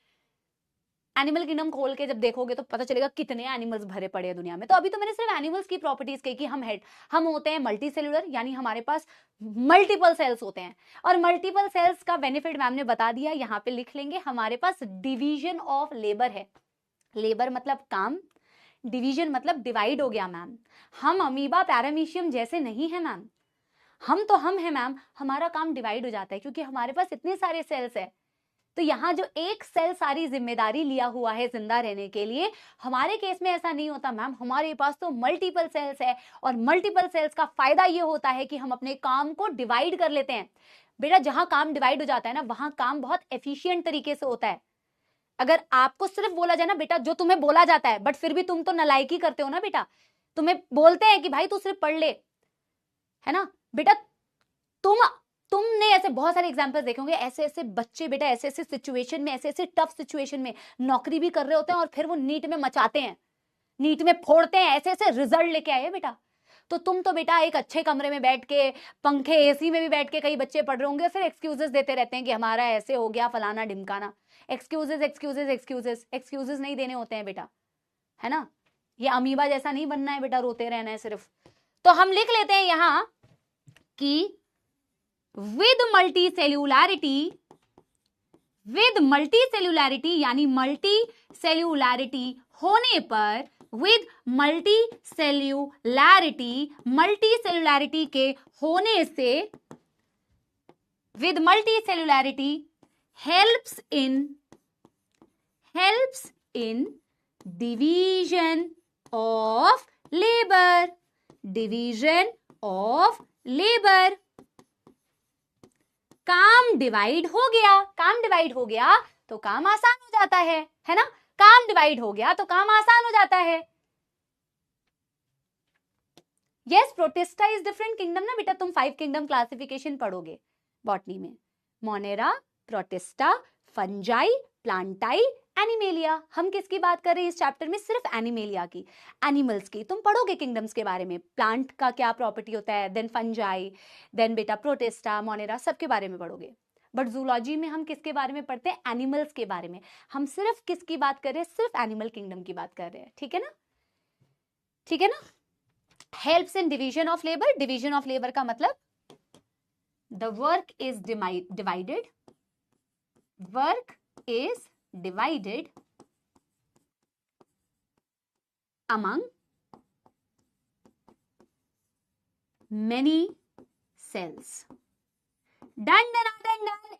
एनिमल किंगडम खोल के जब देखोगे तो पता चलेगा कितने एनिमल्स भरे पड़े हैं दुनिया में। तो अभी तो मैंने सिर्फ एनिमल्स की प्रॉपर्टीज कही कि हम होते हैं मल्टी सेलुलर, यानी हमारे पास मल्टीपल सेल्स होते हैं, और मल्टीपल सेल्स का बेनिफिट मैम ने बता दिया, यहाँ पे लिख लेंगे, हमारे पास डिवीजन ऑफ लेबर है, लेबर मतलब काम, डिवीजन मतलब डिवाइड हो गया मैम। हम अमीबा पैरामीशियम जैसे नहीं है मैम, हम है मैम, हमारा काम डिवाइड हो जाता है क्योंकि हमारे पास इतने सारे सेल्स है। तो यहाँ जो एक सेल सारी जिम्मेदारी लिया हुआ है जिंदा रहने के लिए, हमारे केस में ऐसा नहीं होता मैम, हमारे पास तो मल्टीपल सेल्स है, और मल्टीपल सेल्स का फायदा ये होता है कि हम अपने काम को डिवाइड कर लेते हैं। बेटा जहां काम डिवाइड हो जाता है ना, वहां काम बहुत एफिशिएंट तरीके से होता है। अगर आपको सिर्फ बोला जाए ना बेटा, जो तुम्हें बोला जाता है, बट फिर भी तुम तो नालायकी करते हो ना बेटा, तुम्हें बोलते हैं कि भाई तू सिर्फ पढ़ ले, है ना बेटा, तुमने ऐसे बहुत सारे एग्जांपल्स देखे होंगे, ऐसे ऐसे बच्चे बेटा ऐसे ऐसे सिचुएशन में, ऐसे ऐसे टफ सिचुएशन में नौकरी भी कर रहे होते हैं, और फिर वो नीट में मचाते हैं, नीट में फोड़ते हैं, ऐसे ऐसे रिजल्ट लेके आए बेटा। तो तुम तो बेटा एक अच्छे कमरे में बैठ के, पंखे एसी में भी बैठ के कई बच्चे पढ़ रहे होंगे, फिर एक्सक्यूजेस देते रहते हैं कि हमारा ऐसे हो गया, फलाना ढिमकाना। एक्सक्यूजेस एक्सक्यूजेस एक्सक्यूजेस एक्सक्यूजेस नहीं देने होते हैं बेटा, है ना, ये अमीबा जैसा नहीं बनना है बेटा, रोते रहना है सिर्फ। तो हम लिख लेते हैं यहां कि विद मल्टी सेल्यूलैरिटी यानी मल्टी सेल्यूलैरिटी होने पर, विद मल्टी सेल्यूलैरिटी के होने से, with multicellularity helps in division of labor। काम डिवाइड हो गया तो काम आसान हो जाता है ना, काम डिवाइड हो गया तो काम आसान हो जाता है। Yes, protista is different kingdom ना बेटा, तुम 5 किंगडम क्लासिफिकेशन पढ़ोगे बॉटनी में, मोनेरा, प्रोटिस्टा, फंजाई, प्लांटाई, एनिमेलिया। हम किसकी बात कर रहे हैं इस चैप्टर में? सिर्फ एनिमेलिया की, एनिमल्स की। तुम पढ़ोगे किंगडम्स के बारे में, प्लांट का क्या प्रॉपर्टी होता है, देन फंजाई, देन बेटा प्रोटिस्टा, मोनेरा, सबके बारे में पढ़ोगे। बट जूलॉजी में हम किसके बारे में पढ़ते हैं? एनिमल्स के बारे में। हम सिर्फ किसकी बात कर रहे हैं? सिर्फ एनिमल किंगडम की बात कर रहे हैं, ठीक है ना। Helps in division of labour, division of labour का मतलब the work is divided among many cells। Done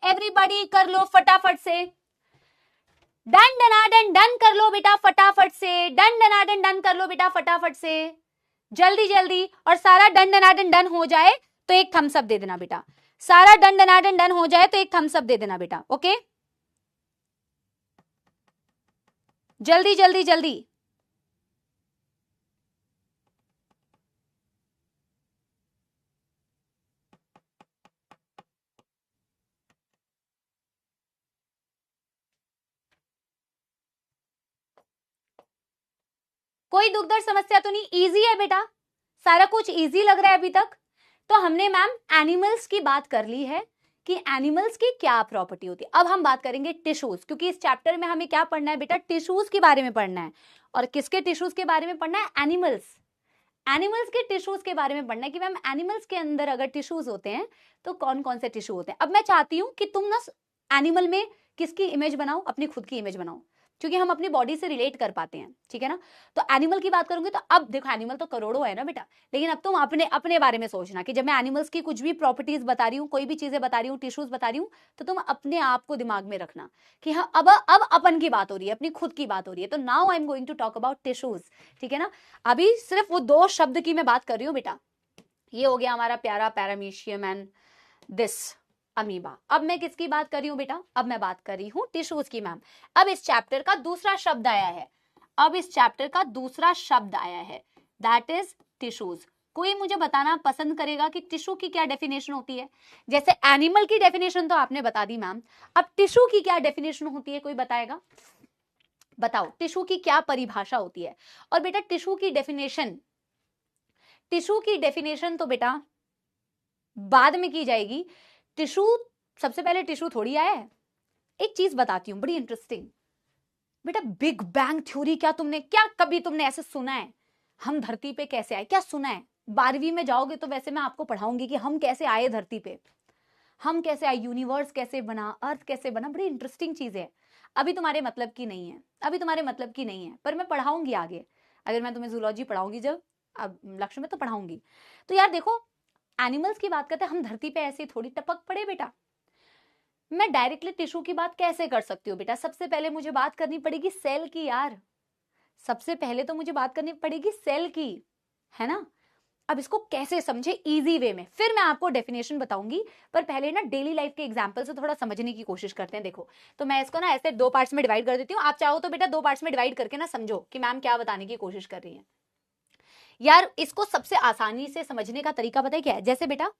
everybody कर लो फटाफट से, डन कर लो बेटा फटाफट से, डन कर लो बेटा फटाफट से, जल्दी जल्दी। और सारा डन हो जाए तो एक थम्स अप दे देना बेटा, सारा डन हो जाए तो एक थम्स अप दे देना बेटा, ओके, जल्दी जल्दी जल्दी। कोई दुख दर्द समस्या तो नहीं? इजी है बेटा, सारा कुछ इजी लग रहा है अभी तक। तो हमने मैम एनिमल्स की बात कर ली है कि एनिमल्स की क्या प्रॉपर्टी होती है। अब हम बात करेंगे टिश्यूज, क्योंकि इस चैप्टर में हमें क्या पढ़ना है बेटा? टिश्यूज के बारे में पढ़ना है। और किसके टिश्यूज के बारे में पढ़ना है? एनिमल्स के टिश्यूज के बारे में पढ़ना है कि मैम एनिमल्स के अंदर अगर टिश्यूज होते हैं तो कौन कौन से टिश्यू होते हैं। अब मैं चाहती हूं कि तुम ना एनिमल में किसकी इमेज बनाओ? अपनी खुद की इमेज बनाओ, क्योंकि हम अपनी बॉडी से रिलेट कर पाते हैं, ठीक है ना। तो एनिमल की बात करूंगी तो अब देखो एनिमल तो करोड़ों है ना बेटा, लेकिन अब तुम अपने बारे में सोचना कि जब मैं एनिमल्स की कुछ भी प्रॉपर्टीज बता रही हूँ, कोई भी चीजें बता रही हूँ, टिश्यूज बता रही हूँ, तो तुम अपने आप को दिमाग में रखना कि हाँ अब अपन की बात हो रही है, अपनी खुद की बात हो रही है। तो now I am going to talk about tissues, ठीक है ना। अभी सिर्फ वो 2 शब्द की मैं बात कर रही हूँ बेटा। ये हो गया हमारा प्यारा पैरामीशियम एंड दिस अमीबा। अब मैं किसकी बात कर रही हूं बेटा? अब मैं बात कर रही हूं टिश्यूज की मैम। अब इस चैप्टर का दूसरा शब्द आया है, दैट इज टिश्यूज। कोई मुझे बताना पसंद करेगा कि टिश्यू की क्या डेफिनेशन होती है? जैसे एनिमल की डेफिनेशन तो आपने बता दी मैम, अब टिश्यू की क्या डेफिनेशन होती है, कोई बताएगा? बताओ टिश्यू की क्या परिभाषा होती है? और बेटा टिश्यू की डेफिनेशन तो बेटा बाद में की जाएगी। टिश्यू, सबसे पहले टिश्यू थोड़ी आया है। एक चीज बताती हूं बड़ी इंटरेस्टिंग बेटा, बिग बैंग थ्योरी क्या कभी तुमने ऐसे सुना है? हम धरती पे कैसे आए, क्या सुना है? 12वीं में जाओगे तो वैसे मैं आपको पढ़ाऊंगी कि हम कैसे आए धरती पे, हम कैसे आए, यूनिवर्स कैसे बना, अर्थ कैसे बना, बड़ी इंटरेस्टिंग चीज है। अभी तुम्हारे मतलब की नहीं है, पर मैं पढ़ाऊंगी आगे। अगर मैं तुम्हें जूलॉजी पढ़ाऊंगी जब अब लक्ष्य में तो पढ़ाऊंगी। तो यार देखो, एनिमल्स की बात करते हैं, हम धरती पे ऐसे थोड़ी टपक पड़े बेटा। मैं डायरेक्टली टिश्यू की बात कैसे कर सकती हूँ बेटा? सबसे पहले मुझे बात करनी पड़ेगी सेल की यार, सबसे पहले तो मुझे बात करनी पड़ेगी सेल की, है ना? अब इसको कैसे समझे इजी वे में, फिर मैं आपको डेफिनेशन बताऊंगी, पर पहले ना डेली लाइफ के एग्जांपल से थोड़ा समझने की कोशिश करते हैं। देखो, तो मैं इसको ना ऐसे 2 पार्ट्स में डिवाइड कर देती हूँ। आप चाहो तो बेटा 2 पार्ट्स में डिवाइड करके ना समझो कि मैम क्या बताने की कोशिश कर रही है। यार इसको सबसे आसानी से समझने का तरीका पता है क्या है? जैसे बेटा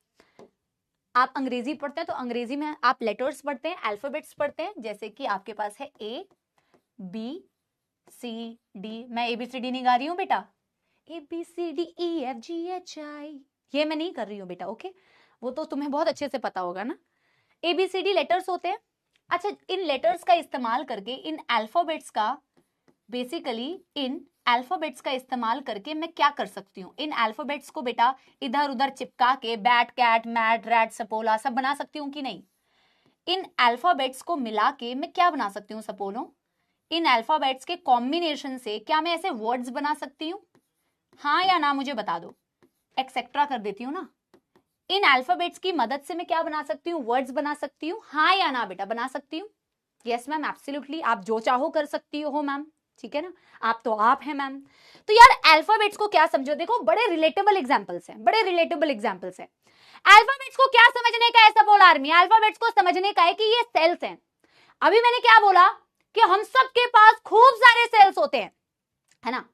आप अंग्रेजी पढ़ते हैं तो अंग्रेजी में आप लेटर्स पढ़ते हैं, अल्फाबेट्स पढ़ते हैं। जैसे कि आपके पास है ABCD, मैं ABCD नहीं गा रही हूं बेटा, ABCDEFGHI, ये मैं नहीं कर रही हूं बेटा, ओके? वो तो तुम्हें बहुत अच्छे से पता होगा ना। ABCD लेटर्स होते हैं। अच्छा, इन लेटर्स का इस्तेमाल करके, इन अल्फाबेट्स का इस्तेमाल करके मैं क्या कर सकती हूँ? इन अल्फाबेट्स को बेटा इधर उधर चिपका के बैट, कैट, मैट, रैट, सपोला सब बना सकती हूँ कि नहीं? इन अल्फाबेट्स को मिला के मैं क्या बना सकती हूँ? सपोलो, इन अल्फाबेट्स के कॉम्बिनेशन से क्या मैं ऐसे वर्ड्स बना सकती हूँ? हाँ या ना मुझे बता दो, एक्सेट्रा कर देती हूँ ना। इन अल्फाबेट्स की मदद से मैं क्या बना सकती हूँ? वर्ड्स बना सकती हूँ। हाँ या ना बेटा, बना सकती हूँ? यस मैम, एब्सोल्युटली, आप जो चाहो कर सकती हो मैम, ठीक है ना? आप तो आप है मैम। तो यार अल्फाबेट्स को क्या समझो, देखो बड़े रिलेटेबल एग्जांपल्स हैं। अल्फाबेट्स को क्या समझने का है सब बोल आर्मी? अल्फाबेट्स को समझने का है कि ये सेल्स हैं। अभी मैंने क्या बोला कि हम सबके पास खूब सारे सेल्स होते हैं, है ना?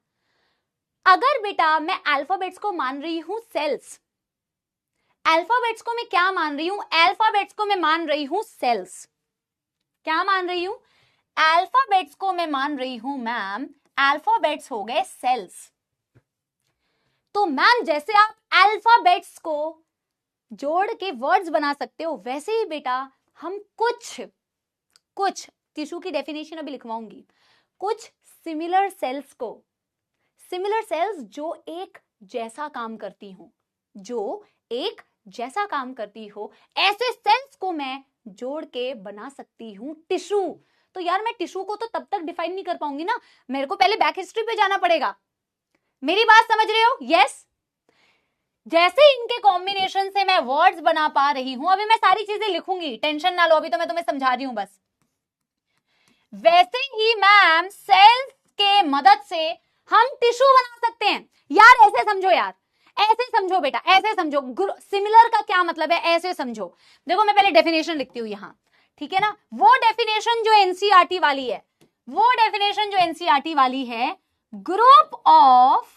अगर बेटा मैं अल्फाबेट्स को मान रही हूं सेल्स, अल्फाबेट्स को मैं क्या मान रही हूं? अल्फाबेट्स को मैं मान रही हूं सेल्स। क्या मान रही हूं? अल्फाबेट्स को मैं मान रही हूं मैम, अल्फाबेट्स हो गए सेल्स। तो मैम जैसे आप अल्फाबेट्स को जोड़ के वर्ड्स बना सकते हो, वैसे ही बेटा हम कुछ टिश्यू की डेफिनेशन अभी लिखवाऊंगी, कुछ सिमिलर सेल्स जो एक जैसा काम करती हो, ऐसे सेल्स को मैं जोड़ के बना सकती हूं टिश्यू। तो यार मैं टिश्यू को तो तब तक डिफाइन नहीं कर पाऊंगी ना, मेरे को पहले बैक हिस्ट्री पे जाना पड़ेगा। मेरी बात समझ रहे हो? यस। जैसे इनके कॉम्बिनेशन से मैं वर्ड्स बना पा रही हूं, अभी मैं सारी चीजें लिखूंगी, टेंशन ना लो, अभी तो मैं तुम्हें समझा रही हूं बस। वैसे ही मैम सेल्स के मदद से हम टिश्यू बना सकते हैं। यार ऐसे समझो, यार ऐसे समझो बेटा, ऐसे समझो। सिमिलर का क्या मतलब है, ऐसे समझो। देखो मैं पहले डेफिनेशन लिखती हूं यहां, ठीक है ना? वो डेफिनेशन जो एनसीईआरटी वाली है, ग्रुप ऑफ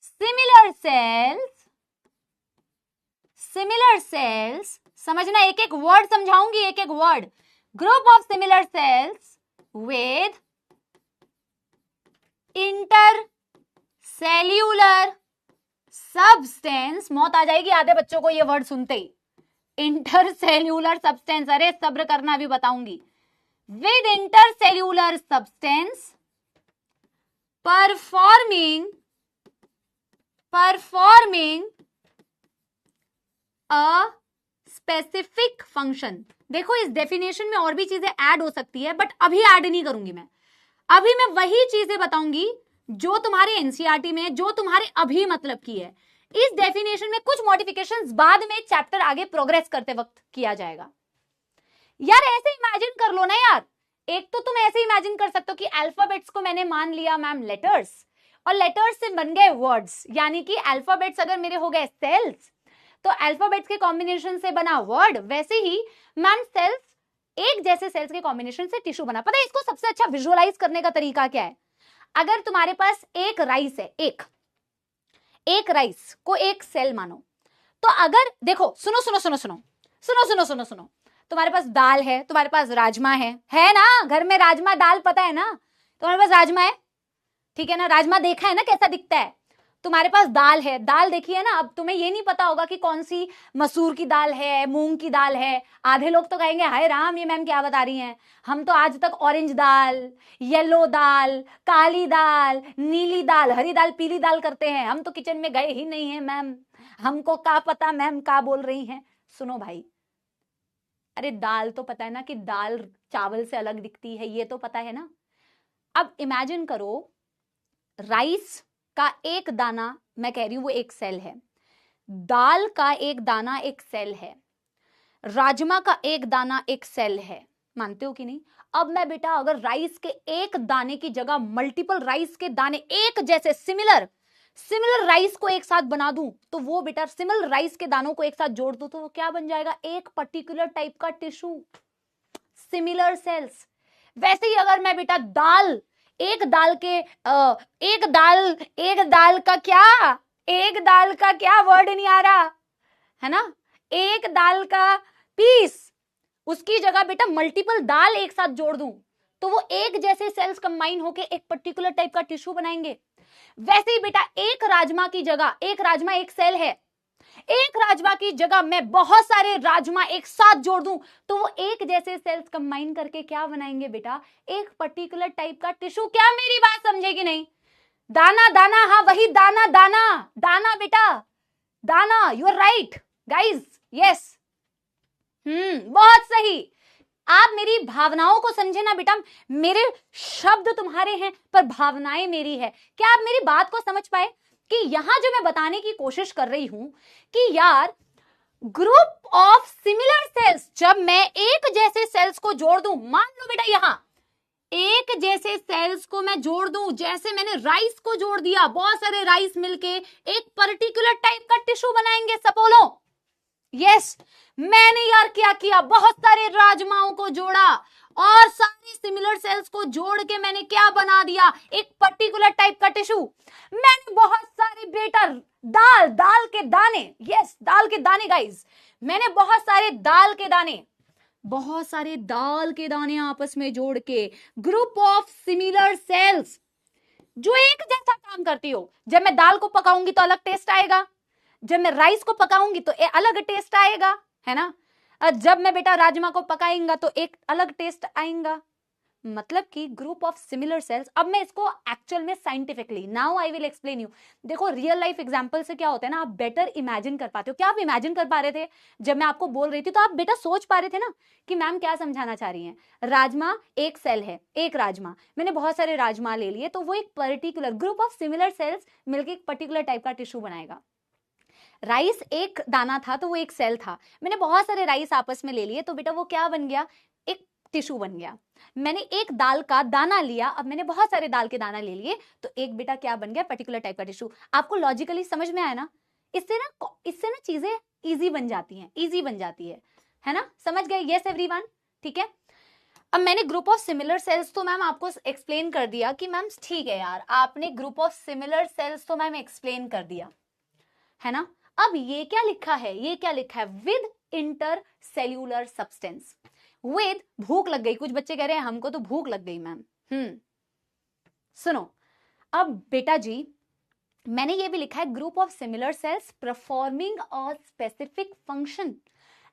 सिमिलर सेल्स, समझना, एक एक वर्ड समझाऊंगी, एक एक word. Group of similar sales with intercellular substance, मौत आ जाएगी आधे बच्चों को ये वर्ड सुनते ही। इंटरसेल्यूलर सब्सटेंस, अरे सब्र करना, अभी बताऊंगी। With intercellular substance performing a specific function. देखो इस डेफिनेशन में और भी चीजें ऐड हो सकती है, बट अभी ऐड नहीं करूंगी मैं। अभी मैं वही चीजें बताऊंगी जो तुम्हारे एनसीईआरटी में, जो तुम्हारे अभी मतलब की है। इस डेफिनेशन में कुछ मॉडिफिकेशंस बाद में चैप्टर आगे प्रोग्रेस करते वक्त किया जाएगा। यार ऐसे इमेजिन कर लो ना यार, एक तो तुम ऐसे इमेजिन कर सकते हो कि अल्फाबेट्स को मैंने मान लिया मैम लेटर्स, और लेटर्स से बन गए वर्ड्स, यानी कि अल्फाबेट्स अगर मेरे हो गए सेल्स, तो अल्फाबेट्स के कॉम्बिनेशन से बना वर्ड। वैसे ही मैम सेल्स, एक जैसे सेल्स के कॉम्बिनेशन से टिश्यू बना। पता है इसको सबसे अच्छा विजुअलाइज करने का तरीका क्या है? अगर तुम्हारे पास एक राइस है, एक राइस को एक सेल मानो, तो अगर देखो सुनो सुनो सुनो सुनो सुनो सुनो सुनो सुनो, तुम्हारे पास दाल है, तुम्हारे पास राजमा है ना, घर में राजमा दाल पता है ना, तुम्हारे पास राजमा है, ठीक है ना, राजमा देखा है ना कैसा दिखता है, तुम्हारे पास दाल है, दाल देखी है ना। अब तुम्हें ये नहीं पता होगा कि कौन सी मसूर की दाल है, मूंग की दाल है। आधे लोग तो कहेंगे हाय राम ये मैम क्या बता रही हैं, हम तो आज तक ऑरेंज दाल, येलो दाल, काली दाल, नीली दाल, हरी दाल, पीली दाल करते हैं, हम तो किचन में गए ही नहीं है मैम, हमको क्या पता मैम क्या बोल रही हैं। सुनो भाई, अरे दाल तो पता है ना कि दाल चावल से अलग दिखती है, ये तो पता है ना। अब इमेजिन करो, राइस का एक दाना, मैं कह रही हूं वो एक सेल है, दाल का एक दाना एक सेल है, राजमा का एक दाना एक सेल है, मानते हो कि नहीं। अब मैं बेटा अगर राइस के एक दाने की जगह मल्टीपल राइस के दाने एक जैसे सिमिलर राइस को एक साथ बना दूं, तो वो बेटा सिमिलर राइस के दानों को एक साथ जोड़ दूं, तो वो क्या बन जाएगा, एक पर्टिकुलर टाइप का टिश्यू, सिमिलर सेल्स। वैसे ही अगर मैं बेटा दाल, एक दाल का क्या वर्ड नहीं आ रहा है ना, एक दाल का पीस, उसकी जगह बेटा मल्टीपल दाल एक साथ जोड़ दूं, तो वो एक जैसे सेल्स कंबाइन होके एक पर्टिकुलर टाइप का टिश्यू बनाएंगे। वैसे ही बेटा एक राजमा की जगह, एक राजमा एक सेल है, एक राजमा की जगह मैं बहुत सारे राजमा एक साथ जोड़ दूं, तो वो एक जैसे सेल्स कंबाइन करके क्या बनाएंगे बेटा, एक पर्टिकुलर टाइप का टिश्यू। क्या मेरी बात समझेगी नहीं, दाना दाना, हाँ वही दाना दाना, दाना बेटा दाना, you are right guys, yes, बहुत सही। आप मेरी भावनाओं को समझे ना बेटा, मेरे शब्द तुम्हारे हैं पर भावनाएं मेरी है। क्या आप मेरी बात को समझ पाए कि यहां जो मैं बताने की कोशिश कर रही हूं कि यार ग्रुप ऑफ सिमिलर सेल्स, जब मैं एक जैसे सेल्स को जोड़ दूं, मान लो बेटा यहां एक जैसे सेल्स को मैं जोड़ दूं, जैसे मैंने राइस को जोड़ दिया, बहुत सारे राइस मिलके एक पर्टिकुलर टाइप का टिश्यू बनाएंगे सपोलो। यस, मैंने यार क्या किया, बहुत सारे राजमाओं को जोड़ा और सारे सिमिलर सेल्स को जोड़ के मैंने क्या बना दिया, एक पर्टिकुलर टाइप का टिश्यू। मैंने बहुत सारे बेटा दाल के दाने, यस दाल के दाने गाइस, मैंने बहुत सारे दाल के दाने आपस में जोड़ के ग्रुप ऑफ सिमिलर सेल्स जो एक जैसा काम करती हो। जब मैं दाल को पकाऊंगी तो अलग टेस्ट आएगा, जब मैं राइस को पकाऊंगी तो अलग टेस्ट आएगा, है ना। जब मैं बेटा राजमा को पकाएंगा तो एक अलग टेस्ट आएगा, मतलब कि ग्रुप ऑफ सिमिलर सेल्स। अब मैं इसको एक्चुअल में scientifically, now I will explain you. देखो रियल लाइफ एग्जांपल से क्या होता है ना, आप बेटर इमेजिन कर पाते हो। क्या आप इमेजिन कर पा रहे थे जब मैं आपको बोल रही थी, तो आप बेटा सोच पा रहे थे ना कि मैम क्या समझाना चाह रही हैं। राजमा एक सेल है, एक राजमा, मैंने बहुत सारे राजमा ले लिए, तो वो एक particular group of similar sales मिलकर एक पर्टिकुलर टाइप का टिश्यू बनाएगा। राइस एक दाना था तो वो एक सेल था, मैंने बहुत सारे राइस आपस में ले लिए, तो बेटा वो क्या बन गया, एक टिश्यू बन गया। मैंने एक दाल का दाना लिया, अब मैंने बहुत सारे दाल के दाना ले लिए, तो एक बेटा क्या बन गया, पर्टिकुलर टाइप का टिश्यू। आपको लॉजिकली समझ में आया ना, इससे ना चीजें इजी बन जाती है ना, समझ गए। यस एवरीवन, ठीक है। अब मैंने ग्रुप ऑफ सिमिलर सेल्स तो मैम आपको एक्सप्लेन कर दिया कि मैम ठीक है यार, आपने ग्रुप ऑफ सिमिलर सेल्स तो मैम एक्सप्लेन कर दिया, है ना। अब ये क्या लिखा है, with inter cellular substance, with, भूख लग गई, कुछ बच्चे कह रहे हैं हमको तो भूख लग गई मैम। सुनो, अब बेटा जी मैंने ये भी लिखा है, group of similar sales performing a specific function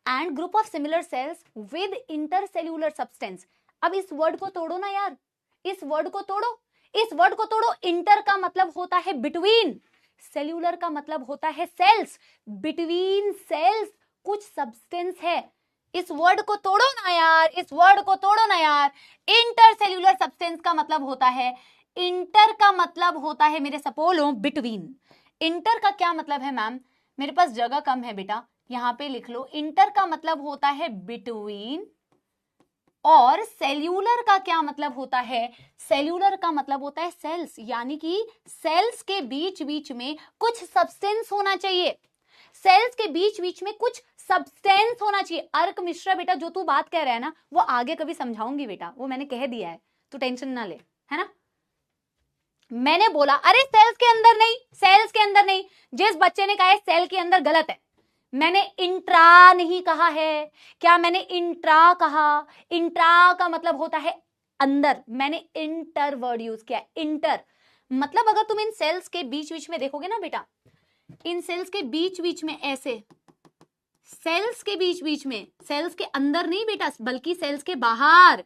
and group of similar sales with intercellular substance. अब इस वर्ड को तोड़ो ना यार, इस वर्ड को तोड़ो। इंटर का मतलब होता है बिटवीन, सेल्यूलर का मतलब होता है सेल्स, बिटवीन सेल्स कुछ सब्सटेंस है। इस वर्ड को तोड़ो ना यार, इंटरसेल्यूलर सब्सटेंस का मतलब होता है, इंटर का मतलब होता है मेरे सपोलो बिटवीन। इंटर का क्या मतलब है मैम, मेरे पास जगह कम है बेटा, यहां पे लिख लो। इंटर का मतलब होता है बिटवीन, और सेल्यूलर का क्या मतलब होता है, सेल्यूलर का मतलब होता है सेल्स, यानी कि सेल्स के बीच में कुछ सब्सटेंस होना चाहिए, सेल्स के बीच में कुछ सब्सटेंस होना चाहिए। अर्क मिश्रा बेटा जो तू बात कह रहा है ना, वो आगे कभी समझाऊंगी बेटा, वो मैंने कह दिया है, तू टेंशन ना ले, है ना। मैंने बोला अरे सेल्स के अंदर नहीं, सेल्स के अंदर नहीं। जिस बच्चे ने कहा है सेल के अंदर, गलत है। मैंने इंट्रा नहीं कहा है। क्या मैंने इंट्रा कहा? इंट्रा का मतलब होता है अंदर। मैंने इंटर वर्ड यूज किया। इंटर मतलब अगर तुम इन सेल्स के बीच बीच में देखोगे ना बेटा, इन सेल्स के बीच बीच में ऐसे, सेल्स के बीच बीच में, सेल्स के अंदर नहीं बेटा, बल्कि सेल्स के बाहर,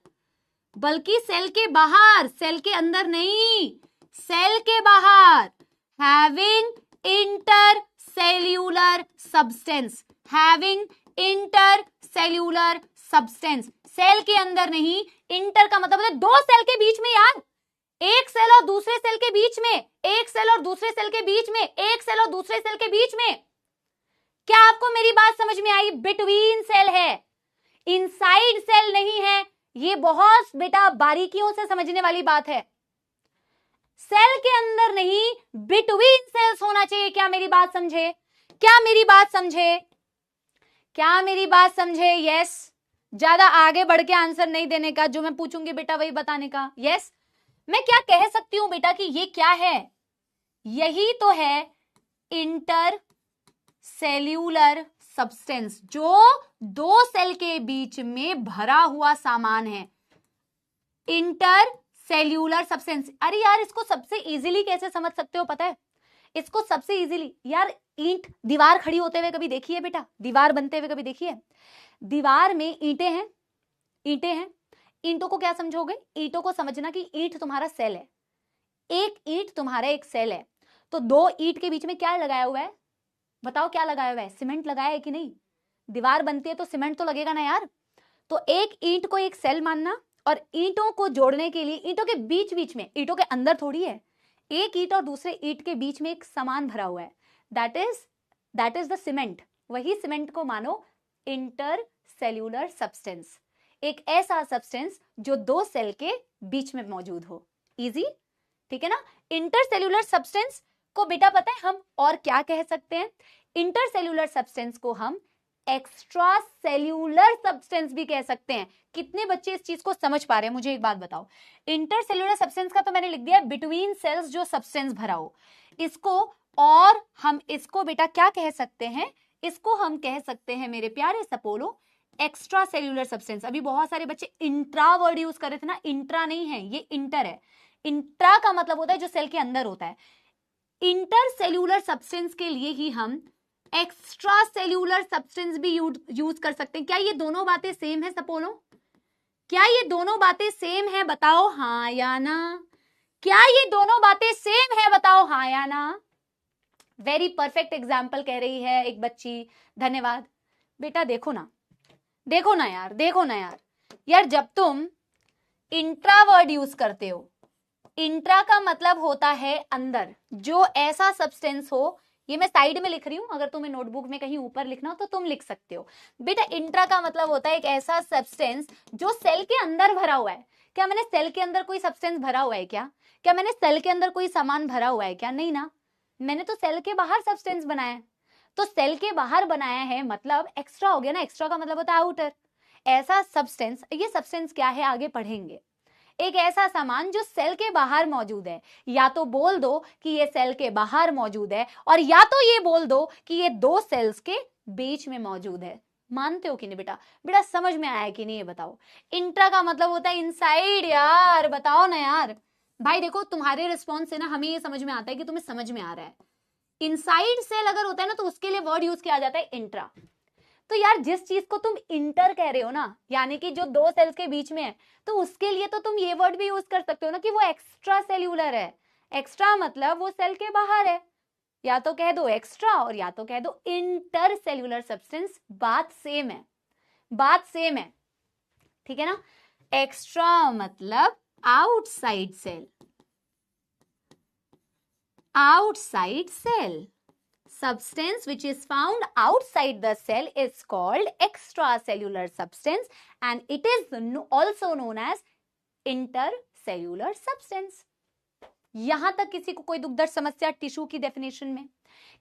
बल्कि सेल के बाहर, सेल के अंदर नहीं, सेल के बाहर। Having inter cellular substance, having inter cellular substance. Cell के अंदर नहीं, इंटर का मतलब है दो सेल के बीच में यार, एक सेल और दूसरे सेल के बीच में, एक सेल और दूसरे सेल के बीच में, एक सेल और दूसरे सेल के बीच में। क्या आपको मेरी बात समझ में आई? बिटवीन सेल है, इनसाइड सेल नहीं है। ये बहुत बेटा बारीकियों से समझने वाली बात है। सेल के अंदर नहीं, बिटवीन सेल्स होना चाहिए। क्या मेरी बात समझे? क्या मेरी बात समझे? क्या मेरी बात समझे? यस। ज्यादा आगे बढ़ के आंसर नहीं देने का, जो मैं पूछूंगी बेटा वही बताने का। यस। मैं क्या कह सकती हूं बेटा कि ये क्या है? यही तो है इंटर सेल्यूलर सब्सटेंस, जो दो सेल के बीच में भरा हुआ सामान है। Inter cellular substance. अरे यार इसको सबसे इजीली कैसे समझ सकते हो पता है? इसको सबसे इजीली यार, ईंट दीवार खड़ी होते हुए कभी देखी है बेटा? दीवार बनते हुए कभी देखी है? दीवार में ईंटें हैं, ईंटें हैं। ईंटों को क्या समझोगे? ईंटों को समझना कि ईंट तुम्हारा सेल है, एक ईंट तुम्हारा एक सेल है। तो दो ईंट के बीच में क्या लगाया हुआ है? बताओ क्या लगाया हुआ है? सीमेंट लगाया है कि नहीं? दीवार बनती है तो सीमेंट तो लगेगा ना यार। तो एक ईंट को एक सेल मानना, और ईंटों को जोड़ने के लिए ईंटों के बीच बीच में, ईंटों के अंदर थोड़ी है, एक ईंट और दूसरे ईंट के बीच में एक सामान भरा हुआ है, दैट इज द सीमेंट। वही सीमेंट को मानो इंटर सेल्यूलर सब्सटेंस, एक ऐसा सब्सटेंस जो दो सेल के बीच में मौजूद हो। इजी, ठीक है ना? इंटर सेल्यूलर सब्सटेंस को बेटा पता है हम और क्या कह सकते हैं? इंटर सेल्यूलर सब्सटेंस को हम एक्स्ट्रा सेल्यूलर सब्सटेंस भी कह सकते हैं। कितने बच्चे इस चीज को समझ पा रहे हैं? मुझे एक बात बताओ। इंटर सेल्यूलर सब्सटेंस का तो मैंने लिख दिया बिटवीन सेल्स जो सब्सटेंस भरा हो, इसको, और हम इसको बेटा क्या कह सकते हैं? इसको हम कह सकते हैं मेरे प्यारे सपोलो एक्स्ट्रा सेल्यूलर सब्सटेंस। अभी बहुत सारे बच्चे इंट्रा वर्ड यूज कर रहे थे ना, इंट्रा नहीं है, ये इंटर है। इंट्रा का मतलब होता है जो सेल के अंदर होता है। इंटर सेल्यूलर सब्सटेंस के लिए ही हम एक्स्ट्रा सेल्यूलर सब्सटेंस भी यूज कर सकते हैं। क्या ये दोनों बातें सेम है सपोलो? क्या ये दोनों बातें सेम है? बताओ हाँ या ना। क्या ये दोनों बातें सेम है? बताओ हाँ या ना। वेरी परफेक्ट एग्जाम्पल कह रही है एक बच्ची, धन्यवाद बेटा। देखो ना, देखो ना यार, देखो ना यार, यार जब तुम इंट्रा वर्ड यूज करते हो, इंट्रा का मतलब होता है अंदर, जो ऐसा सब्सटेंस हो। ये मैं साइड में लिख रही हूं, अगर तुम्हें नोटबुक में कहीं ऊपर लिखना हो तो तुम लिख सकते हो बेटा। इंट्रा का मतलब होता है एक ऐसा सब्सटेंस जो सेल के अंदर भरा हुआ है। क्या मैंने सेल के अंदर कोई सब्सटेंस भरा हुआ है क्या? क्या मैंने सेल के अंदर कोई सामान भरा हुआ है क्या? नहीं ना, मैंने तो सेल के बाहर सब्सटेंस बनाया है। तो सेल के बाहर बनाया है मतलब एक्स्ट्रा हो गया ना। एक्स्ट्रा का मतलब होता है आउटर। ऐसा सब्सटेंस, ये सब्सटेंस क्या है आगे पढ़ेंगे। एक ऐसा सामान जो सेल के बाहर मौजूद है। या तो बोल दो कि ये सेल के बाहर मौजूद है, और या तो ये बोल दो कि ये दो सेल्स के बीच में मौजूद है। मानते हो कि नहीं बेटा? बेटा समझ में आया कि नहीं ये बताओ। इंट्रा का मतलब होता है इनसाइड यार, बताओ ना यार। भाई देखो तुम्हारे रिस्पॉन्स से ना हमें ये समझ में आता है कि तुम्हें समझ में आ रहा है। इनसाइड सेल अगर होता है ना तो उसके लिए वर्ड यूज किया जाता है इंट्रा। तो यार जिस चीज को तुम इंटर कह रहे हो ना, यानी कि जो दो सेल्स के बीच में है, तो उसके लिए तो तुम ये वर्ड भी यूज कर सकते हो ना कि वो एक्स्ट्रा सेल्यूलर है। एक्स्ट्रा मतलब वो सेल के बाहर है। या तो कह दो एक्स्ट्रा और या तो कह दो इंटर सेल्यूलर सब्सटेंस। बात सेम है, बात सेम है, ठीक है ना? एक्स्ट्रा मतलब outside cell, outside cell. Substance which is found outside the cell is called extracellular substance and it is also known as intercellular substance. यहां तक किसी को कोई दुखदर्द समस्या टिश्यू की डेफिनेशन में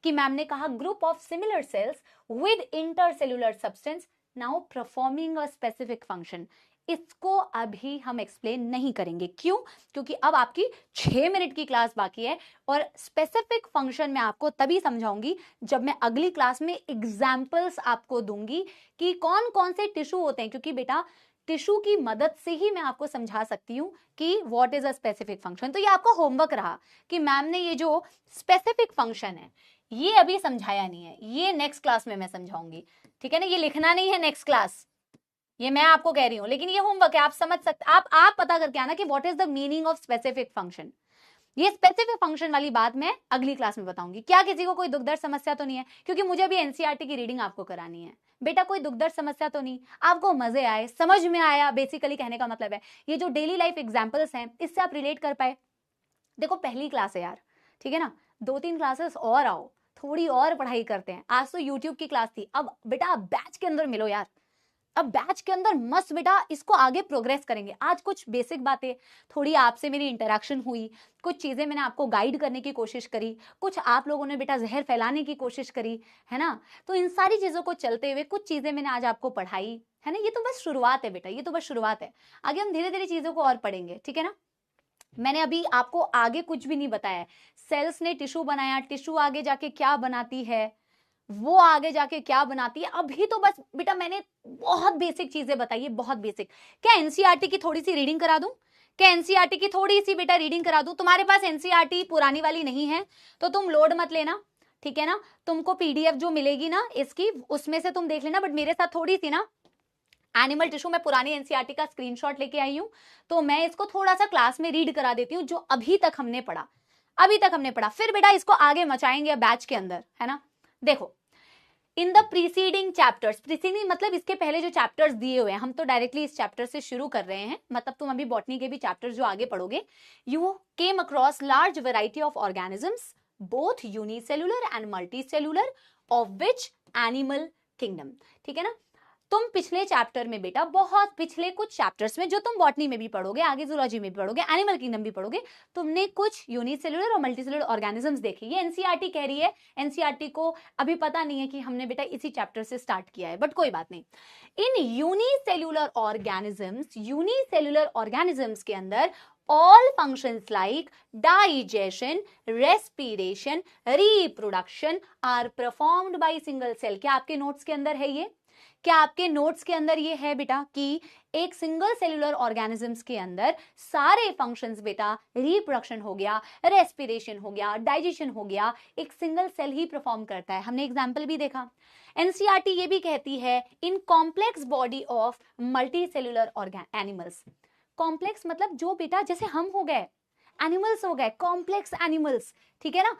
कि मैम ने कहा group of similar sales with intercellular substance now performing a specific function, इसको अभी हम एक्सप्लेन नहीं करेंगे। क्यों? क्योंकि अब आपकी 6 मिनट की क्लास बाकी है और स्पेसिफिक फंक्शन मैं आपको तभी समझाऊंगी जब मैं अगली क्लास में एग्जाम्पल्स आपको दूंगी कि कौन कौन से टिश्यू होते हैं, क्योंकि बेटा टिश्यू की मदद से ही मैं आपको समझा सकती हूं कि what is a specific function. तो ये आपका होमवर्क रहा कि मैम ने ये जो स्पेसिफिक फंक्शन है ये अभी समझाया नहीं है, ये नेक्स्ट क्लास में मैं समझाऊंगी, ठीक है ना। ये लिखना नहीं है नेक्स्ट क्लास, ये मैं आपको कह रही हूं, लेकिन ये होमवर्क है, आप समझ सकते, आप पता करके आना कि what is the meaning of specific function. ये स्पेसिफिक फंक्शन वाली बात मैं अगली क्लास में बताऊंगी। क्या किसी को कोई दुख दर्द समस्या तो नहीं है? क्योंकि मुझे भी एनसीईआरटी की रीडिंग आपको करानी है बेटा, कोई दुख दर्द समस्या तो नहीं, आपको मजे आए, समझ में आया, बेसिकली कहने का मतलब है ये जो डेली लाइफ एग्जांपल्स हैं इससे आप रिलेट कर पाए। देखो पहली क्लास है यार, ठीक है ना, 2-3 क्लासेस और आओ, थोड़ी और पढ़ाई करते हैं। आज तो यूट्यूब की क्लास थी, अब बेटा बैच के अंदर मिलो यार, अब बैच के अंदर मस्त बेटा इसको आगे प्रोग्रेस करेंगे। आज कुछ बेसिक बातें, थोड़ी आपसे मेरी इंटरेक्शन हुई, कुछ चीजें मैंने आपको गाइड करने की कोशिश करी, कुछ आप लोगों ने बेटा जहर फैलाने की कोशिश करी, है ना। तो इन सारी चीजों को चलते हुए कुछ चीजें मैंने आज आपको पढ़ाई, है ना। ये तो बस शुरुआत है बेटा, ये तो बस शुरुआत है, आगे हम धीरे धीरे चीजों को और पढ़ेंगे, ठीक है ना। मैंने अभी आपको आगे कुछ भी नहीं बताया, सेल्स ने टिश्यू बनाया, टिश्यू आगे जाके क्या बनाती है, वो आगे जाके क्या बनाती है, अभी तो बस बेटा मैंने बहुत बेसिक चीजें बताई है, बहुत बेसिक। क्या एनसीईआरटी की थोड़ी सी रीडिंग करा दूं? क्या एनसीईआरटी की थोड़ी सी बेटा रीडिंग करा दूं? तुम्हारे पास एनसीईआरटी पुरानी वाली नहीं है तो तुम लोड मत लेना, ठीक है ना। तुमको पीडीएफ जो मिलेगी ना इसकी, उसमें से तुम देख लेना, बट मेरे साथ थोड़ी सी ना एनिमल टिश्यू में पुरानी एनसीईआरटी का स्क्रीनशॉट लेके आई हूं, तो मैं इसको थोड़ा सा क्लास में रीड करा देती हूँ जो अभी तक हमने पढ़ा, अभी तक हमने पढ़ा, फिर बेटा इसको आगे मचाएंगे बैच के अंदर, है ना। देखो in the preceding chapters, preceding मतलब इसके पहले जो चैप्टर्स दिए हुए हैं, हम तो डायरेक्टली इस चैप्टर से शुरू कर रहे हैं, मतलब तुम अभी बॉटनी के भी चैप्टर्स जो आगे पढ़ोगे, you came across large variety of organisms both unicellular and multicellular of which animal kingdom, ठीक है ना। तुम पिछले चैप्टर में बेटा, बहुत पिछले कुछ चैप्टर्स में जो तुम बॉटनी में भी पढ़ोगे, आगे जूलॉजी में भी पढ़ोगे, एनिमल किंगडम भी पढ़ोगे, तुमने कुछ यूनिसेलुलर और मल्टीसेलुलर ऑर्गेनिजम्स देखे। ये एनसीईआरटी कह रही है, एनसीईआरटी को अभी पता नहीं है कि हमने बेटा इसी चैप्टर से स्टार्ट किया है, बट कोई बात नहीं। इन यूनिसेलुलर ऑर्गेनिजम्स के अंदर all functions like digestion, respiration, reproduction are performed by single cell। क्या आपके नोट्स के अंदर है ये? क्या आपके नोट्स के अंदर ये है बेटा कि एक सिंगल सेलुलर ऑर्गेनिजम्स के अंदर सारे फंक्शंस बेटा, रिप्रोडक्शन हो गया, रेस्पिरेशन हो गया, डाइजेशन हो गया, एक सिंगल सेल ही परफॉर्म करता है। हमने एग्जांपल भी देखा। एनसीईआरटी ये भी कहती है in complex body of multicellular animals. Complex मतलब जो बेटा जैसे हम हो गए, एनिमल्स हो गए कॉम्प्लेक्स एनिमल्स, ठीक है ना।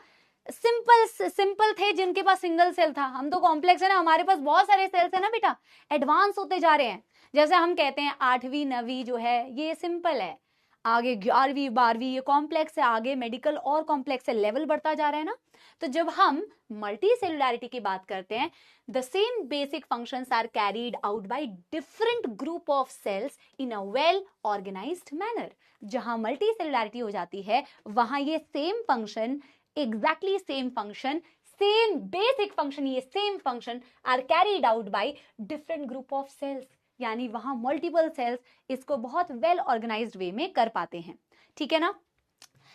सिंपल थे जिनके पास सिंगल सेल था, हम तो कॉम्प्लेक्स है ना, हमारे पास बहुत सारे सेल्स है ना बेटा, एडवांस होते जा रहे हैं। जैसे हम कहते हैं 8वीं 9वीं जो है ये सिंपल है, आगे 11वीं 12वीं ये कॉम्प्लेक्स है, आगे मेडिकल और कॉम्प्लेक्स है, लेवल बढ़ता जा रहा है ना। तो जब हम मल्टी सेलुलैरिटी की बात करते हैं, the same basic functions are carried out by different group of cells in a well organized manner. जहां मल्टी सेलुलैरिटी हो जाती है वहां ये same function, exactly same function, same basic function, ये same function are carried out by different group of cells, यानी वहां मल्टीपल सेल्स इसको बहुत वेल ऑर्गेनाइज्ड वे में कर पाते हैं, ठीक है ना।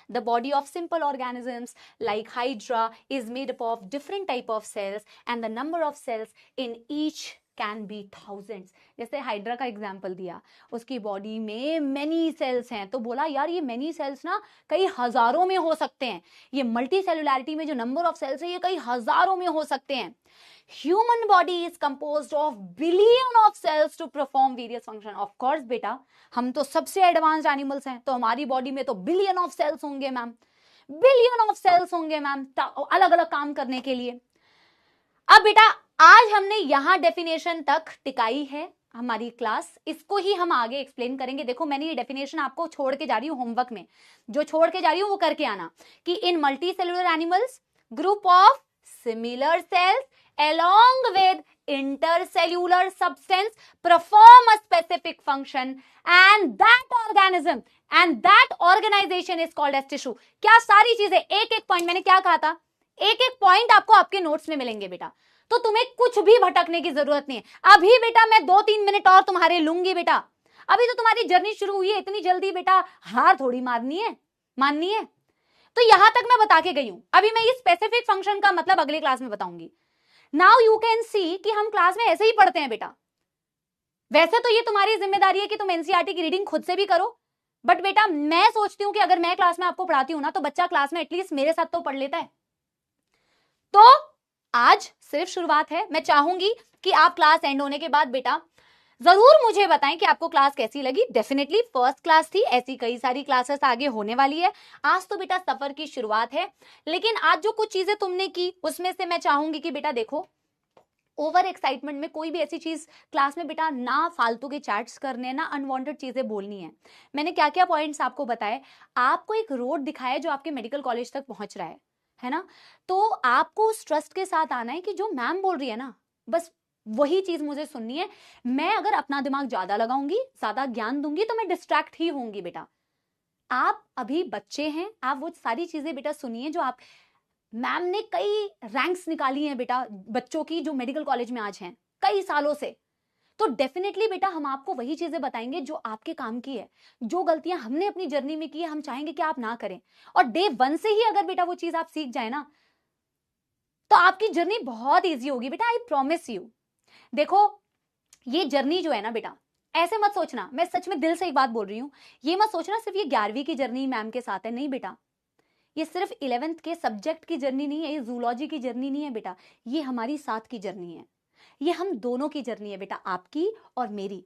The body of simple organisms like Hydra is made up of different type of cells and the number of cells in each can be thousands। जैसे हाइड्रा का एग्जाम्पल दिया, उसकी बॉडी में मेनी सेल्स हैं, तो बोला यार ये मेनी सेल्स ना कई हजारों में हो सकते हैं। ये मल्टी सेलुलैरिटी में जो नंबर ऑफ सेल्स है ये कई हजारों में हो सकते हैं। Human body is composed of billion of cells to perform various function. Of course बेटा हम तो सबसे एडवांस्ड एनिमल्स हैं, तो हमारी बॉडी में तो बिलियन ऑफ सेल्स होंगे मैम, बिलियन ऑफ सेल्स होंगे मैम, अलग अलग काम करने के लिए। अब बेटा आज हमने यहां डेफिनेशन तक टिकाई है हमारी क्लास, इसको ही हम आगे एक्सप्लेन करेंगे। देखो मैंने ये डेफिनेशन आपको छोड़ के जा रही हूं होमवर्क में, जो छोड़ के जा रही हूं वो करके आना कि in multicellular animals group of similar cells along with intercellular substance perform a specific function and that organism and that organization is called as tissue। क्या सारी चीजें एक एक पॉइंट, मैंने क्या कहा था, एक एक पॉइंट आपको आपके नोट्स में मिलेंगे बेटा। तो तुम्हें कुछ भी भटकने की जरूरत नहीं है। अभी बेटा मैं 2-3 मिनट और तुम्हारे लूंगी बेटा, अभी तो तुम्हारी जर्नी शुरू हुई है, इतनी जल्दी बेटा हार थोड़ी माननी है। तो यहां तक मैं बता के गई हूं। अभी मैं ये स्पेसिफिक फंक्शन का मतलब अगले क्लास में बताऊंगी। नाउ यू कैन सी कि हम क्लास में ऐसे ही पढ़ते हैं बेटा। वैसे तो ये तुम्हारी जिम्मेदारी है कि तुम एनसीईआरटी की रीडिंग खुद से भी करो, बट बेटा मैं सोचती हूं कि अगर मैं क्लास में आपको पढ़ाती हूं ना, तो बच्चा क्लास में एटलीस्ट मेरे साथ तो पढ़ लेता है। तो आज सिर्फ शुरुआत है। मैं चाहूंगी कि आप क्लास एंड होने के बाद बेटा जरूर मुझे बताएं कि आपको क्लास कैसी लगी। डेफिनेटली फर्स्ट क्लास थी, ऐसी कई सारी क्लासेस आगे होने वाली है। आज तो बेटा सफर की शुरुआत है, लेकिन आज जो कुछ चीजें तुमने की उसमें से मैं चाहूंगी कि बेटा देखो, ओवर एक्साइटमेंट में कोई भी ऐसी चीज क्लास में बेटा ना फालतू के चैट्स करने, ना अनवांटेड चीजें बोलनी है। मैंने क्या क्या पॉइंट्स आपको बताए, आपको एक रोड दिखाया जो आपके मेडिकल कॉलेज तक पहुंच रहा है ना। तो आपको उस ट्रस्ट के साथ आना है कि जो मैम बोल रही है ना, बस वही चीज मुझे सुननी है। मैं अगर अपना दिमाग ज्यादा लगाऊंगी, ज्यादा ज्ञान दूंगी, तो मैं डिस्ट्रैक्ट ही होंगी बेटा। आप अभी बच्चे हैं, आप वो सारी चीजें बेटा सुनिए जो आप, मैम ने कई रैंक्स निकाली हैं बेटा बच्चों की जो मेडिकल कॉलेज में आज हैं कई सालों से। तो डेफिनेटली बेटा हम आपको वही चीजें बताएंगे जो आपके काम की है। जो गलतियां हमने अपनी जर्नी में की है, हम चाहेंगे कि आप ना करें। और डे 1 से ही अगर बेटा वो चीज आप सीख जाए ना, तो आपकी जर्नी बहुत ईजी होगी बेटा, आई प्रॉमिस यू। देखो ये जर्नी जो है ना बेटा, ऐसे मत सोचना, मैं सच में दिल से एक बात बोल रही हूं, ये मत सोचना सिर्फ ये 11वीं की जर्नी मैम के साथ है। नहीं बेटा, ये सिर्फ 11th के सब्जेक्ट की जर्नी नहीं है, ये जूलॉजी की जर्नी नहीं है बेटा, ये हमारी साथ की जर्नी है। ये हम दोनों की जर्नी है बेटा, आपकी और मेरी।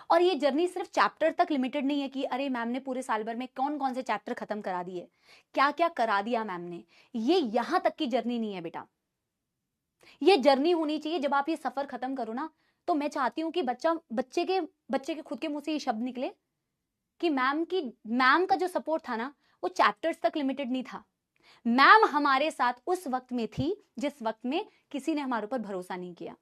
और ये जर्नी सिर्फ चैप्टर तक लिमिटेड नहीं है कि अरे मैम ने पूरे साल भर में कौन कौन से चैप्टर खत्म करा दिए, क्या क्या करा दिया मैम ने। ये यहां तक की जर्नी नहीं है बेटा। ये जर्नी होनी चाहिए जब आप ये सफर खत्म करो ना, तो मैं चाहती हूं कि बच्चे के खुद के मुंह से ये शब्द निकले कि मैम का जो सपोर्ट था ना, वो चैप्टर्स तक लिमिटेड नहीं था। मैम हमारे साथ उस वक्त में थी जिस वक्त में किसी ने हमारे ऊपर भरोसा नहीं किया।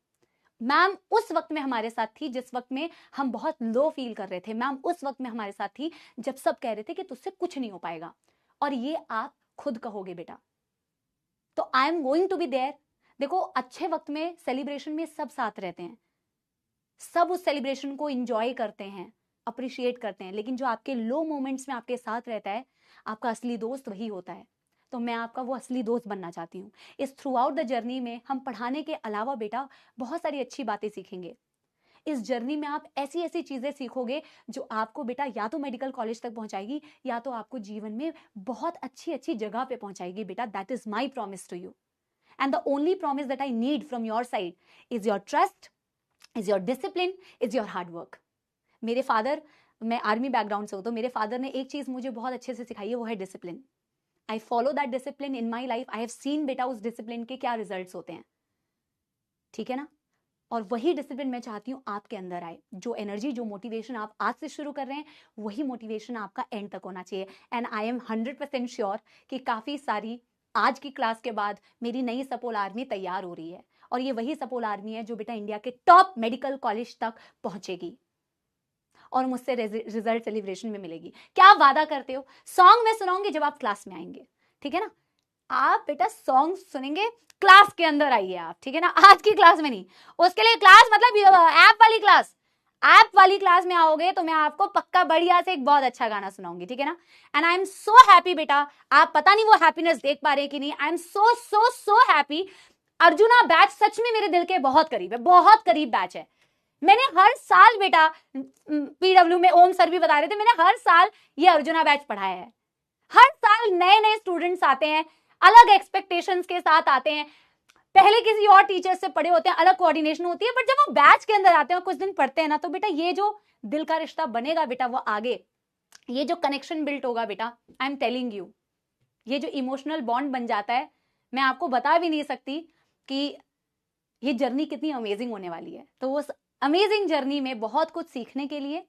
मैम उस वक्त में हमारे साथ थी जिस वक्त में हम बहुत लो फील कर रहे थे। मैम उस वक्त में हमारे साथ थी जब सब कह रहे थे कि तुझसे कुछ नहीं हो पाएगा। और ये आप खुद कहोगे बेटा। तो I am going to be there. देखो अच्छे वक्त में सेलिब्रेशन में सब साथ रहते हैं, सब उस सेलिब्रेशन को एंजॉय करते हैं, अप्रिशिएट करते हैं, लेकिन जो आपके लो मोमेंट्स में आपके साथ रहता है, आपका असली दोस्त वही होता है। तो मैं आपका वो असली दोस्त बनना चाहती हूँ। इस थ्रू आउट द जर्नी में हम पढ़ाने के अलावा बेटा बहुत सारी अच्छी बातें सीखेंगे। इस जर्नी में आप ऐसी ऐसी चीजें सीखोगे जो आपको बेटा या तो मेडिकल कॉलेज तक पहुंचाएगी, या तो आपको जीवन में बहुत अच्छी अच्छी जगह पे पहुंचाएगी बेटा। That is my promise to you, and the only promise that I need from your side is your trust, is your discipline, is your hard work. मेरे फादर, मैं आर्मी बैकग्राउंड से हूं, तो मेरे फादर ने एक चीज मुझे बहुत अच्छे से सिखाई है, वो है discipline. I follow that discipline in my life. I have seen बेटा उस डिसिप्लिन के क्या रिजल्ट्स होते हैं, ठीक है ना। और वही डिसिप्लिन मैं चाहती हूं आपके अंदर आए। जो एनर्जी, जो मोटिवेशन आप आज से शुरू कर रहे हैं, वही मोटिवेशन आपका एंड तक होना चाहिए। एंड आई एम 100% श्योर कि काफी सारी आज की क्लास के बाद मेरी नई सपोल आर्मी तैयार हो रही है, और ये वही सपोल आर्मी है जो बेटा इंडिया के टॉप मेडिकल कॉलेज तक पहुंचेगी और मुझसे रिजल्ट सेलिब्रेशन में मिलेगी। क्या आप वादा करते हो? सॉन्ग मैं सुनाऊंगी जब आप क्लास में आएंगे, ठीक है ना। आप बेटा सॉन्ग सुनेंगे, क्लास के अंदर आइए आप, ठीक है ना, आज की क्लास में नहीं। उसके लिए क्लास मतलब ऐप वाली क्लास, ऐप वाली क्लास में आओगे तो मैं आपको पक्का बढ़िया से एक बहुत अच्छा गाना सुनाऊंगी, ठीक है ना। And I am so happy बेटा, आप पता नहीं वो हैप्पीनेस देख पा रहे कि नहीं। I am so so so happy. Arjuna batch सच में मेरे दिल के बहुत करीब है, बहुत करीब बैच है। मैंने हर साल बेटा, पीडब्ल्यू में ओम सर भी बता रहे थे, मैंने हर साल ये अर्जुना बैच पढ़ाया है। हर साल नए नए स्टूडेंट्स आते हैं, अलग एक्सपेक्टेशंस के साथ आते हैं, पहले किसी और टीचर से पढ़े होते हैं, अलग कोऑर्डिनेशन होती है, बट जब वो बैच के अंदर आते हैं और कुछ दिन पढ़ते हैं ना, तो बेटा ये जो दिल का रिश्ता बनेगा बेटा, वो आगे ये जो कनेक्शन बिल्ट होगा बेटा, आई एम टेलिंग यू, ये जो इमोशनल बॉन्ड बन जाता है, मैं आपको बता भी नहीं सकती कि ये जर्नी कितनी अमेजिंग होने वाली है। तो उस अमेजिंग जर्नी में बहुत कुछ सीखने के लिए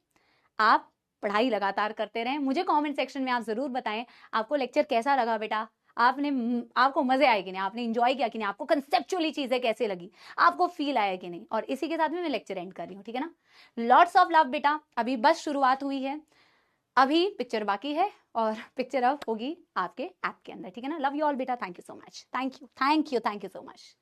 आप पढ़ाई लगातार करते रहें। मुझे कमेंट सेक्शन में आप जरूर बताएं आपको लेक्चर कैसा लगा बेटा, आपको मजे आए कि नहीं, आपने एंजॉय किया कि नहीं, आपको कंसेप्चुअली चीजें कैसे लगी, आपको फील आया कि नहीं। और इसी के साथ में मैं लेक्चर एंड कर रही हूँ, ठीक है ना। लॉट्स ऑफ लव बेटा, अभी बस शुरुआत हुई है, अभी पिक्चर बाकी है और पिक्चर अब होगी आपके ऐप के अंदर, ठीक है ना। लव यू ऑल बेटा, thank you so much, thank you so much.